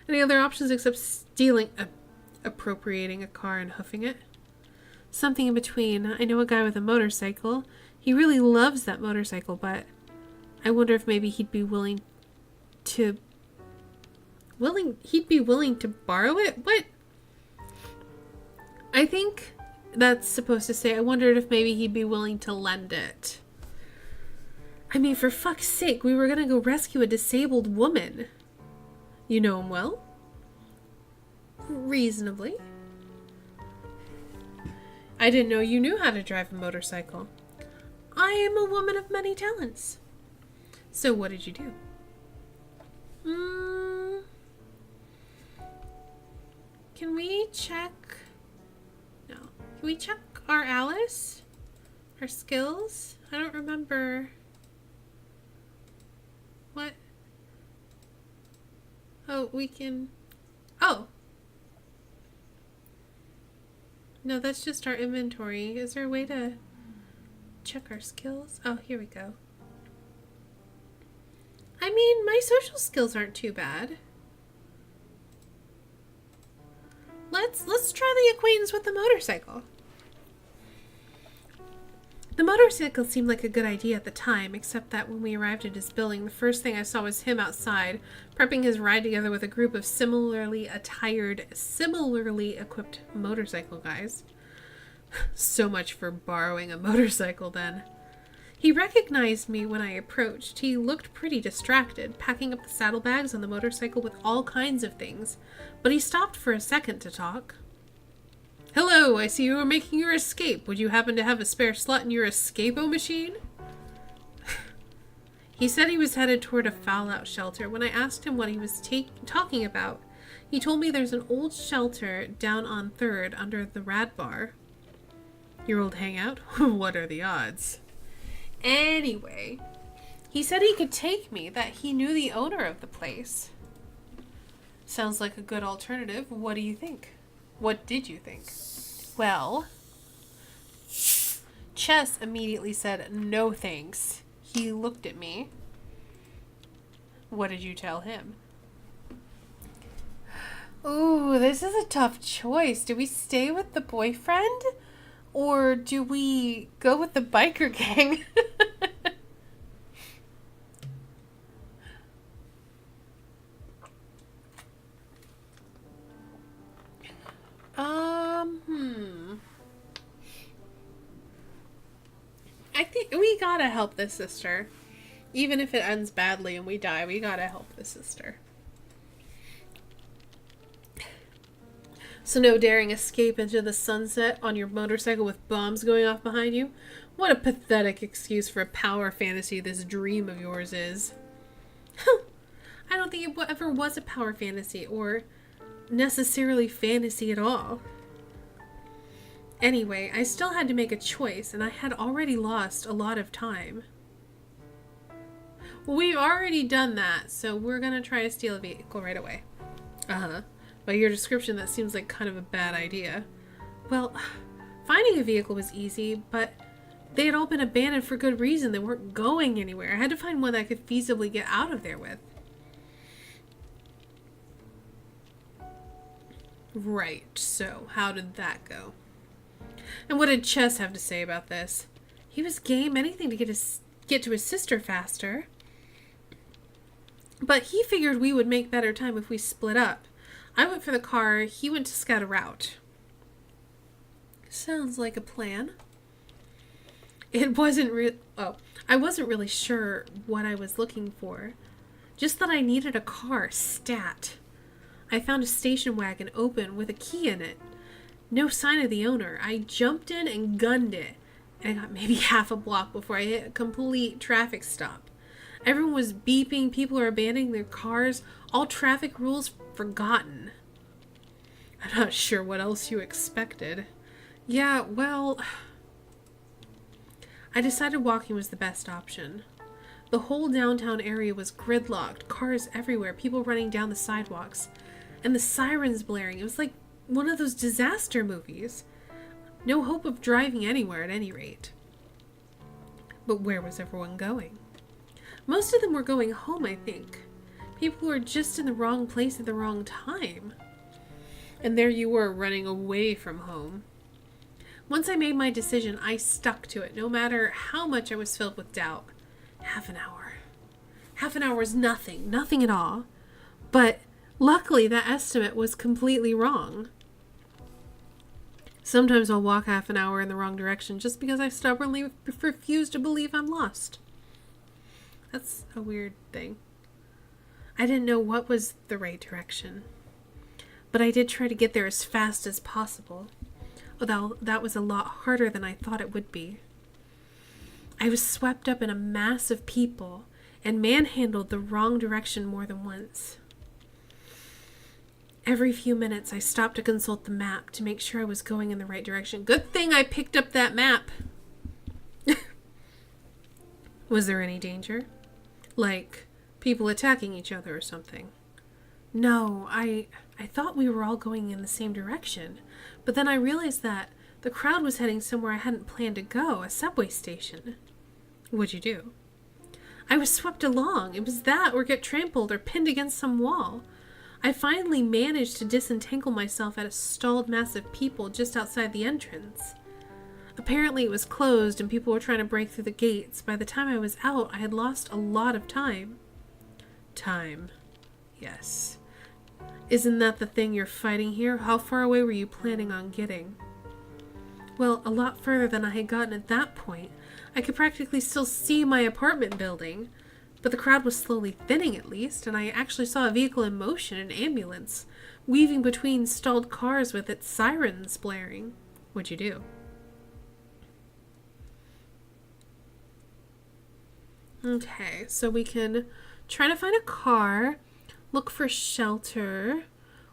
Any other options except stealing, appropriating a car and hoofing it? Something in between. I know a guy with a motorcycle. He really loves that motorcycle, but I wonder if maybe he'd be willing to borrow it? What? I think that's supposed to say I wondered if maybe he'd be willing to lend it. I mean, for fuck's sake, we were gonna go rescue a disabled woman. You know him well? Reasonably. I didn't know you knew how to drive a motorcycle. I am a woman of many talents. So what did you do? Can we check? No. Can we check our Alice? Our skills? I don't remember. What? Oh, we can... Oh. No, that's just our inventory. Is there a way to check our skills? Oh, here we go. I mean, my social skills aren't too bad. Let's try the acquaintance with the motorcycle. The motorcycle seemed like a good idea at the time, except that when we arrived at his building, the first thing I saw was him outside, prepping his ride together with a group of similarly attired, similarly equipped motorcycle guys. So much for borrowing a motorcycle then. He recognized me when I approached. He looked pretty distracted, packing up the saddlebags on the motorcycle with all kinds of things, but he stopped for a second to talk. Hello, I see you are making your escape. Would you happen to have a spare slot in your escapo machine? He said he was headed toward a fallout shelter. When I asked him what he was talking about, he told me there's an old shelter down on 3rd under the Rad Bar. Your old hangout? What are the odds? Anyway, he said he could take me, that he knew the owner of the place. Sounds like a good alternative. What do you think? What did you think? Well, Chess immediately said, no thanks. He looked at me. What did you tell him? Ooh, this is a tough choice. Do we stay with the boyfriend? Or do we go with the biker gang? I think we gotta help this sister. Even if it ends badly and we die, we gotta help this sister. So no daring escape into the sunset on your motorcycle with bombs going off behind you? What a pathetic excuse for a power fantasy this dream of yours is. I don't think it ever was a power fantasy, or necessarily fantasy at all. Anyway, I still had to make a choice, and I had already lost a lot of time. Well, we've already done that, so we're gonna try to steal a vehicle right away. By your description, that seems like kind of a bad idea. Well, finding a vehicle was easy, but they had all been abandoned for good reason. They weren't going anywhere. I had to find one that I could feasibly get out of there with. Right, so how did that go? And what did Chess have to say about this? He was game anything to get to his sister faster. But he figured we would make better time if we split up. I went for the car, he went to scout a route. Sounds like a plan. I wasn't really sure what I was looking for. Just that I needed a car, stat. I found a station wagon open with a key in it. No sign of the owner. I jumped in and gunned it, and I got maybe half a block before I hit a complete traffic stop. Everyone was beeping, people are abandoning their cars, all traffic rules forgotten. I'm not sure what else you expected. Yeah, well, I decided walking was the best option. The whole downtown area was gridlocked, cars everywhere, people running down the sidewalks, and the sirens blaring. It was like one of those disaster movies. No hope of driving anywhere at any rate. But where was everyone going? Most of them were going home, I think. People were just in the wrong place at the wrong time. And there you were, running away from home. Once I made my decision, I stuck to it, no matter how much I was filled with doubt. Half an hour. Half an hour was nothing. Nothing at all. But luckily, that estimate was completely wrong. Sometimes I'll walk half an hour in the wrong direction just because I stubbornly refuse to believe I'm lost. That's a weird thing. I didn't know what was the right direction. But I did try to get there as fast as possible. Although that was a lot harder than I thought it would be. I was swept up in a mass of people and manhandled the wrong direction more than once. Every few minutes I stopped to consult the map to make sure I was going in the right direction. Good thing I picked up that map. Was there any danger? Like people attacking each other or something? No, I thought we were all going in the same direction, but then I realized that the crowd was heading somewhere I hadn't planned to go, a subway station. What'd you do? I was swept along. It was that or get trampled or pinned against some wall. I finally managed to disentangle myself at a stalled mass of people just outside the entrance. Apparently it was closed and people were trying to break through the gates. By the time I was out, I had lost a lot of time. Time. Yes. Isn't that the thing you're fighting here? How far away were you planning on getting? Well, a lot further than I had gotten at that point. I could practically still see my apartment building, but the crowd was slowly thinning at least, and I actually saw a vehicle in motion, an ambulance, weaving between stalled cars with its sirens blaring. What'd you do? Okay, so we can try to find a car, look for shelter,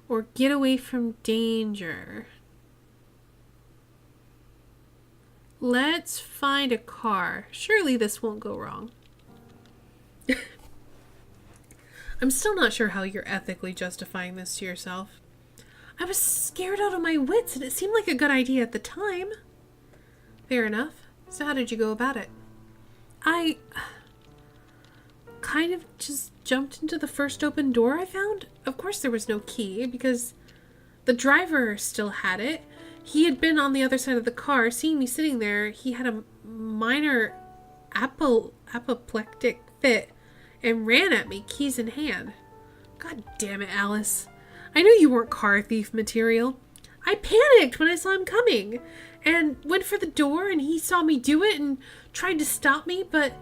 or get away from danger. Let's find a car. Surely this won't go wrong. I'm still not sure how you're ethically justifying this to yourself. I was scared out of my wits and it seemed like a good idea at the time. Fair enough. So how did you go about it? I kind of just jumped into the first open door I found. Of course there was no key because the driver still had it. He had been on the other side of the car. Seeing me sitting there, he had a minor apoplectic fit and ran at me, keys in hand. God damn it, Alice. I knew you weren't car thief material. I panicked when I saw him coming and went for the door, and he saw me do it and tried to stop me, but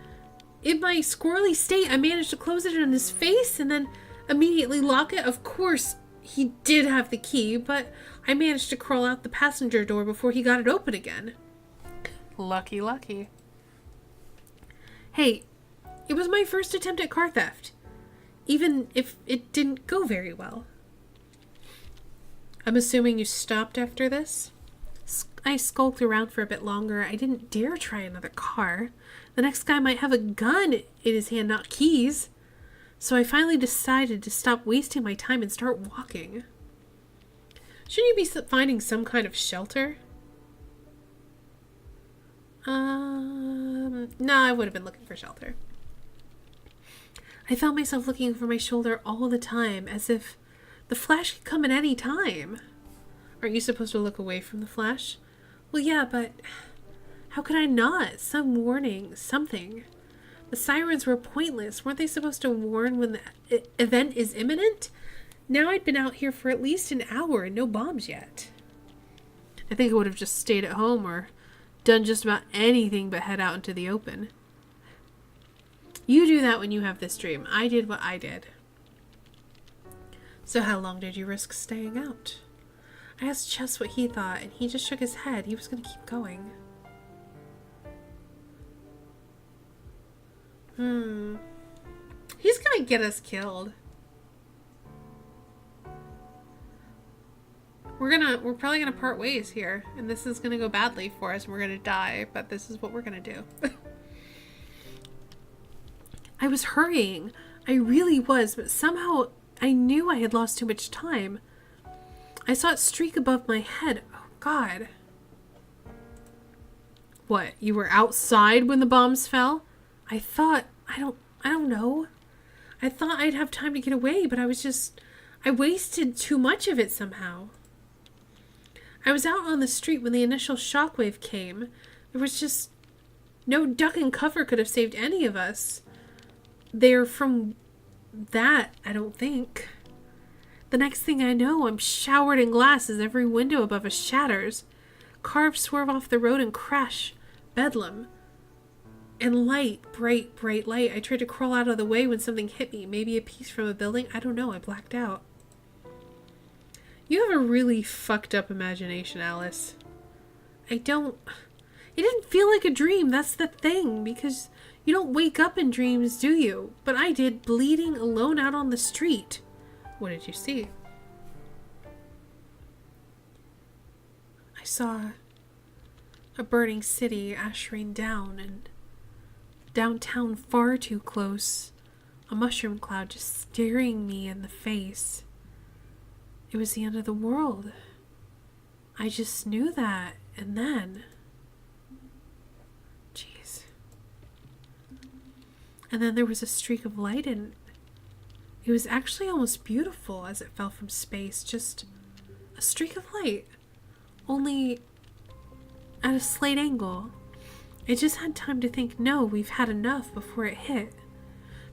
in my squirrely state, I managed to close it in his face and then immediately lock it. Of course, he did have the key, but I managed to crawl out the passenger door before he got it open again. Lucky, lucky. Hey, it was my first attempt at car theft, even if it didn't go very well. I'm assuming you stopped after this? I skulked around for a bit longer. I didn't dare try another car. The next guy might have a gun in his hand, not keys. So I finally decided to stop wasting my time and start walking. Shouldn't you be finding some kind of shelter? No, I would have been looking for shelter. I found myself looking over my shoulder all the time, as if the flash could come at any time. Aren't you supposed to look away from the flash? Well, yeah, but how could I not? Some warning, something. The sirens were pointless. Weren't they supposed to warn when the event is imminent? Now I'd been out here for at least an hour and no bombs yet. I think I would have just stayed at home or done just about anything but head out into the open. You do that when you have this dream. I did what I did. So how long did you risk staying out? I asked Chess what he thought, and he just shook his head. He was going to keep going. He's going to get us killed. We're probably gonna part ways here, and this is gonna go badly for us, and we're gonna die, but this is what we're gonna do. I was hurrying. I really was, but somehow I knew I had lost too much time. I saw it streak above my head. Oh, God. What, you were outside when the bombs fell? I thought, I don't know. I thought I'd have time to get away, but I wasted too much of it somehow. I was out on the street when the initial shockwave came. There was just no duck and cover could have saved any of us. They're from that, I don't think. The next thing I know, I'm showered in glass as every window above us shatters. Cars swerve off the road and crash. Bedlam. And light, bright, bright light. I tried to crawl out of the way when something hit me. Maybe a piece from a building. I don't know. I blacked out. You have a really fucked up imagination, Alice. It didn't feel like a dream. That's the thing. Because you don't wake up in dreams, do you? But I did, bleeding alone out on the street. What did you see? I saw a burning city, ash rain down, and downtown far too close. A mushroom cloud just staring me in the face. It was the end of the world. I just knew that, and then... Jeez. And then there was a streak of light, and it was actually almost beautiful as it fell from space. Just a streak of light. Only at a slight angle. I just had time to think, no, we've had enough before it hit.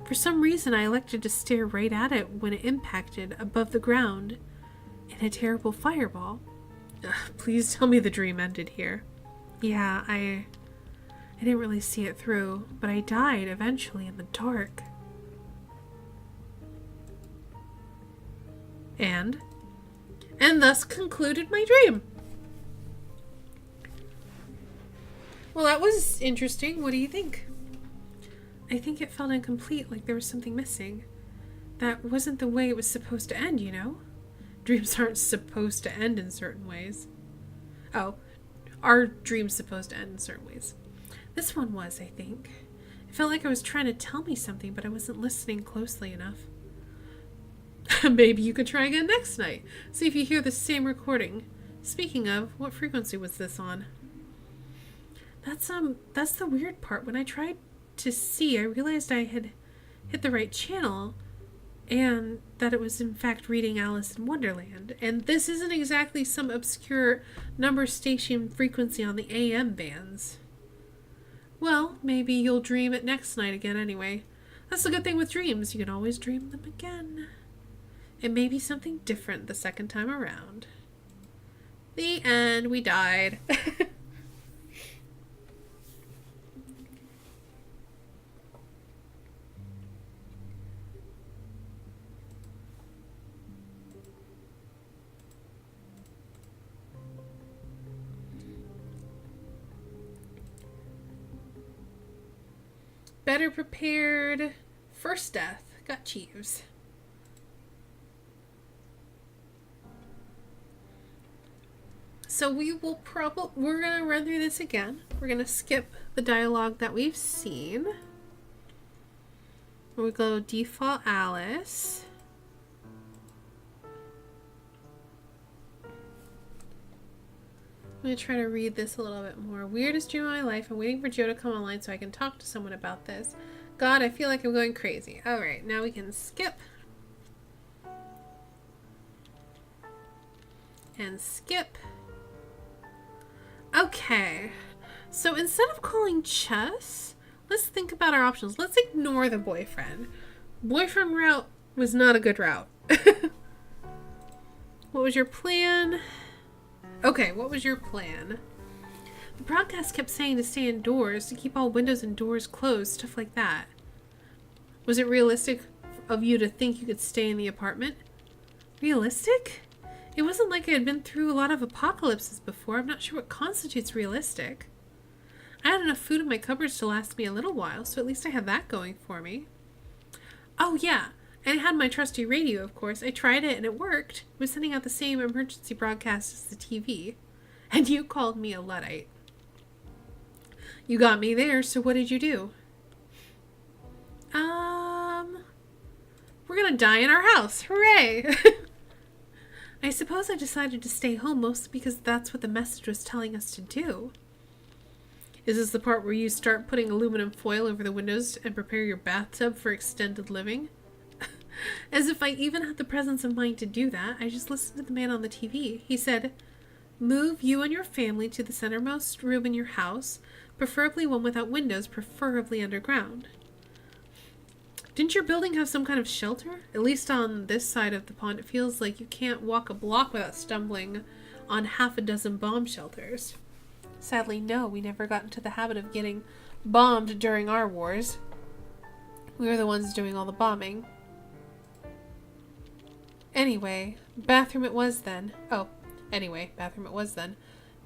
For some reason, I elected to stare right at it when it impacted above the ground in a terrible fireball. Ugh, please tell me the dream ended here. Yeah, I didn't really see it through, but I died eventually in the dark. And thus concluded my dream. Well, that was interesting. What do you think? I think it felt incomplete, like there was something missing. That wasn't the way it was supposed to end, you know? Dreams aren't supposed to end in certain ways. Oh, are dreams supposed to end in certain ways? This one was, I think. It felt like I was trying to tell me something, but I wasn't listening closely enough. Maybe you could try again next night. See if you hear the same recording. Speaking of, what frequency was this on? That's the weird part. When I tried to see, I realized I had hit the right channel and that it was in fact reading Alice in Wonderland. And this isn't exactly some obscure number station frequency on the AM bands. Well, maybe you'll dream it next night again anyway. That's the good thing with dreams. You can always dream them again. It may be something different the second time around. The end. We died. Better prepared. First death. Got Cheeves. So we're going to run through this again. We're going to skip the dialogue that we've seen. We'll go default Alice. I'm going to try to read this a little bit more. Weirdest dream of my life. I'm waiting for Joe to come online so I can talk to someone about this. God, I feel like I'm going crazy. Alright, now we can skip. And skip. Okay. So instead of calling Chess, let's think about our options. Let's ignore the boyfriend. Boyfriend route was not a good route. What was your plan? Okay, what was your plan? The broadcast kept saying to stay indoors, to keep all windows and doors closed, stuff like that. Was it realistic of you to think you could stay in the apartment? Realistic? It wasn't like I had been through a lot of apocalypses before. I'm not sure what constitutes realistic. I had enough food in my cupboards to last me a little while, so at least I had that going for me. Oh, yeah. And I had my trusty radio, of course. I tried it and it worked. It was sending out the same emergency broadcast as the TV. And you called me a Luddite. You got me there, so what did you do? We're gonna die in our house. Hooray! I suppose I decided to stay home mostly because that's what the message was telling us to do. Is this the part where you start putting aluminum foil over the windows and prepare your bathtub for extended living? As if I even had the presence of mind to do that, I just listened to the man on the TV. He said, "Move you and your family to the centermost room in your house, preferably one without windows, preferably underground." Didn't your building have some kind of shelter? At least on this side of the pond, it feels like you can't walk a block without stumbling on half a dozen bomb shelters. Sadly, no, we never got into the habit of getting bombed during our wars. We were the ones doing all the bombing. Anyway, bathroom it was then.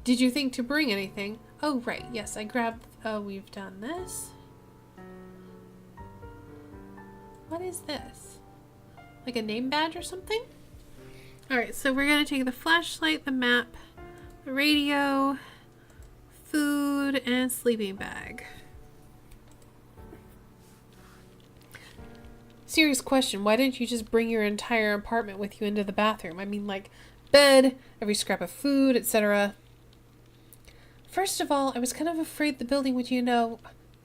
Did you think to bring anything? Oh, right, yes, I grabbed... Oh, we've done this. What is this? Like a name badge or something? Alright, so we're going to take the flashlight, the map, the radio, food, and sleeping bag. Serious question, why didn't you just bring your entire apartment with you into the bathroom? I mean, like, bed, every scrap of food, etc. First of all, I was kind of afraid the building would,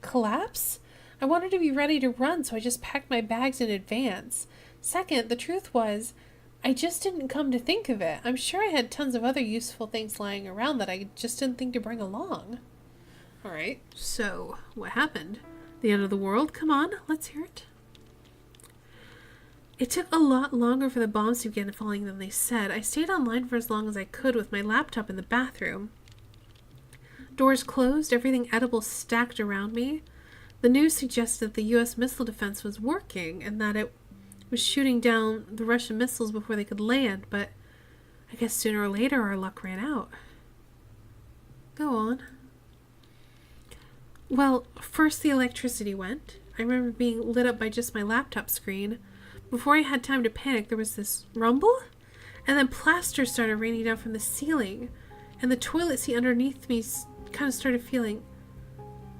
collapse. I wanted to be ready to run, so I just packed my bags in advance. Second, the truth was, I just didn't come to think of it. I'm sure I had tons of other useful things lying around that I just didn't think to bring along. Alright, so what happened? The end of the world? Come on, let's hear it. It took a lot longer for the bombs to begin falling than they said. I stayed online for as long as I could with my laptop in the bathroom. Doors closed, everything edible stacked around me. The news suggested the U.S. missile defense was working and that it was shooting down the Russian missiles before they could land, but I guess sooner or later our luck ran out. Go on. Well, first the electricity went. I remember being lit up by just my laptop screen. Before I had time to panic, there was this rumble, and then plaster started raining down from the ceiling, and the toilet seat underneath me kind of started feeling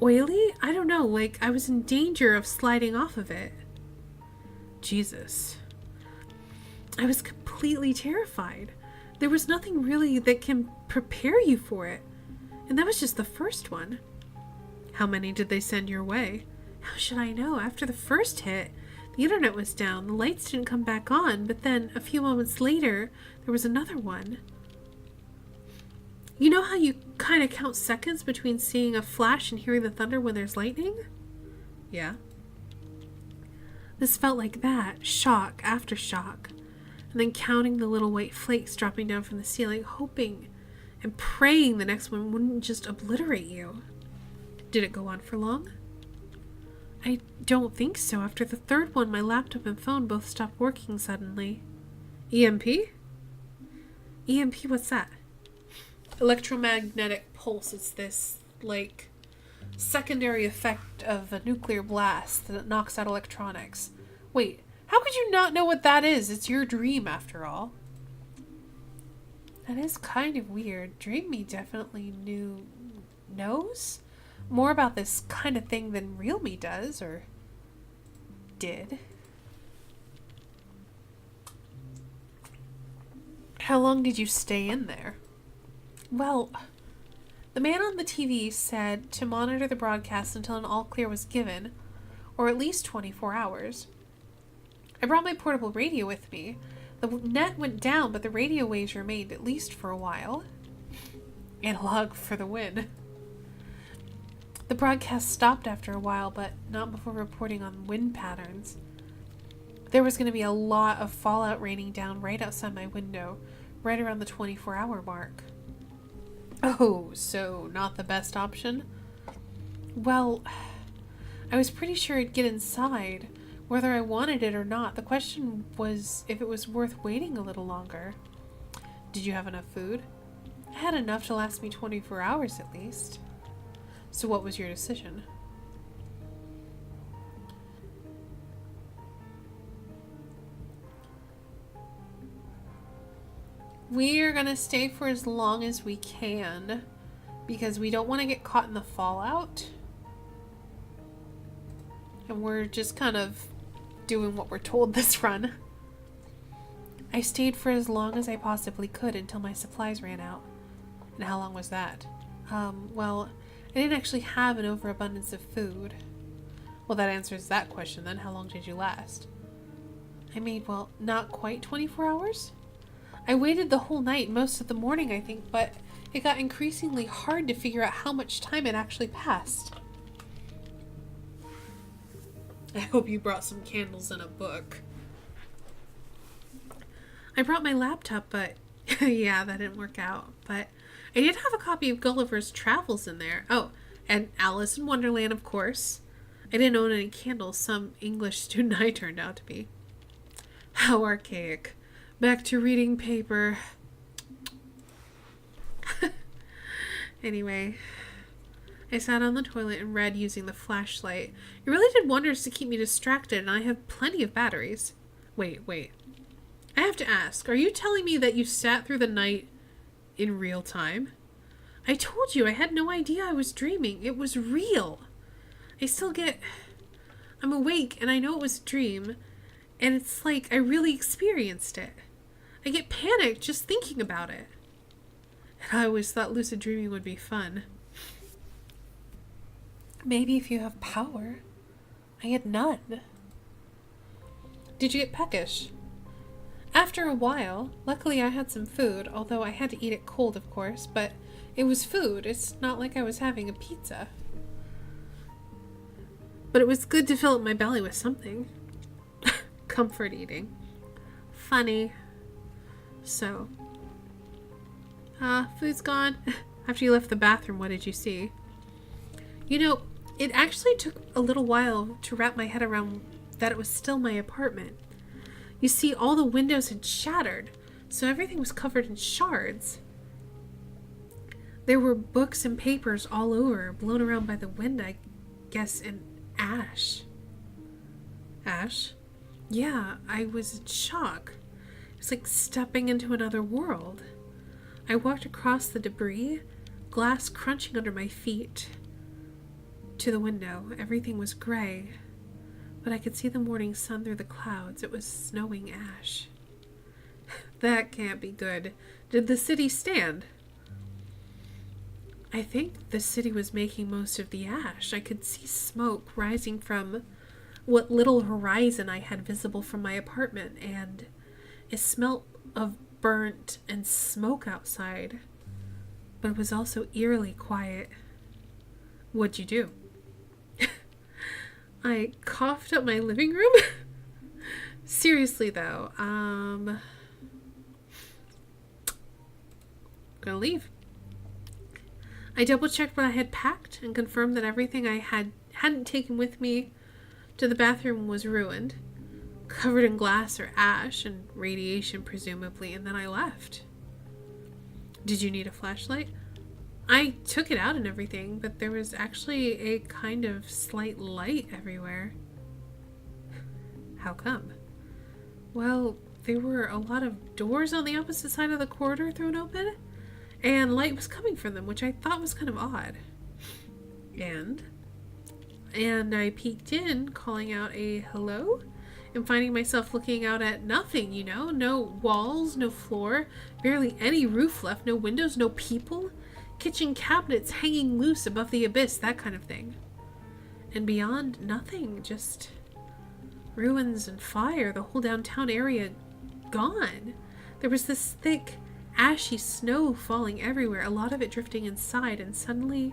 oily? I don't know, like I was in danger of sliding off of it. Jesus. I was completely terrified. There was nothing really that can prepare you for it. And that was just the first one. How many did they send your way? How should I know? After the first hit, the internet was down, the lights didn't come back on, but then a few moments later, there was another one. You know how you kind of count seconds between seeing a flash and hearing the thunder when there's lightning? Yeah. This felt like that, shock after shock, and then counting the little white flakes dropping down from the ceiling, hoping and praying the next one wouldn't just obliterate you. Did it go on for long? I don't think so. After the third one, my laptop and phone both stopped working suddenly. EMP? EMP, what's that? Electromagnetic pulse. It's this, like, secondary effect of a nuclear blast that knocks out electronics. Wait, how could you not know what that is? It's your dream, after all. That is kind of weird. Dream Me definitely knows more about this kind of thing than Real Me does, or did. How long did you stay in there? Well, the man on the TV said to monitor the broadcast until an all-clear was given, or at least 24 hours. I brought my portable radio with me. The net went down, but the radio waves remained, at least for a while. Analog for the win. The broadcast stopped after a while, but not before reporting on wind patterns. There was going to be a lot of fallout raining down right outside my window, right around the 24-hour mark. Oh, so not the best option? Well, I was pretty sure it'd get inside, whether I wanted it or not. The question was if it was worth waiting a little longer. Did you have enough food? I had enough to last me 24 hours at least. So what was your decision? We are gonna stay for as long as we can because we don't want to get caught in the fallout. And we're just kind of doing what we're told this run. I stayed for as long as I possibly could until my supplies ran out. And how long was that? Well, I didn't actually have an overabundance of food. Well, that answers that question then. How long did you last? I made, well, not quite 24 hours. I waited the whole night, most of the morning, I think, but it got increasingly hard to figure out how much time had actually passed. I hope you brought some candles and a book. I brought my laptop, but yeah, that didn't work out. But I did have a copy of Gulliver's Travels in there. Oh, and Alice in Wonderland, of course. I didn't own any candles, some English student I turned out to be. How archaic. Back to reading paper. Anyway, I sat on the toilet and read using the flashlight. It really did wonders to keep me distracted, and I have plenty of batteries. Wait. I have to ask, are you telling me that you sat through the night in real time? I told you I had no idea I was dreaming. It was real. I'm awake and I know it was a dream, and it's like I really experienced it. I get panicked just thinking about it. And I always thought lucid dreaming would be fun. Maybe if you have power. I had none. Did you get peckish? After a while, luckily I had some food, although I had to eat it cold, of course, but it was food. It's not like I was having a pizza. But it was good to fill up my belly with something. Comfort eating. Funny. So. Food's gone. After you left the bathroom, what did you see? You know, it actually took a little while to wrap my head around that it was still my apartment. You see, all the windows had shattered, so everything was covered in shards. There were books and papers all over, blown around by the wind, I guess, and ash. Ash? Yeah, I was in shock. It was like stepping into another world. I walked across the debris, glass crunching under my feet, to the window. Everything was gray, but I could see the morning sun through the clouds. It was snowing ash. That can't be good. Did the city stand? I think the city was making most of the ash. I could see smoke rising from what little horizon I had visible from my apartment, and it smelt of burnt and smoke outside. But it was also eerily quiet. What'd you do? I coughed up my living room. Seriously though, gonna leave. I double checked what I had packed and confirmed that everything I hadn't taken with me to the bathroom was ruined, covered in glass or ash and radiation presumably, and then I left. Did you need a flashlight? I took it out and everything, but there was actually a kind of slight light everywhere. How come? Well, there were a lot of doors on the opposite side of the corridor thrown open, and light was coming from them, which I thought was kind of odd. And I peeked in, calling out a hello, and finding myself looking out at nothing, you know? No walls, no floor, barely any roof left, no windows, no people. Kitchen cabinets hanging loose above the abyss, that kind of thing. And beyond, nothing, just ruins and fire, the whole downtown area gone. There was this thick, ashy snow falling everywhere, a lot of it drifting inside, and suddenly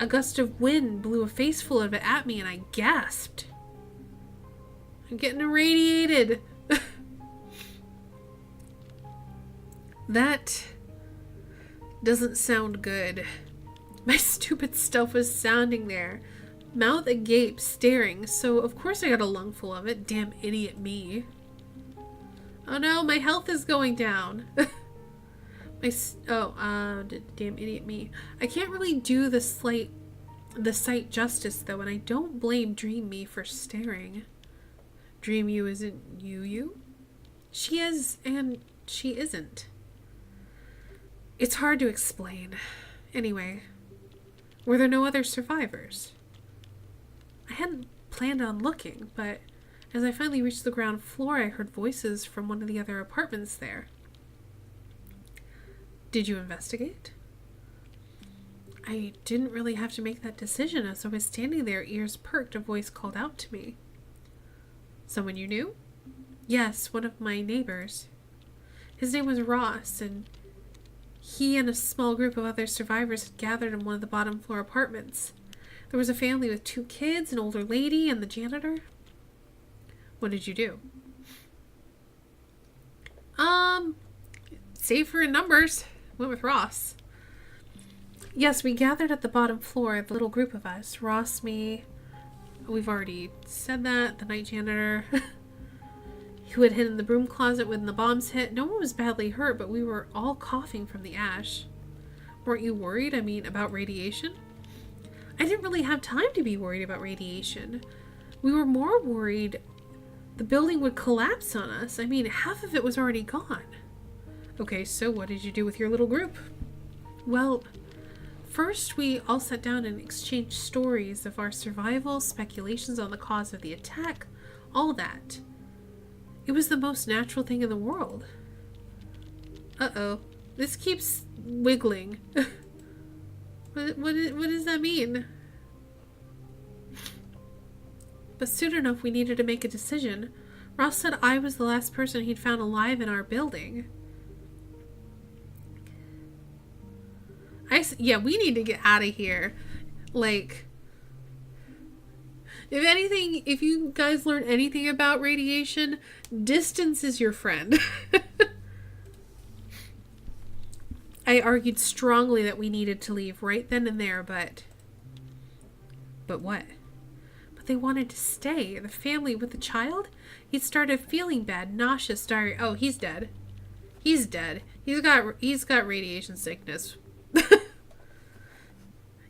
a gust of wind blew a faceful of it at me, and I gasped. I'm getting irradiated. That doesn't sound good. My stupid stuff was sounding there, mouth agape, staring, so of course I got a lungful of it. Damn idiot me. Oh no, my health is going down. Damn idiot me. I can't really do the sight justice though, and I don't blame Dream Me for staring. Dream You isn't you? She is, and she isn't. It's hard to explain. Anyway, were there no other survivors? I hadn't planned on looking, but as I finally reached the ground floor, I heard voices from one of the other apartments there. Did you investigate? I didn't really have to make that decision. As I was standing there, ears perked, a voice called out to me. Someone you knew? Yes, one of my neighbors. His name was Ross, and he and a small group of other survivors had gathered in one of the bottom floor apartments. There was a family with 2 kids, an older lady, and the janitor. What did you do? Safer in numbers. Went with Ross. Yes, we gathered at the bottom floor, the little group of us. Ross, me, we've already said that, the night janitor, who had hidden in the broom closet when the bombs hit. No one was badly hurt, but we were all coughing from the ash. Weren't you worried? About radiation? I didn't really have time to be worried about radiation. We were more worried the building would collapse on us. Half of it was already gone. Okay, so what did you do with your little group? Well, first we all sat down and exchanged stories of our survival, speculations on the cause of the attack, all that. It was the most natural thing in the world. Uh-oh. This keeps wiggling. What does that mean? But soon enough, we needed to make a decision. Ross said I was the last person he'd found alive in our building. We need to get out of here. If you guys learn anything about radiation, distance is your friend. I argued strongly that we needed to leave right then and there, but what? But they wanted to stay. The family with the child? He started feeling bad, nauseous, diarrhea. Oh, he's dead. He's dead. He's got radiation sickness.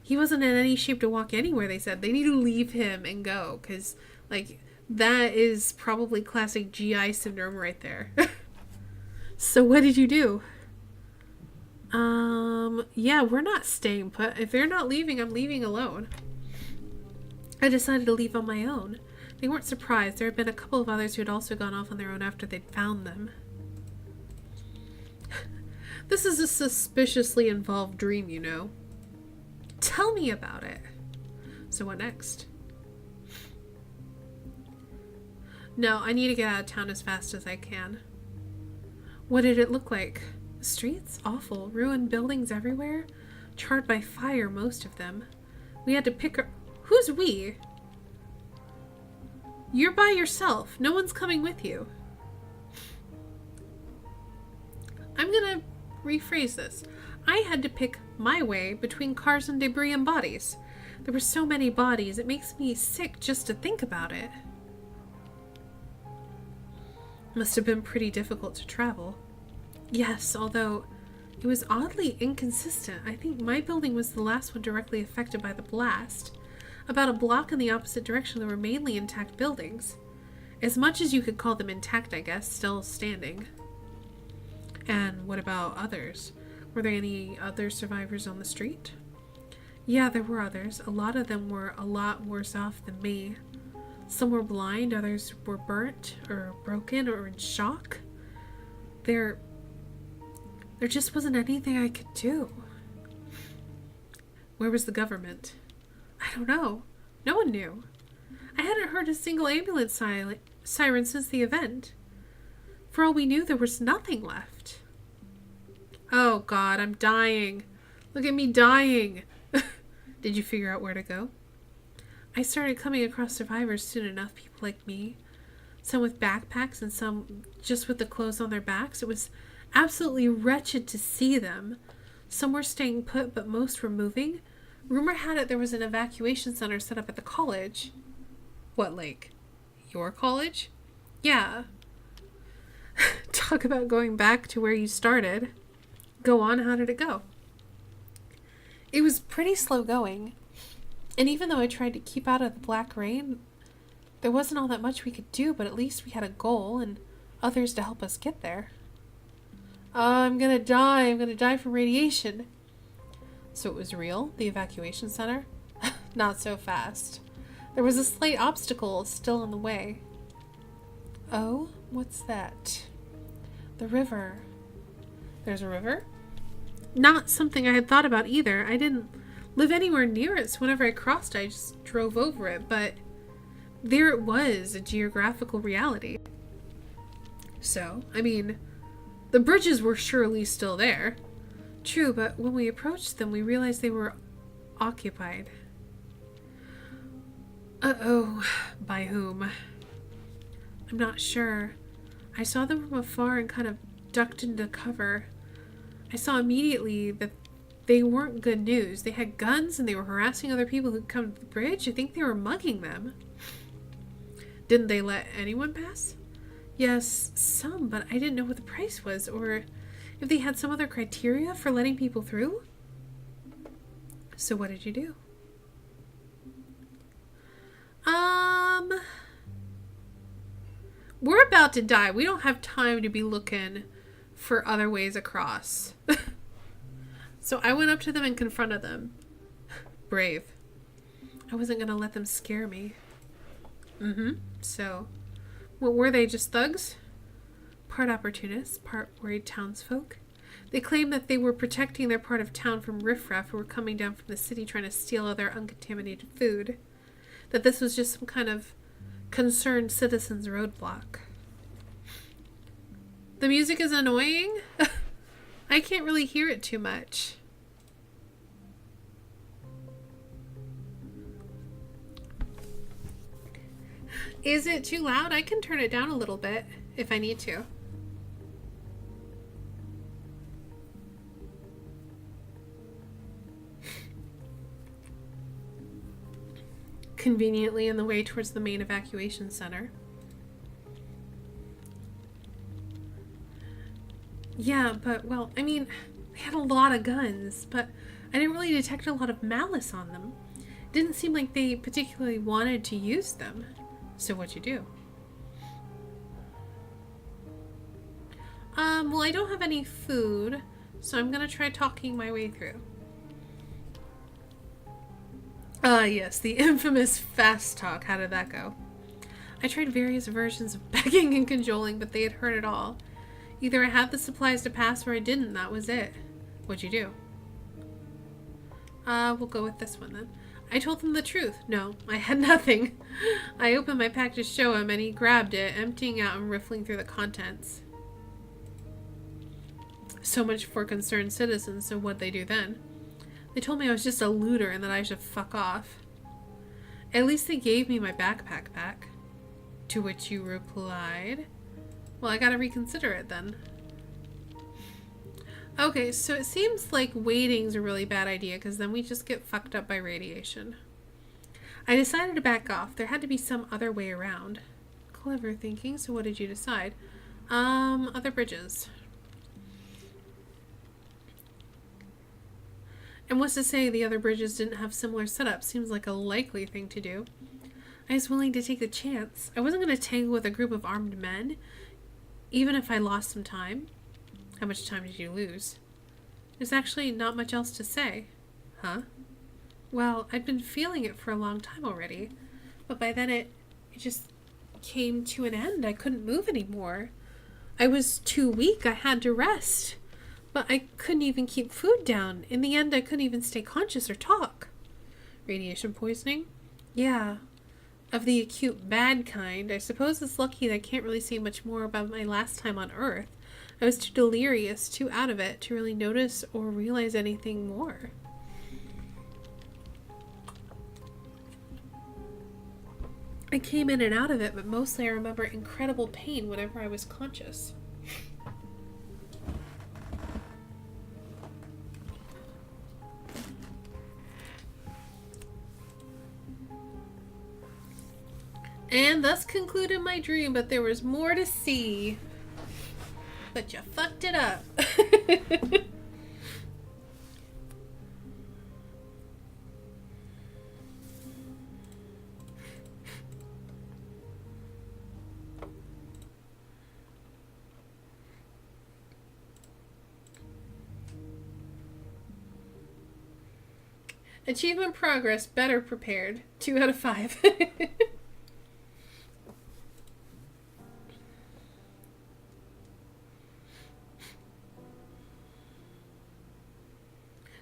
He wasn't in any shape to walk anywhere, they said. They need to leave him and go, because, that is probably classic GI syndrome right there. So what did you do? We're not staying put. If they're not leaving, I'm leaving alone. I decided to leave on my own. They weren't surprised. There had been a couple of others who had also gone off on their own after they'd found them. This is a suspiciously involved dream, you know. Tell me about it. So what next? No, I need to get out of town as fast as I can. What did it look like? The streets? Awful. Ruined buildings everywhere. Charred by fire, most of them. We had to pick her... Who's we? You're by yourself. No one's coming with you. I'm gonna rephrase this. I had to pick my way between cars and debris and bodies. There were so many bodies, it makes me sick just to think about it. Must have been pretty difficult to travel. Yes, although it was oddly inconsistent. I think my building was the last one directly affected by the blast. About a block in the opposite direction, there were mainly intact buildings. As much as you could call them intact, I guess, still standing. And what about others? Were there any other survivors on the street? Yeah, there were others. A lot of them were a lot worse off than me. Some were blind, others were burnt or broken or in shock. There just wasn't anything I could do. Where was the government? I don't know. No one knew. I hadn't heard a single ambulance siren since the event. For all we knew, there was nothing left. Oh God, I'm dying. Look at me dying. Did you figure out where to go? I started coming across survivors soon enough, people like me. Some with backpacks and some just with the clothes on their backs. It was absolutely wretched to see them. Some were staying put, but most were moving. Rumor had it there was an evacuation center set up at the college. What, your college? Yeah. Talk about going back to where you started. Go on, how did it go? It was pretty slow going. And even though I tried to keep out of the black rain, there wasn't all that much we could do, but at least we had a goal and others to help us get there. I'm gonna die. I'm gonna die from radiation. So it was real, the evacuation center? Not so fast. There was a slight obstacle still in the way. Oh, what's that? The river. There's a river? Not something I had thought about either. I didn't live anywhere near it, so whenever I crossed, I just drove over it, but there it was, a geographical reality. So, I mean, the bridges were surely still there. True, but when we approached them, we realized they were occupied. Uh-oh. By whom? I'm not sure. I saw them from afar and kind of ducked into cover. I saw immediately that they weren't good news. They had guns and they were harassing other people who'd come to the bridge. I think they were mugging them. Didn't they let anyone pass? Yes, some, but I didn't know what the price was or if they had some other criteria for letting people through. So what did you do? We're about to die. We don't have time to be looking for other ways across. So I went up to them and confronted them. Brave. I wasn't going to let them scare me. So, what were they, just thugs? Part opportunists, part worried townsfolk. They claimed that they were protecting their part of town from riffraff who were coming down from the city trying to steal their uncontaminated food. That this was just some kind of concerned citizens roadblock. The music is annoying. I can't really hear it too much. Is it too loud? I can turn it down a little bit if I need to. Conveniently in the way towards the main evacuation center. Yeah, but, well, I mean, they had a lot of guns, but I didn't really detect a lot of malice on them. It didn't seem like they particularly wanted to use them. So what'd you do? Well, I don't have any food, so I'm gonna try talking my way through. Yes, the infamous fast talk. How did that go? I tried various versions of begging and cajoling, but they had heard it all. Either I had the supplies to pass or I didn't. That was it. What'd you do? We'll go with this one then. I told him the truth. No, I had nothing. I opened my pack to show him and he grabbed it, emptying out and riffling through the contents. So much for concerned citizens, so what'd they do then? They told me I was just a looter and that I should fuck off. At least they gave me my backpack back. To which you replied, well, I gotta reconsider it then. Okay, so it seems like waiting's a really bad idea because then we just get fucked up by radiation. I decided to back off. There had to be some other way around. Clever thinking. So what did you decide? Other bridges. And what's to say the other bridges didn't have similar setups? Seems like a likely thing to do. I was willing to take the chance. I wasn't going to tangle with a group of armed men, even if I lost some time. How much time did you lose? There's actually not much else to say. Huh? Well, I'd been feeling it for a long time already, but by then it just came to an end. I couldn't move anymore. I was too weak. I had to rest. But I couldn't even keep food down. In the end, I couldn't even stay conscious or talk. Radiation poisoning? Yeah. Of the acute bad kind. I suppose it's lucky that I can't really say much more about my last time on Earth. I was too delirious, too out of it, to really notice or realize anything more. I came in and out of it, but mostly I remember incredible pain whenever I was conscious. And thus concluded my dream, but there was more to see. But you fucked it up. Achievement progress, better prepared. 2 out of 5.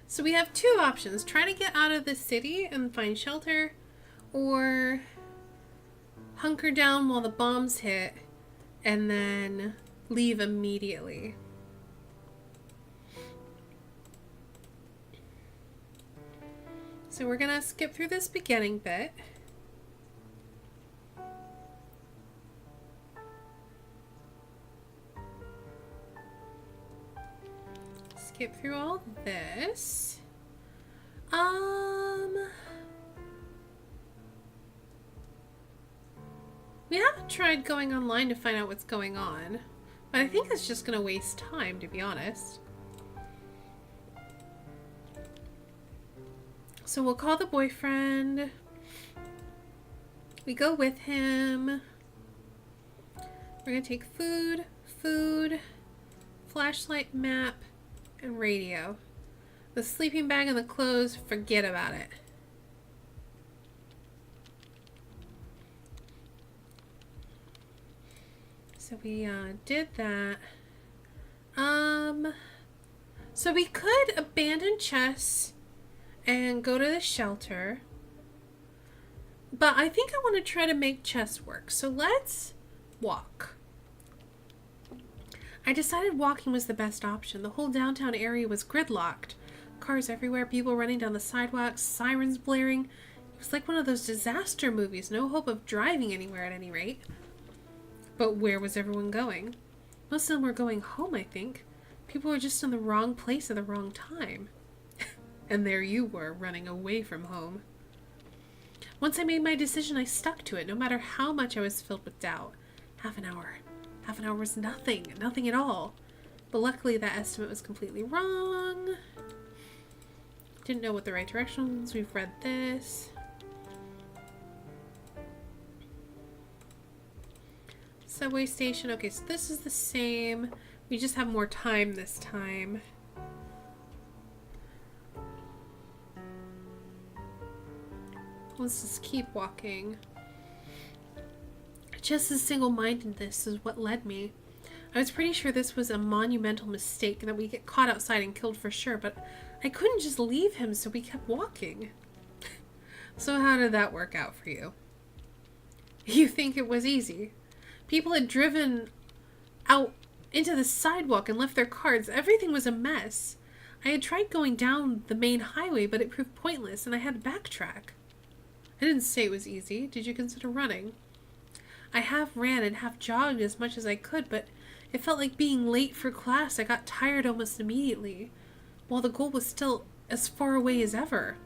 So we have 2 options. Try to get out of the city and find shelter, or hunker down while the bombs hit and then leave immediately. So we're gonna skip through this beginning bit. Skip through all this. We haven't tried going online to find out what's going on, but I think it's just gonna waste time, to be honest. So we'll call the boyfriend. We go with him. We're gonna take food, flashlight, map, and radio. The sleeping bag and the clothes, forget about it. So we did that. So we could abandon Chess and go to the shelter. But I think I want to try to make Chess work. So let's walk. I decided walking was the best option. The whole downtown area was gridlocked. Cars everywhere, people running down the sidewalks, sirens blaring. It was like one of those disaster movies. No hope of driving anywhere at any rate. But where was everyone going? Most of them were going home, I think. People were just in the wrong place at the wrong time. And there you were, running away from home. Once I made my decision, I stuck to it, no matter how much I was filled with doubt. Half an hour. Half an hour was nothing. Nothing at all. But luckily, that estimate was completely wrong. Didn't know what the right direction was. We've read this. Subway station. Okay, so this is the same. We just have more time this time. Let's just keep walking. Just as single-mindedness is what led me. I was pretty sure this was a monumental mistake and that we'd get caught outside and killed for sure, but I couldn't just leave him, so we kept walking. So how did that work out for you? You think it was easy? People had driven out into the sidewalk and left their cars. Everything was a mess. I had tried going down the main highway, but it proved pointless, and I had to backtrack. I didn't say it was easy. Did you consider running? I half ran and half jogged as much as I could, but it felt like being late for class. I got tired almost immediately, while the goal was still as far away as ever.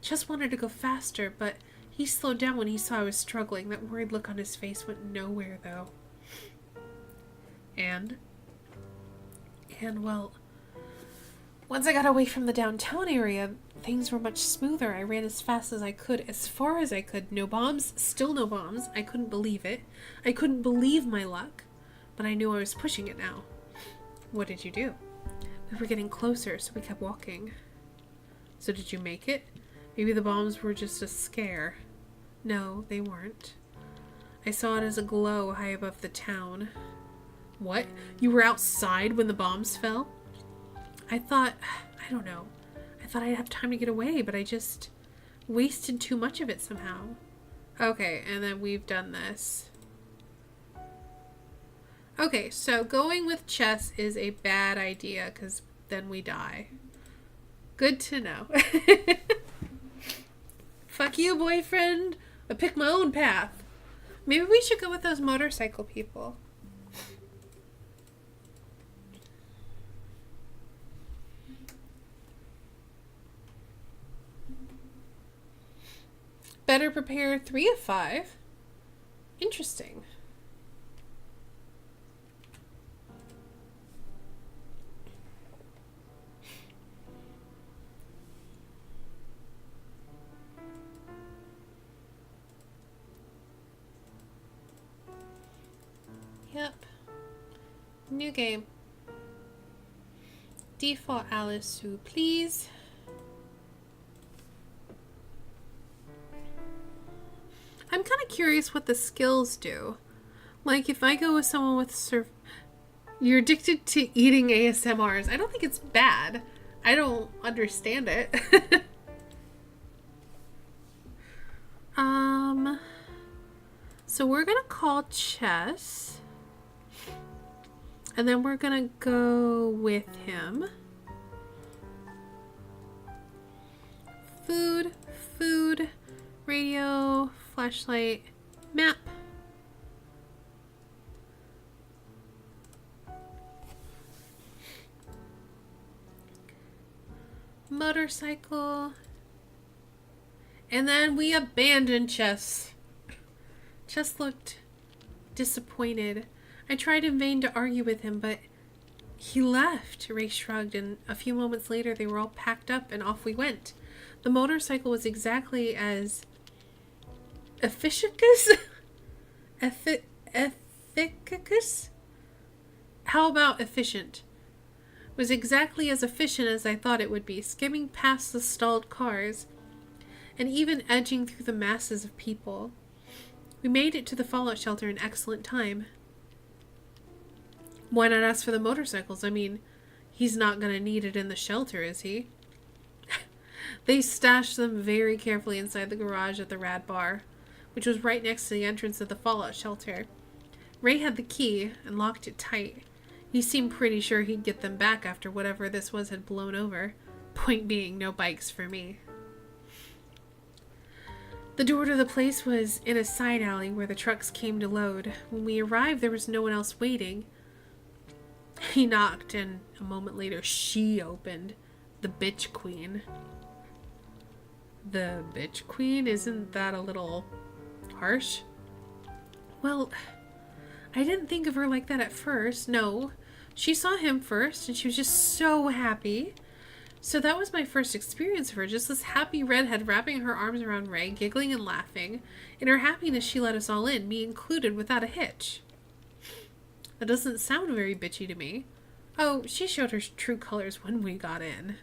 Just wanted to go faster, but he slowed down when he saw I was struggling. That worried look on his face went nowhere, though. And well, once I got away from the downtown area, things were much smoother. I ran as fast as I could, as far as I could. No bombs, still no bombs. I couldn't believe it. I couldn't believe my luck, but I knew I was pushing it now. What did you do? We were getting closer, so we kept walking. So did you make it? Maybe the bombs were just a scare. No, they weren't. I saw it as a glow high above the town. What? You were outside when the bombs fell? I don't know. I thought I'd have time to get away, but I just wasted too much of it somehow. Okay, and then we've done this. Okay, so going with Chess is a bad idea, because then we die. Good to know. Fuck you, boyfriend. I picked my own path. Maybe we should go with those motorcycle people. Better prepare 3 of 5. Interesting. Yep. New game. Default Alice Sue, please. kind of curious what the skills do. Like, if I go with someone with you're addicted to eating ASMRs. I don't think it's bad. I don't understand it. So we're gonna call chess. And then we're gonna go with him. Food, radio, flashlight, map. Motorcycle. And then we abandoned Chess. Chess looked disappointed. I tried in vain to argue with him, but he left. Ray shrugged, and a few moments later they were all packed up and off we went. The motorcycle was exactly as efficacious? Efficacious? How about efficient? Was exactly as efficient as I thought it would be, skimming past the stalled cars and even edging through the masses of people. We made it to the fallout shelter in excellent time. Why not ask for the motorcycles? I mean, he's not going to need it in the shelter, is he? They stashed them very carefully inside the garage at the Rad Bar, which was right next to the entrance of the fallout shelter. Ray had the key and locked it tight. He seemed pretty sure he'd get them back after whatever this was had blown over. Point being, no bikes for me. The door to the place was in a side alley where the trucks came to load. When we arrived, there was no one else waiting. He knocked, and a moment later, she opened. The bitch queen. The bitch queen? Isn't that a little harsh? Well, I didn't think of her like that at first. No. She saw him first, and she was just so happy. So that was my first experience of her, just this happy redhead wrapping her arms around Ray, giggling and laughing. In her happiness, she let us all in, me included, without a hitch. That doesn't sound very bitchy to me. Oh, she showed her true colors when we got in.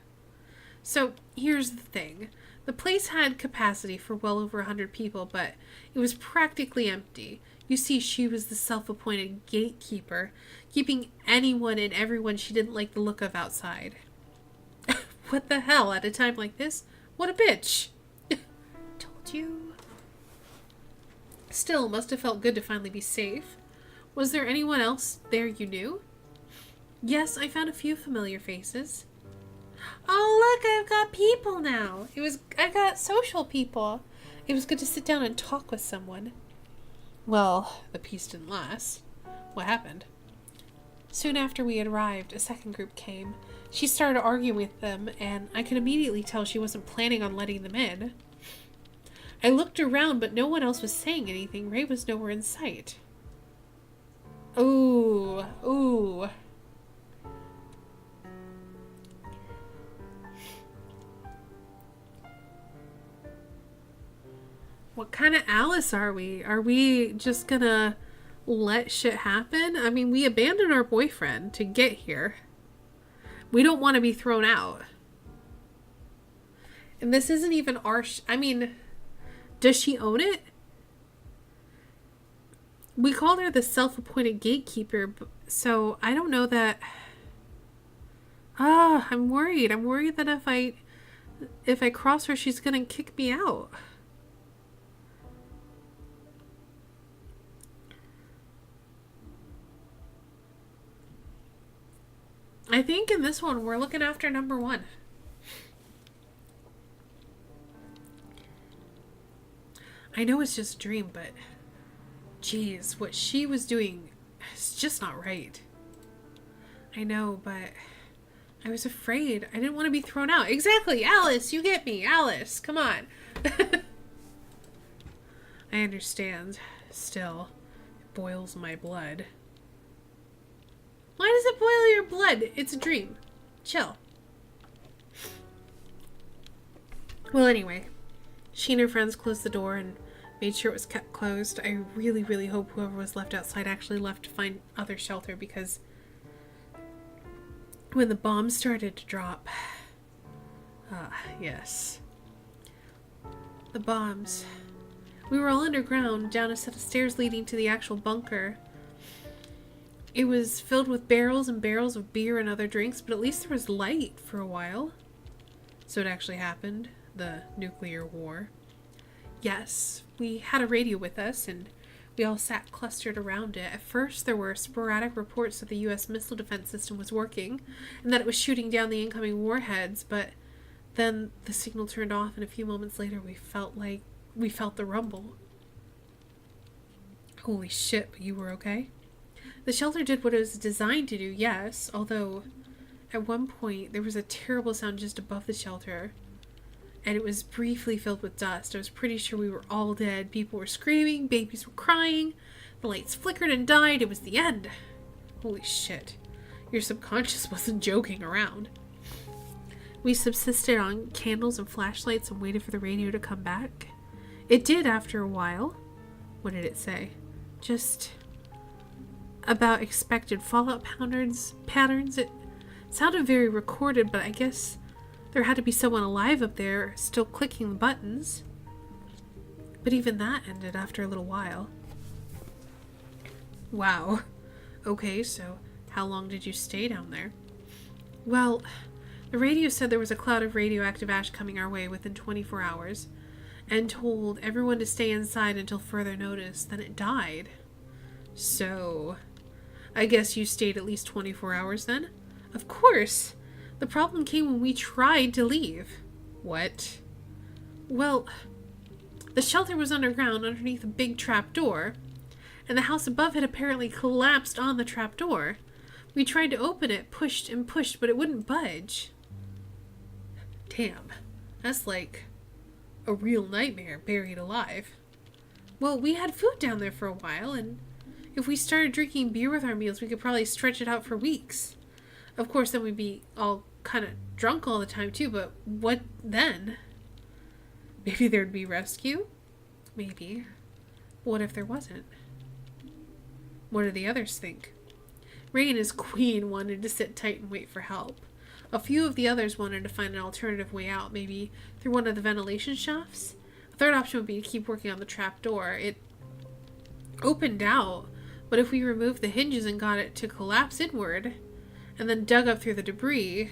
So, here's the thing. The place had capacity for well over 100 people, but it was practically empty. You see, she was the self-appointed gatekeeper, keeping anyone and everyone she didn't like the look of outside. What the hell, at a time like this? What a bitch! Told you. Still, must have felt good to finally be safe. Was there anyone else there you knew? Yes, I found a few familiar faces. Oh, look, I've got people now. I got social people. It was good to sit down and talk with someone. Well, the peace didn't last. What happened? Soon after we had arrived, a second group came. She started arguing with them, and I could immediately tell she wasn't planning on letting them in. I looked around, but no one else was saying anything. Ray was nowhere in sight. Ooh. What kind of Alice are we? Are we just gonna let shit happen? I mean, we abandoned our boyfriend to get here. We don't want to be thrown out. And this isn't even our... I mean, does she own it? We called her the self-appointed gatekeeper, so I don't know that... I'm worried. I'm worried that if I cross her, she's gonna kick me out. I think in this one, we're looking after number one. I know it's just a dream, but geez, what she was doing is just not right. I know, but I was afraid. I didn't want to be thrown out. Exactly, Alice, you get me. Alice, come on. I understand. Still, it boils my blood. Why does it boil your blood? It's a dream. Chill. Well, anyway, she and her friends closed the door and made sure it was kept closed. I really, really hope whoever was left outside actually left to find other shelter, because when the bombs started to drop... yes. The bombs. We were all underground, down a set of stairs leading to the actual bunker. It was filled with barrels and barrels of beer and other drinks, but at least there was light for a while. So it actually happened, the nuclear war. Yes, we had a radio with us, and we all sat clustered around it. At first, there were sporadic reports that the U.S. missile defense system was working, and that it was shooting down the incoming warheads, but then the signal turned off, and a few moments later we felt the rumble. Holy shit, but you were okay? The shelter did what it was designed to do, yes, although at one point there was a terrible sound just above the shelter, and it was briefly filled with dust. I was pretty sure we were all dead. People were screaming, babies were crying, the lights flickered and died. It was the end. Holy shit. Your subconscious wasn't joking around. We subsisted on candles and flashlights and waited for the radio to come back. It did after a while. What did it say? Just about expected fallout patterns. It sounded very recorded, but I guess there had to be someone alive up there still clicking the buttons. But even that ended after a little while. Wow. Okay, so how long did you stay down there? Well, the radio said there was a cloud of radioactive ash coming our way within 24 hours, and told everyone to stay inside until further notice. Then it died. So, I guess you stayed at least 24 hours then? Of course! The problem came when we tried to leave. What? Well, the shelter was underground underneath a big trapdoor, and the house above had apparently collapsed on the trapdoor. We tried to open it, pushed and pushed, but it wouldn't budge. Damn, that's like a real nightmare buried alive. Well, we had food down there for a while, and if we started drinking beer with our meals, we could probably stretch it out for weeks. Of course, then we'd be all kind of drunk all the time too, but what then? Maybe there'd be rescue? Maybe. What if there wasn't? What do the others think? Ray and his queen wanted to sit tight and wait for help. A few of the others wanted to find an alternative way out, maybe through one of the ventilation shafts. A third option would be to keep working on the trapdoor. It opened out, but if we removed the hinges and got it to collapse inward, and then dug up through the debris,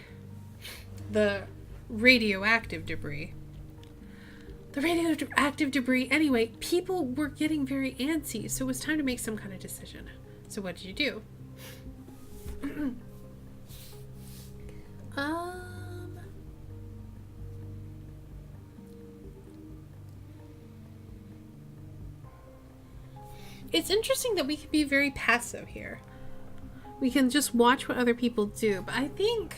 the radioactive debris. Anyway, people were getting very antsy, so it was time to make some kind of decision. So what did you do? It's interesting that we can be very passive here. We can just watch what other people do, but I think,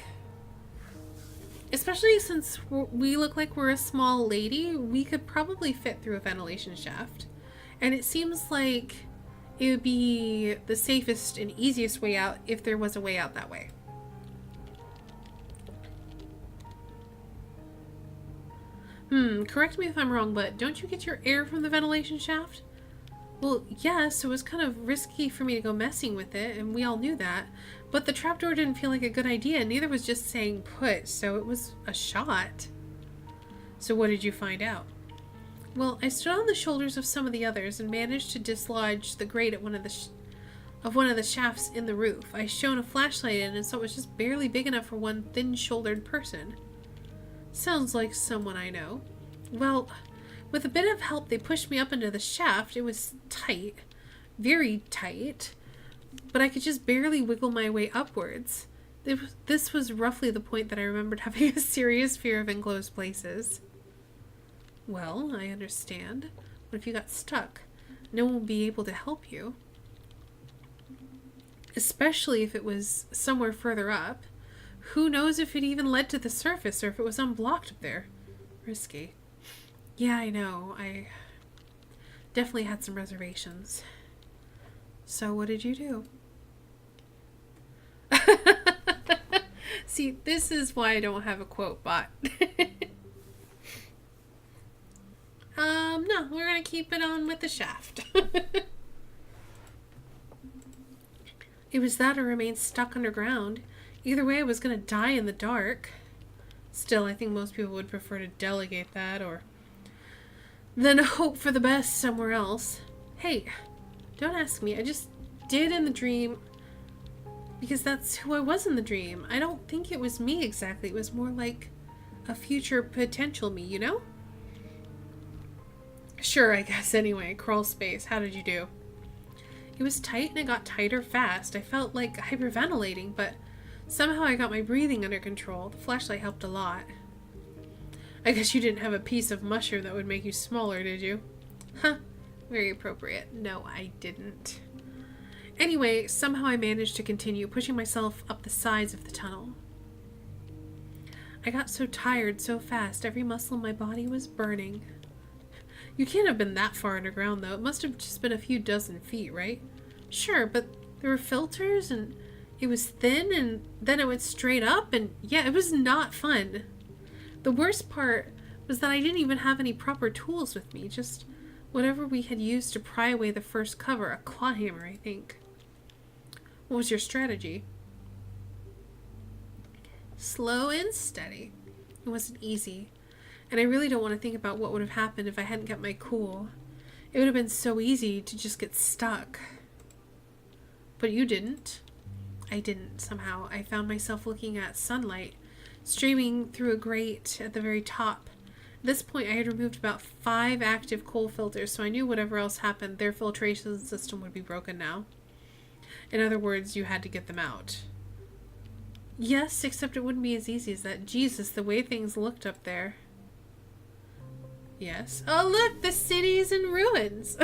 especially since we look like we're a small lady, we could probably fit through a ventilation shaft. And it seems like it would be the safest and easiest way out if there was a way out that way. Correct me if I'm wrong, but don't you get your air from the ventilation shaft? Well, yes, so it was kind of risky for me to go messing with it, and we all knew that. But the trapdoor didn't feel like a good idea, neither was just staying put, so it was a shot. So what did you find out? Well, I stood on the shoulders of some of the others and managed to dislodge the grate at one of the shafts in the roof. I shone a flashlight in and saw it was just barely big enough for one thin-shouldered person. Sounds like someone I know. Well, with a bit of help, they pushed me up into the shaft. It was tight, very tight, but I could just barely wiggle my way upwards. This was roughly the point that I remembered having a serious fear of enclosed places. Well, I understand. What if you got stuck? No one will be able to help you. Especially if it was somewhere further up. Who knows if it even led to the surface or if it was unblocked up there. Risky. Yeah, I know. I definitely had some reservations. So what did you do? See, this is why I don't have a quote bot. No, we're gonna keep it on with the shaft. It was that or remain stuck underground. Either way, I was gonna die in the dark. Still, I think most people would prefer to delegate that or then hope for the best somewhere else. Hey, don't ask me. I just did in the dream because that's who I was in the dream. I don't think it was me exactly. It was more like a future potential me, you know? Sure, I guess. Anyway, crawl space. How did you do? It was tight and it got tighter fast. I felt like hyperventilating, but somehow I got my breathing under control. The flashlight helped a lot. I guess you didn't have a piece of mushroom that would make you smaller, did you? Huh. Very appropriate. No, I didn't. Anyway, somehow I managed to continue, pushing myself up the sides of the tunnel. I got so tired so fast, every muscle in my body was burning. You can't have been that far underground, though. It must have just been a few dozen feet, right? Sure, but there were filters, and it was thin, and then it went straight up, and yeah, it was not fun. The worst part was that I didn't even have any proper tools with me, just whatever we had used to pry away the first cover, a claw hammer, I think. What was your strategy? Slow and steady. It wasn't easy. And I really don't want to think about what would have happened if I hadn't kept my cool. It would have been so easy to just get stuck. But you didn't. I didn't, somehow. I found myself looking at sunlight streaming through a grate at the very top. At this point, I had removed about 5 active coal filters, so I knew whatever else happened, their filtration system would be broken now. In other words, you had to get them out. Yes, except it wouldn't be as easy as that. Jesus, the way things looked up there. Yes. Oh, look! The city's in ruins!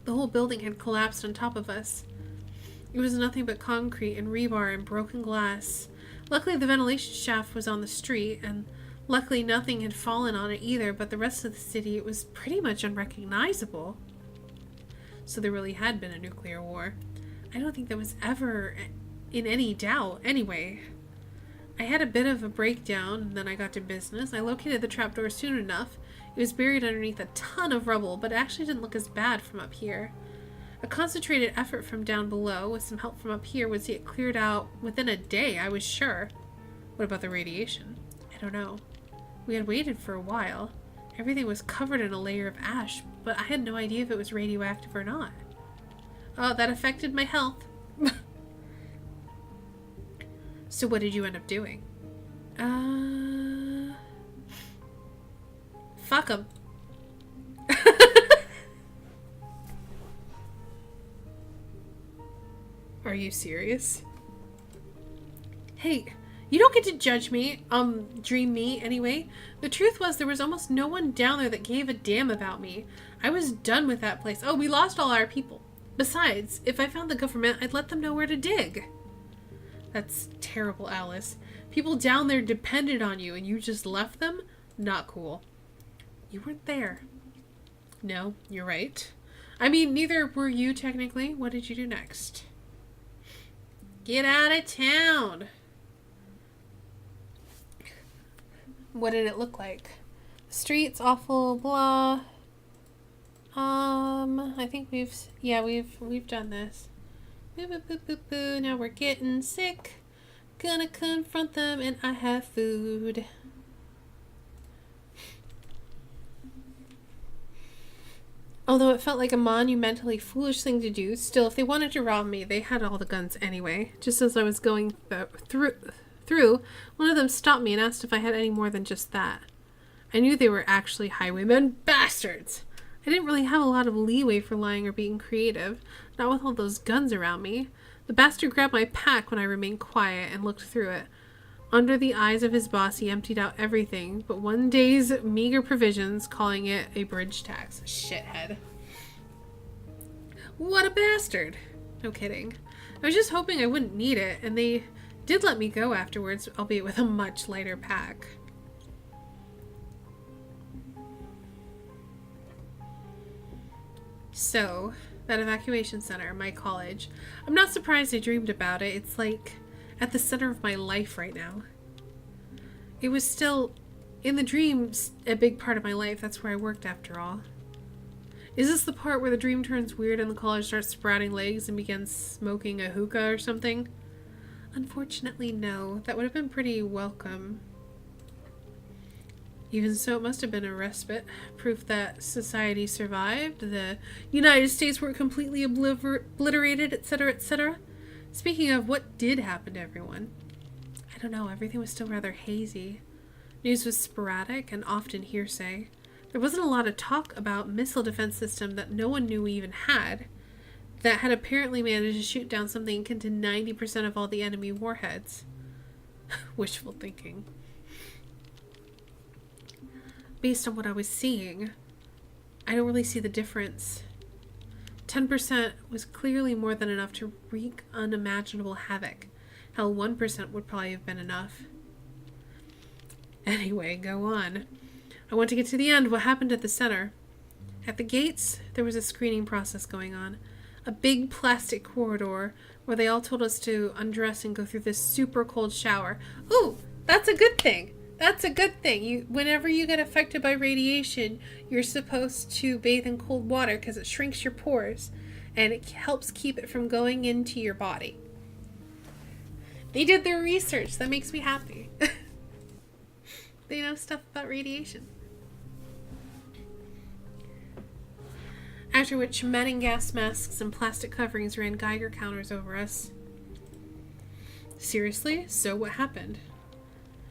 The whole building had collapsed on top of us. It was nothing but concrete and rebar and broken glass. Luckily, the ventilation shaft was on the street, and luckily nothing had fallen on it either, but the rest of the city, it was pretty much unrecognizable. So there really had been a nuclear war. I don't think that was ever in any doubt. Anyway, I had a bit of a breakdown, and then I got to business. I located the trapdoor soon enough. It was buried underneath a ton of rubble, but it actually didn't look as bad from up here. A concentrated effort from down below, with some help from up here, would see it cleared out within a day, I was sure. What about the radiation? I don't know. We had waited for a while. Everything was covered in a layer of ash, but I had no idea if it was radioactive or not. Oh, that affected my health. So what did you end up doing? Fuck 'em. Are you serious? Hey, you don't get to judge me, dream me, anyway. The truth was there was almost no one down there that gave a damn about me. I was done with that place. Oh, we lost all our people. Besides, if I found the government, I'd let them know where to dig. That's terrible, Alice. People down there depended on you and you just left them? Not cool. You weren't there. No, you're right. I mean, neither were you technically. What did you do next? Get out of town. What did it look like? The streets, awful, blah. I think we've done this. Boo, boo, boo, boo, boo. Now we're getting sick. Gonna confront them and I have food. Although it felt like a monumentally foolish thing to do, still, if they wanted to rob me, they had all the guns anyway. Just as I was going through, one of them stopped me and asked if I had any more than just that. I knew they were actually highwaymen bastards. I didn't really have a lot of leeway for lying or being creative, not with all those guns around me. The bastard grabbed my pack when I remained quiet and looked through it. Under the eyes of his boss, he emptied out everything but one day's meager provisions, calling it a bridge tax. Shithead. What a bastard. No kidding. I was just hoping I wouldn't need it, and they did let me go afterwards, albeit with a much lighter pack. So, that evacuation center, my college. I'm not surprised I dreamed about it. It's like at the center of my life right now. It was still, in the dreams, a big part of my life. That's where I worked after all. Is this the part where the dream turns weird and the college starts sprouting legs and begins smoking a hookah or something? Unfortunately, no. That would have been pretty welcome. Even so, it must have been a respite, proof that society survived, the United States weren't completely obliterated, etc., etc. Speaking of, what did happen to everyone? I don't know, everything was still rather hazy. News was sporadic and often hearsay. There wasn't a lot of talk about missile defense system that no one knew we even had, that had apparently managed to shoot down something akin to 90% of all the enemy warheads. Wishful thinking. Based on what I was seeing, I don't really see the difference. 10% was clearly more than enough to wreak unimaginable havoc. Hell, 1% would probably have been enough. Anyway, go on. I want to get to the end. What happened at the center? At the gates, there was a screening process going on. A big plastic corridor where they all told us to undress and go through this super cold shower. Ooh, that's a good thing. That's a good thing. Whenever you get affected by radiation, you're supposed to bathe in cold water because it shrinks your pores and it helps keep it from going into your body. They did their research. That makes me happy. They know stuff about radiation. After which, men in gas masks and plastic coverings ran Geiger counters over us. Seriously? So what happened?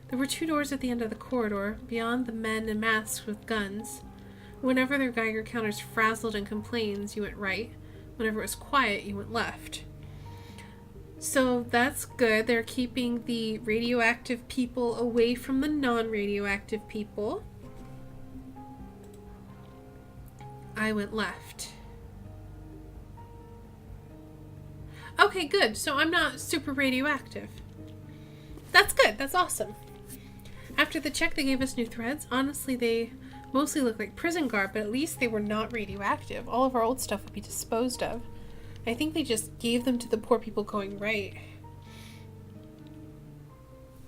There were 2 doors at the end of the corridor, beyond the men in masks with guns. Whenever their Geiger counters frazzled and complained, you went right. Whenever it was quiet, you went left. So that's good. They're keeping the radioactive people away from the non-radioactive people. I went left. Okay, good. So I'm not super radioactive. That's good. That's awesome. After the check, they gave us new threads. Honestly, they mostly look like prison garb, but at least they were not radioactive. All of our old stuff would be disposed of. I think they just gave them to the poor people going right.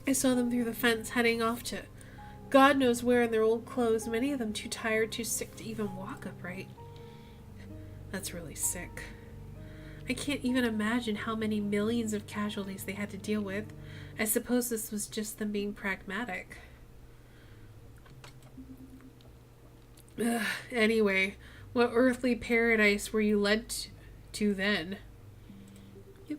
I saw them through the fence heading off to God knows where in their old clothes, many of them too tired, too sick to even walk upright. That's really sick. I can't even imagine how many millions of casualties they had to deal with. I suppose this was just them being pragmatic. Anyway, what earthly paradise were you led to then? Yep.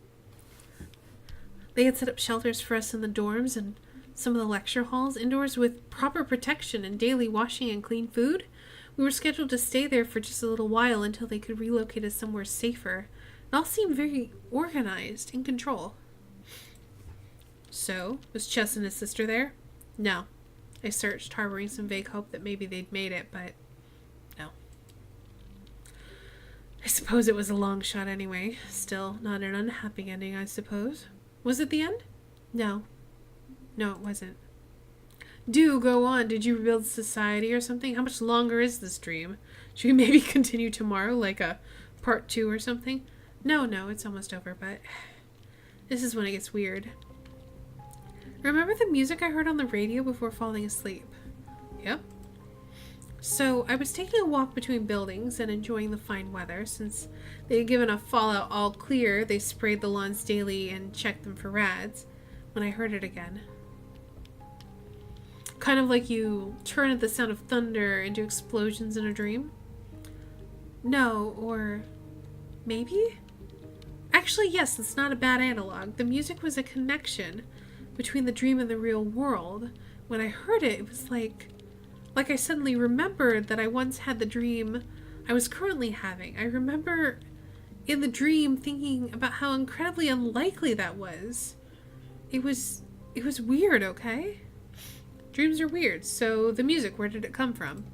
They had set up shelters for us in the dorms and some of the lecture halls, indoors with proper protection and daily washing and clean food. We were scheduled to stay there for just a little while until they could relocate us somewhere safer. It all seemed very organized, in control. So, was Chess and his sister there? No. I searched, harboring some vague hope that maybe they'd made it, but no. I suppose it was a long shot anyway. Still, not an unhappy ending, I suppose. Was it the end? No. No, it wasn't. Do go on. Did you rebuild society or something? How much longer is this dream? Should we maybe continue tomorrow, like a part 2 or something? No, it's almost over, but this is when it gets weird. Remember the music I heard on the radio before falling asleep? Yep. So, I was taking a walk between buildings and enjoying the fine weather. Since they had given a Fallout all clear, they sprayed the lawns daily and checked them for rads. When I heard it again. Kind of like you turn at the sound of thunder into explosions in a dream? No, or maybe? Actually, yes, it's not a bad analog. The music was a connection between the dream and the real world. When I heard it, it was like I suddenly remembered that I once had the dream I was currently having. I remember in the dream thinking about how incredibly unlikely that was. It was weird, okay? Dreams are weird, so the music, where did it come from?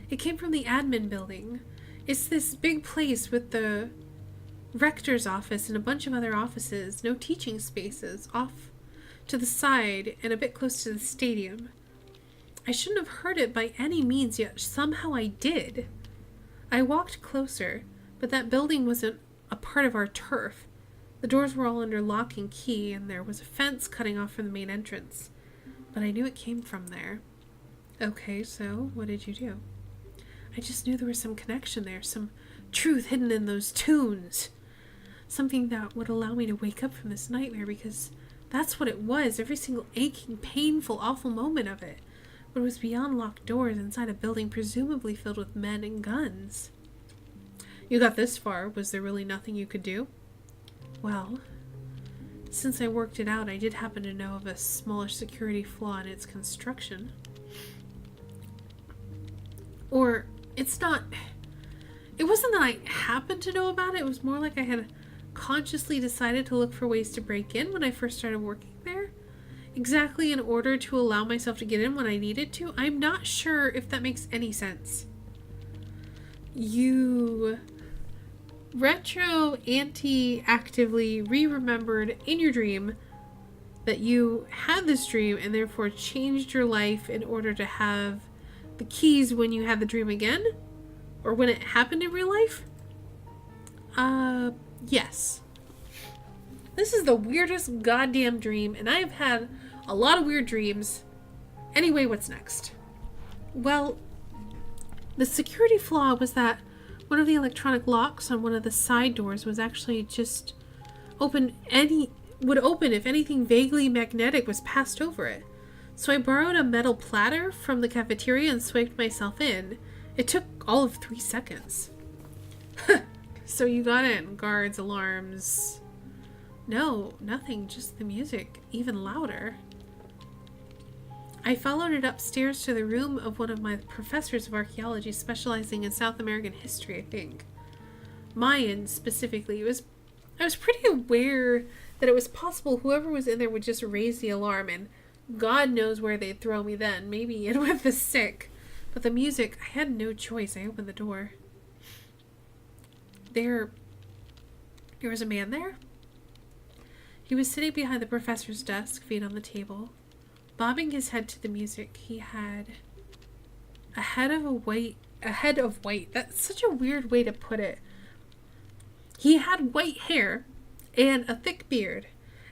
It came from the admin building. It's this big place with the rector's office and a bunch of other offices, no teaching spaces, off to the side and a bit close to the stadium. I shouldn't have heard it by any means, yet somehow I did. I walked closer, but that building wasn't a part of our turf. The doors were all under lock and key, and there was a fence cutting off from the main entrance. But I knew it came from there. Okay, so what did you do? I just knew there was some connection there, some truth hidden in those tunes. Something that would allow me to wake up from this nightmare, because that's what it was, every single aching, painful, awful moment of it. but was beyond locked doors inside a building presumably filled with men and guns. You got this far. Was there really nothing you could do? Well, since I worked it out, I did happen to know of a smaller security flaw in its construction. Or, it's not... It wasn't that I happened to know about it. It was more like I had consciously decided to look for ways to break in when I first started working there. Exactly in order to allow myself to get in when I needed to. I'm not sure if that makes any sense. You anti-actively re-remembered in your dream that you had this dream and therefore changed your life in order to have the keys when you had the dream again? Or when it happened in real life? Yes. This is the weirdest goddamn dream, and I have had a lot of weird dreams. Anyway, what's next? Well, the security flaw was that one of the electronic locks on one of the side doors was actually just would open if anything vaguely magnetic was passed over it. So I borrowed a metal platter from the cafeteria and swiped myself in. It took all of 3 seconds. So you got in. Guards, alarms. No, nothing, just the music, even louder. I followed it upstairs to the room of one of my professors of archaeology specializing in South American history, I think. Mayan, specifically. I was pretty aware that it was possible whoever was in there would just raise the alarm, and God knows where they'd throw me then, maybe in with the sick. But the music, I had no choice. I opened the door. There was a man there. He was sitting behind the professor's desk, feet on the table, bobbing his head to the music. He had a head of white. That's such a weird way to put it. He had white hair and a thick beard,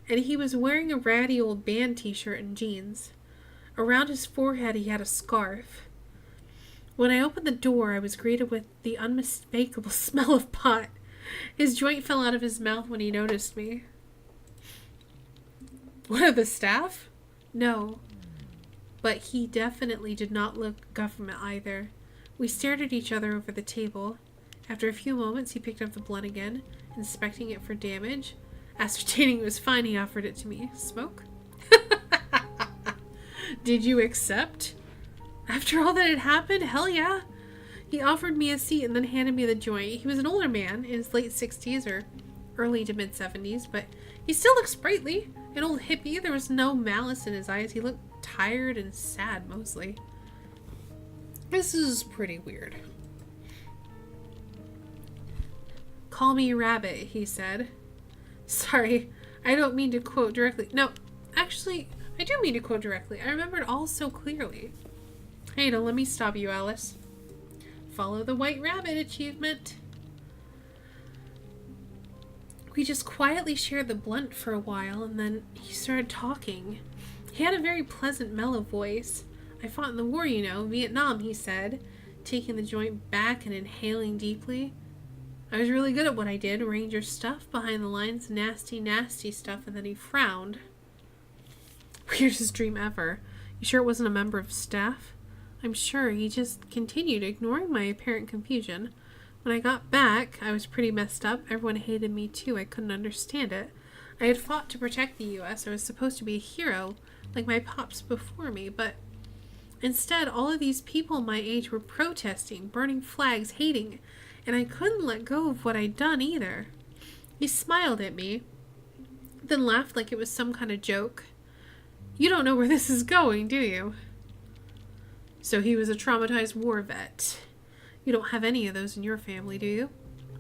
and he was wearing a ratty old band t-shirt and jeans. Around his forehead he had a scarf. When I opened the door, I was greeted with the unmistakable smell of pot. His joint fell out of his mouth when he noticed me. One of the staff? No. But he definitely did not look government either. We stared at each other over the table. After a few moments, he picked up the blunt again, inspecting it for damage. Ascertaining it was fine, he offered it to me. Smoke? Did you accept? After all that had happened? Hell yeah. He offered me a seat and then handed me the joint. He was an older man, in his late 60s or early to mid-70s, but he still looked sprightly. An old hippie. There was no malice in his eyes. He looked tired and sad, mostly. This is pretty weird. Call me Rabbit, he said. Sorry, I don't mean to quote directly. No, actually, I do mean to quote directly. I remember it all so clearly. Hey, don't let me stop you, Alice. Follow the white rabbit achievement. We just quietly shared the blunt for a while, and then he started talking. He had a very pleasant, mellow voice. I fought in the war, you know, Vietnam, he said, taking the joint back and inhaling deeply. I was really good at what I did, ranger stuff, behind the lines, nasty, nasty stuff, and then he frowned. Weirdest dream ever. You sure it wasn't a member of staff? I'm sure. He just continued, ignoring my apparent confusion. When I got back, I was pretty messed up. Everyone hated me too. I couldn't understand it. I had fought to protect the U.S. I was supposed to be a hero, like my pops before me, but instead, all of these people my age were protesting, burning flags, hating, and I couldn't let go of what I'd done either. He smiled at me, then laughed like it was some kind of joke. You don't know where this is going, do you? So he was a traumatized war vet. You don't have any of those in your family, do you?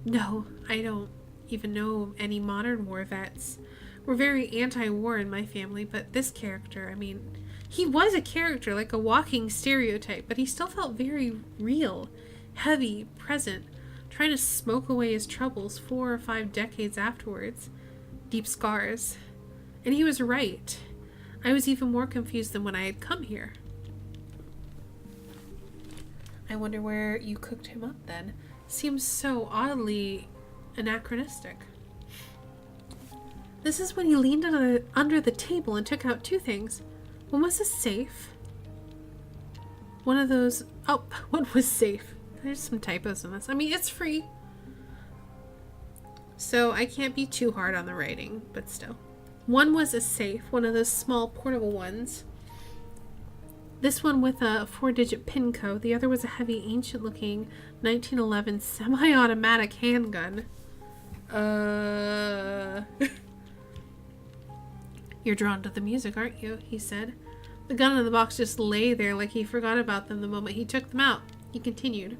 No, I don't even know any modern war vets. We're very anti-war in my family, but this character, I mean, he was a character, like a walking stereotype, but he still felt very real, heavy, present, trying to smoke away his troubles 4 or 5 decades afterwards. Deep scars. And he was right. I was even more confused than when I had come here. I wonder where you cooked him up then. Seems so oddly anachronistic. This is when he leaned under the table and took out 2 things. One was a safe. one of those... Oh, one was safe. There's some typos in this. I mean, it's free. So I can't be too hard on the writing, but still. One was a safe, one of those small portable ones. This one with a 4-digit pin code. The other was a heavy, ancient-looking 1911 semi-automatic handgun. You're drawn to the music, aren't you? He said. The gun in the box just lay there like he forgot about them the moment he took them out. He continued.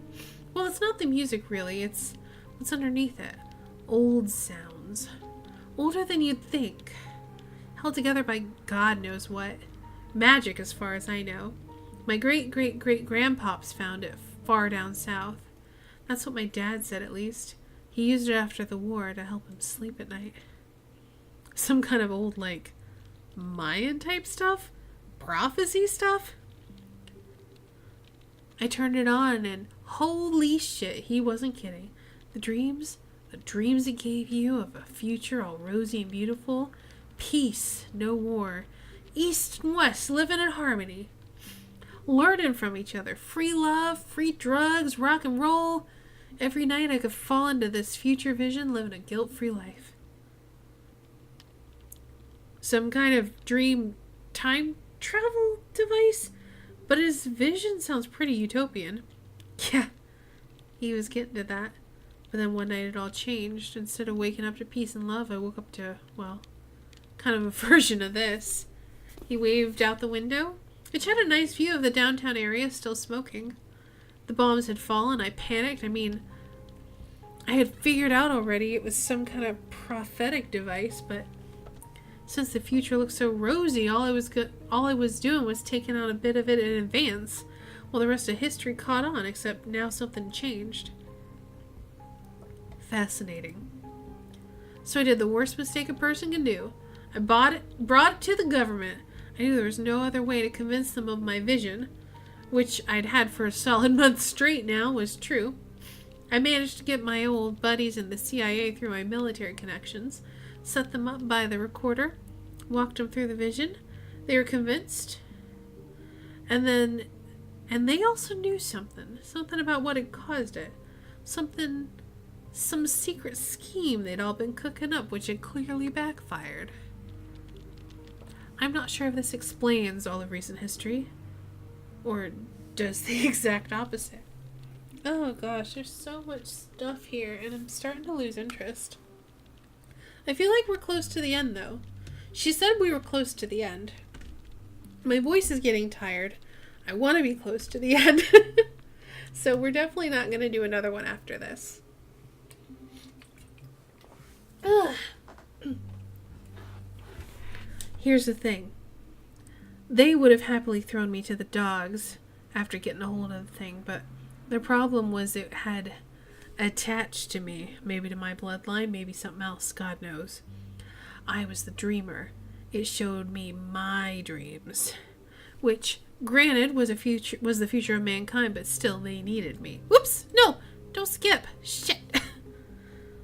Well, it's not the music, really. It's what's underneath it. Old sounds. Older than you'd think. Held together by God knows what. Magic, as far as I know. My great-great-great-grandpops found it far down south. That's what my dad said, at least. He used it after the war to help him sleep at night. Some kind of old, like, Mayan-type stuff? Prophecy stuff? I turned it on and holy shit, he wasn't kidding. The dreams it gave you of a future all rosy and beautiful. Peace, no war. East and West living in harmony. Learning from each other. Free love, free drugs, rock and roll. Every night I could fall into this future vision living a guilt-free life. Some kind of dream time travel device? But his vision sounds pretty utopian. Yeah, he was getting to that. But then one night it all changed. Instead of waking up to peace and love, I woke up to, well, kind of a version of this. He waved out the window, which had a nice view of the downtown area still smoking. The bombs had fallen. I panicked. I mean, I had figured out already it was some kind of prophetic device, but since the future looked so rosy, all I was doing was taking out a bit of it in advance, while the rest of history caught on, except now something changed. Fascinating. So I did the worst mistake a person can do. I brought it to the government. I knew there was no other way to convince them of my vision, which I'd had for a solid month straight now, was true. I managed to get my old buddies in the CIA through my military connections, set them up by the recorder, walked them through the vision. They were convinced. And they also knew something about what had caused it. Some secret scheme they'd all been cooking up, which had clearly backfired. I'm not sure if this explains all of recent history, or does the exact opposite. Oh gosh, there's so much stuff here, and I'm starting to lose interest. I feel like we're close to the end, though. She said we were close to the end. My voice is getting tired. I want to be close to the end. So we're definitely not going to do another one after this. Here's the thing. They would have happily thrown me to the dogs after getting a hold of the thing, but the problem was it had attached to me, maybe to my bloodline, maybe something else, God knows. I was the dreamer. It showed me my dreams, which, granted, was the future of mankind, but still they needed me. Whoops! No! Don't skip! Shit! I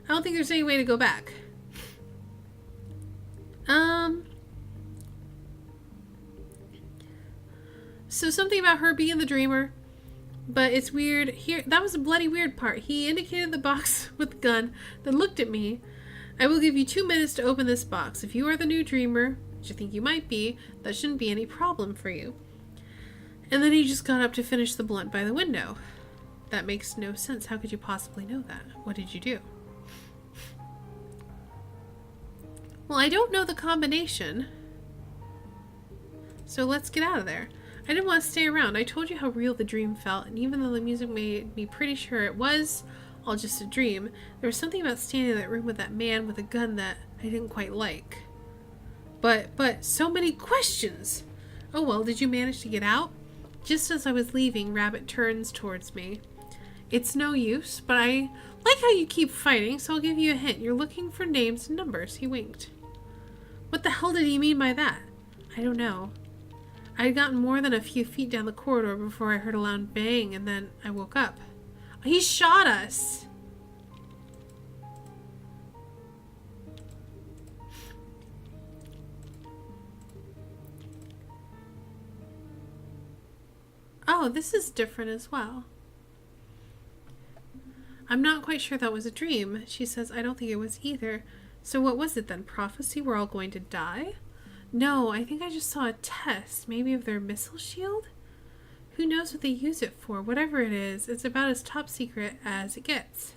don't think there's any way to go back. So something about her being the dreamer, but it's weird. Here, that was a bloody weird part. He indicated the box with the gun, then looked at me. I will give you 2 minutes to open this box. If you are the new dreamer, which I think you might be, that shouldn't be any problem for you. And then he just got up to finish the blunt by the window. That makes no sense. How could you possibly know that? What did you do? Well, I don't know the combination. So let's get out of there. I didn't want to stay around. I told you how real the dream felt, and even though the music made me pretty sure it was all just a dream, there was something about standing in that room with that man with a gun that I didn't quite like. But so many questions! Oh well, did you manage to get out? Just as I was leaving, Rabbit turns towards me. It's no use, but I like how you keep fighting, so I'll give you a hint. You're looking for names and numbers. He winked. What the hell did he mean by that? I don't know. I had gotten more than a few feet down the corridor before I heard a loud bang, and then I woke up. He shot us! Oh, this is different as well. I'm not quite sure that was a dream. She says, I don't think it was either. So what was it then? Prophecy? We're all going to die? No, I think I just saw a test. Maybe of their missile shield? Who knows what they use it for? Whatever it is, it's about as top secret as it gets.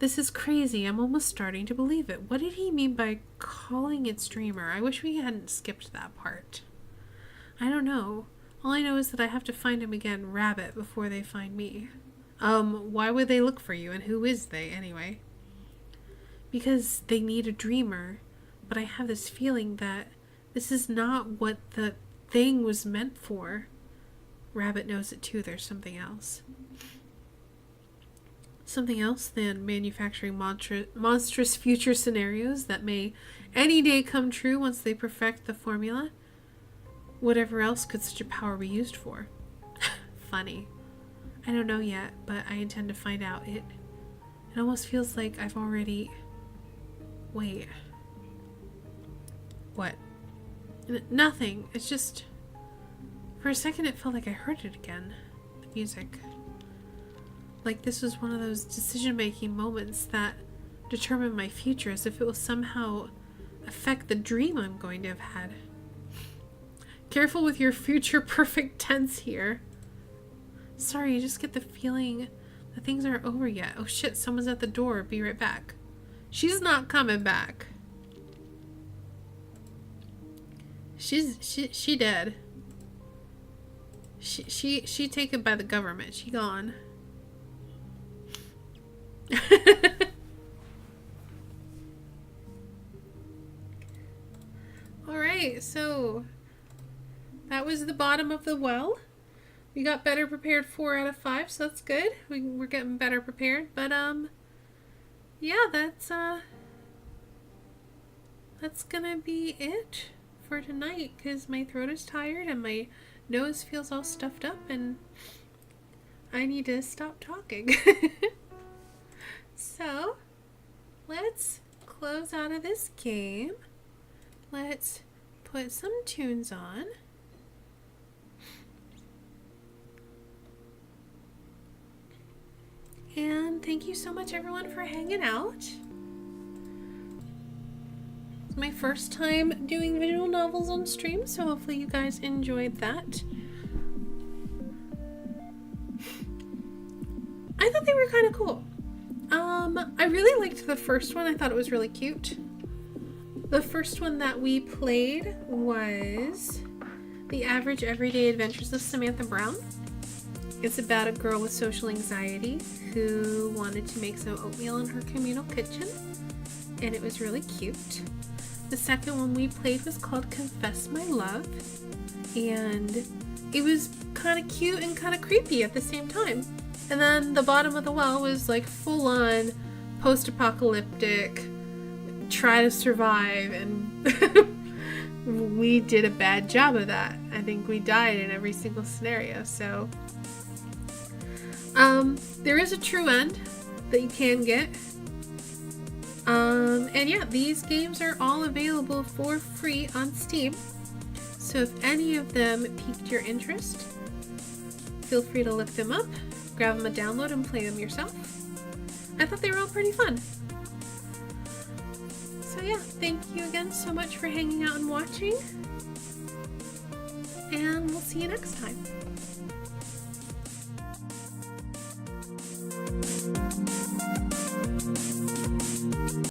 This is crazy. I'm almost starting to believe it. What did he mean by calling it streamer? I wish we hadn't skipped that part. I don't know. All I know is that I have to find him again, Rabbit, before they find me. Why would they look for you, and who is they, anyway? Because they need a dreamer, but I have this feeling that this is not what the thing was meant for. Rabbit knows it too. There's something else. Something else than manufacturing monstrous future scenarios that may any day come true once they perfect the formula. Whatever else could such a power be used for? Funny. I don't know yet, but I intend to find out. It almost feels like I've already... Wait. What? Nothing. It's just... For a second it felt like I heard it again. The music. Like this was one of those decision-making moments that determine my future, as if it will somehow affect the dream I'm going to have had. Careful with your future perfect tense here. Sorry, you just get the feeling that things aren't over yet. Oh shit, someone's at the door. Be right back. She's not coming back. She dead. She taken by the government. She gone. Alright, so that was the bottom of the well. We got better prepared 4 out of 5, so that's good. We're getting better prepared, but yeah, that's gonna be it for tonight, because my throat is tired and my nose feels all stuffed up and I need to stop talking. So, let's close out of this game. Let's put some tunes on. And thank you so much everyone for hanging out. It's my first time doing visual novels on stream, so hopefully you guys enjoyed that. I thought they were kind of cool. I really liked the first one. I thought it was really cute. The first one that we played was The Average Everyday Adventures of Samantha Brown. It's about a girl with social anxiety who wanted to make some oatmeal in her communal kitchen, and it was really cute. The second one we played was called Confess My Love, and it was kind of cute and kind of creepy at the same time. And then the bottom of the well was like full-on post-apocalyptic, try to survive, and we did a bad job of that. I think we died in every single scenario, so there is a true end that you can get. And yeah, these games are all available for free on Steam, so if any of them piqued your interest, feel free to look them up, grab them a download, and play them yourself. I thought they were all pretty fun. So yeah, thank you again so much for hanging out and watching, and we'll see you next time.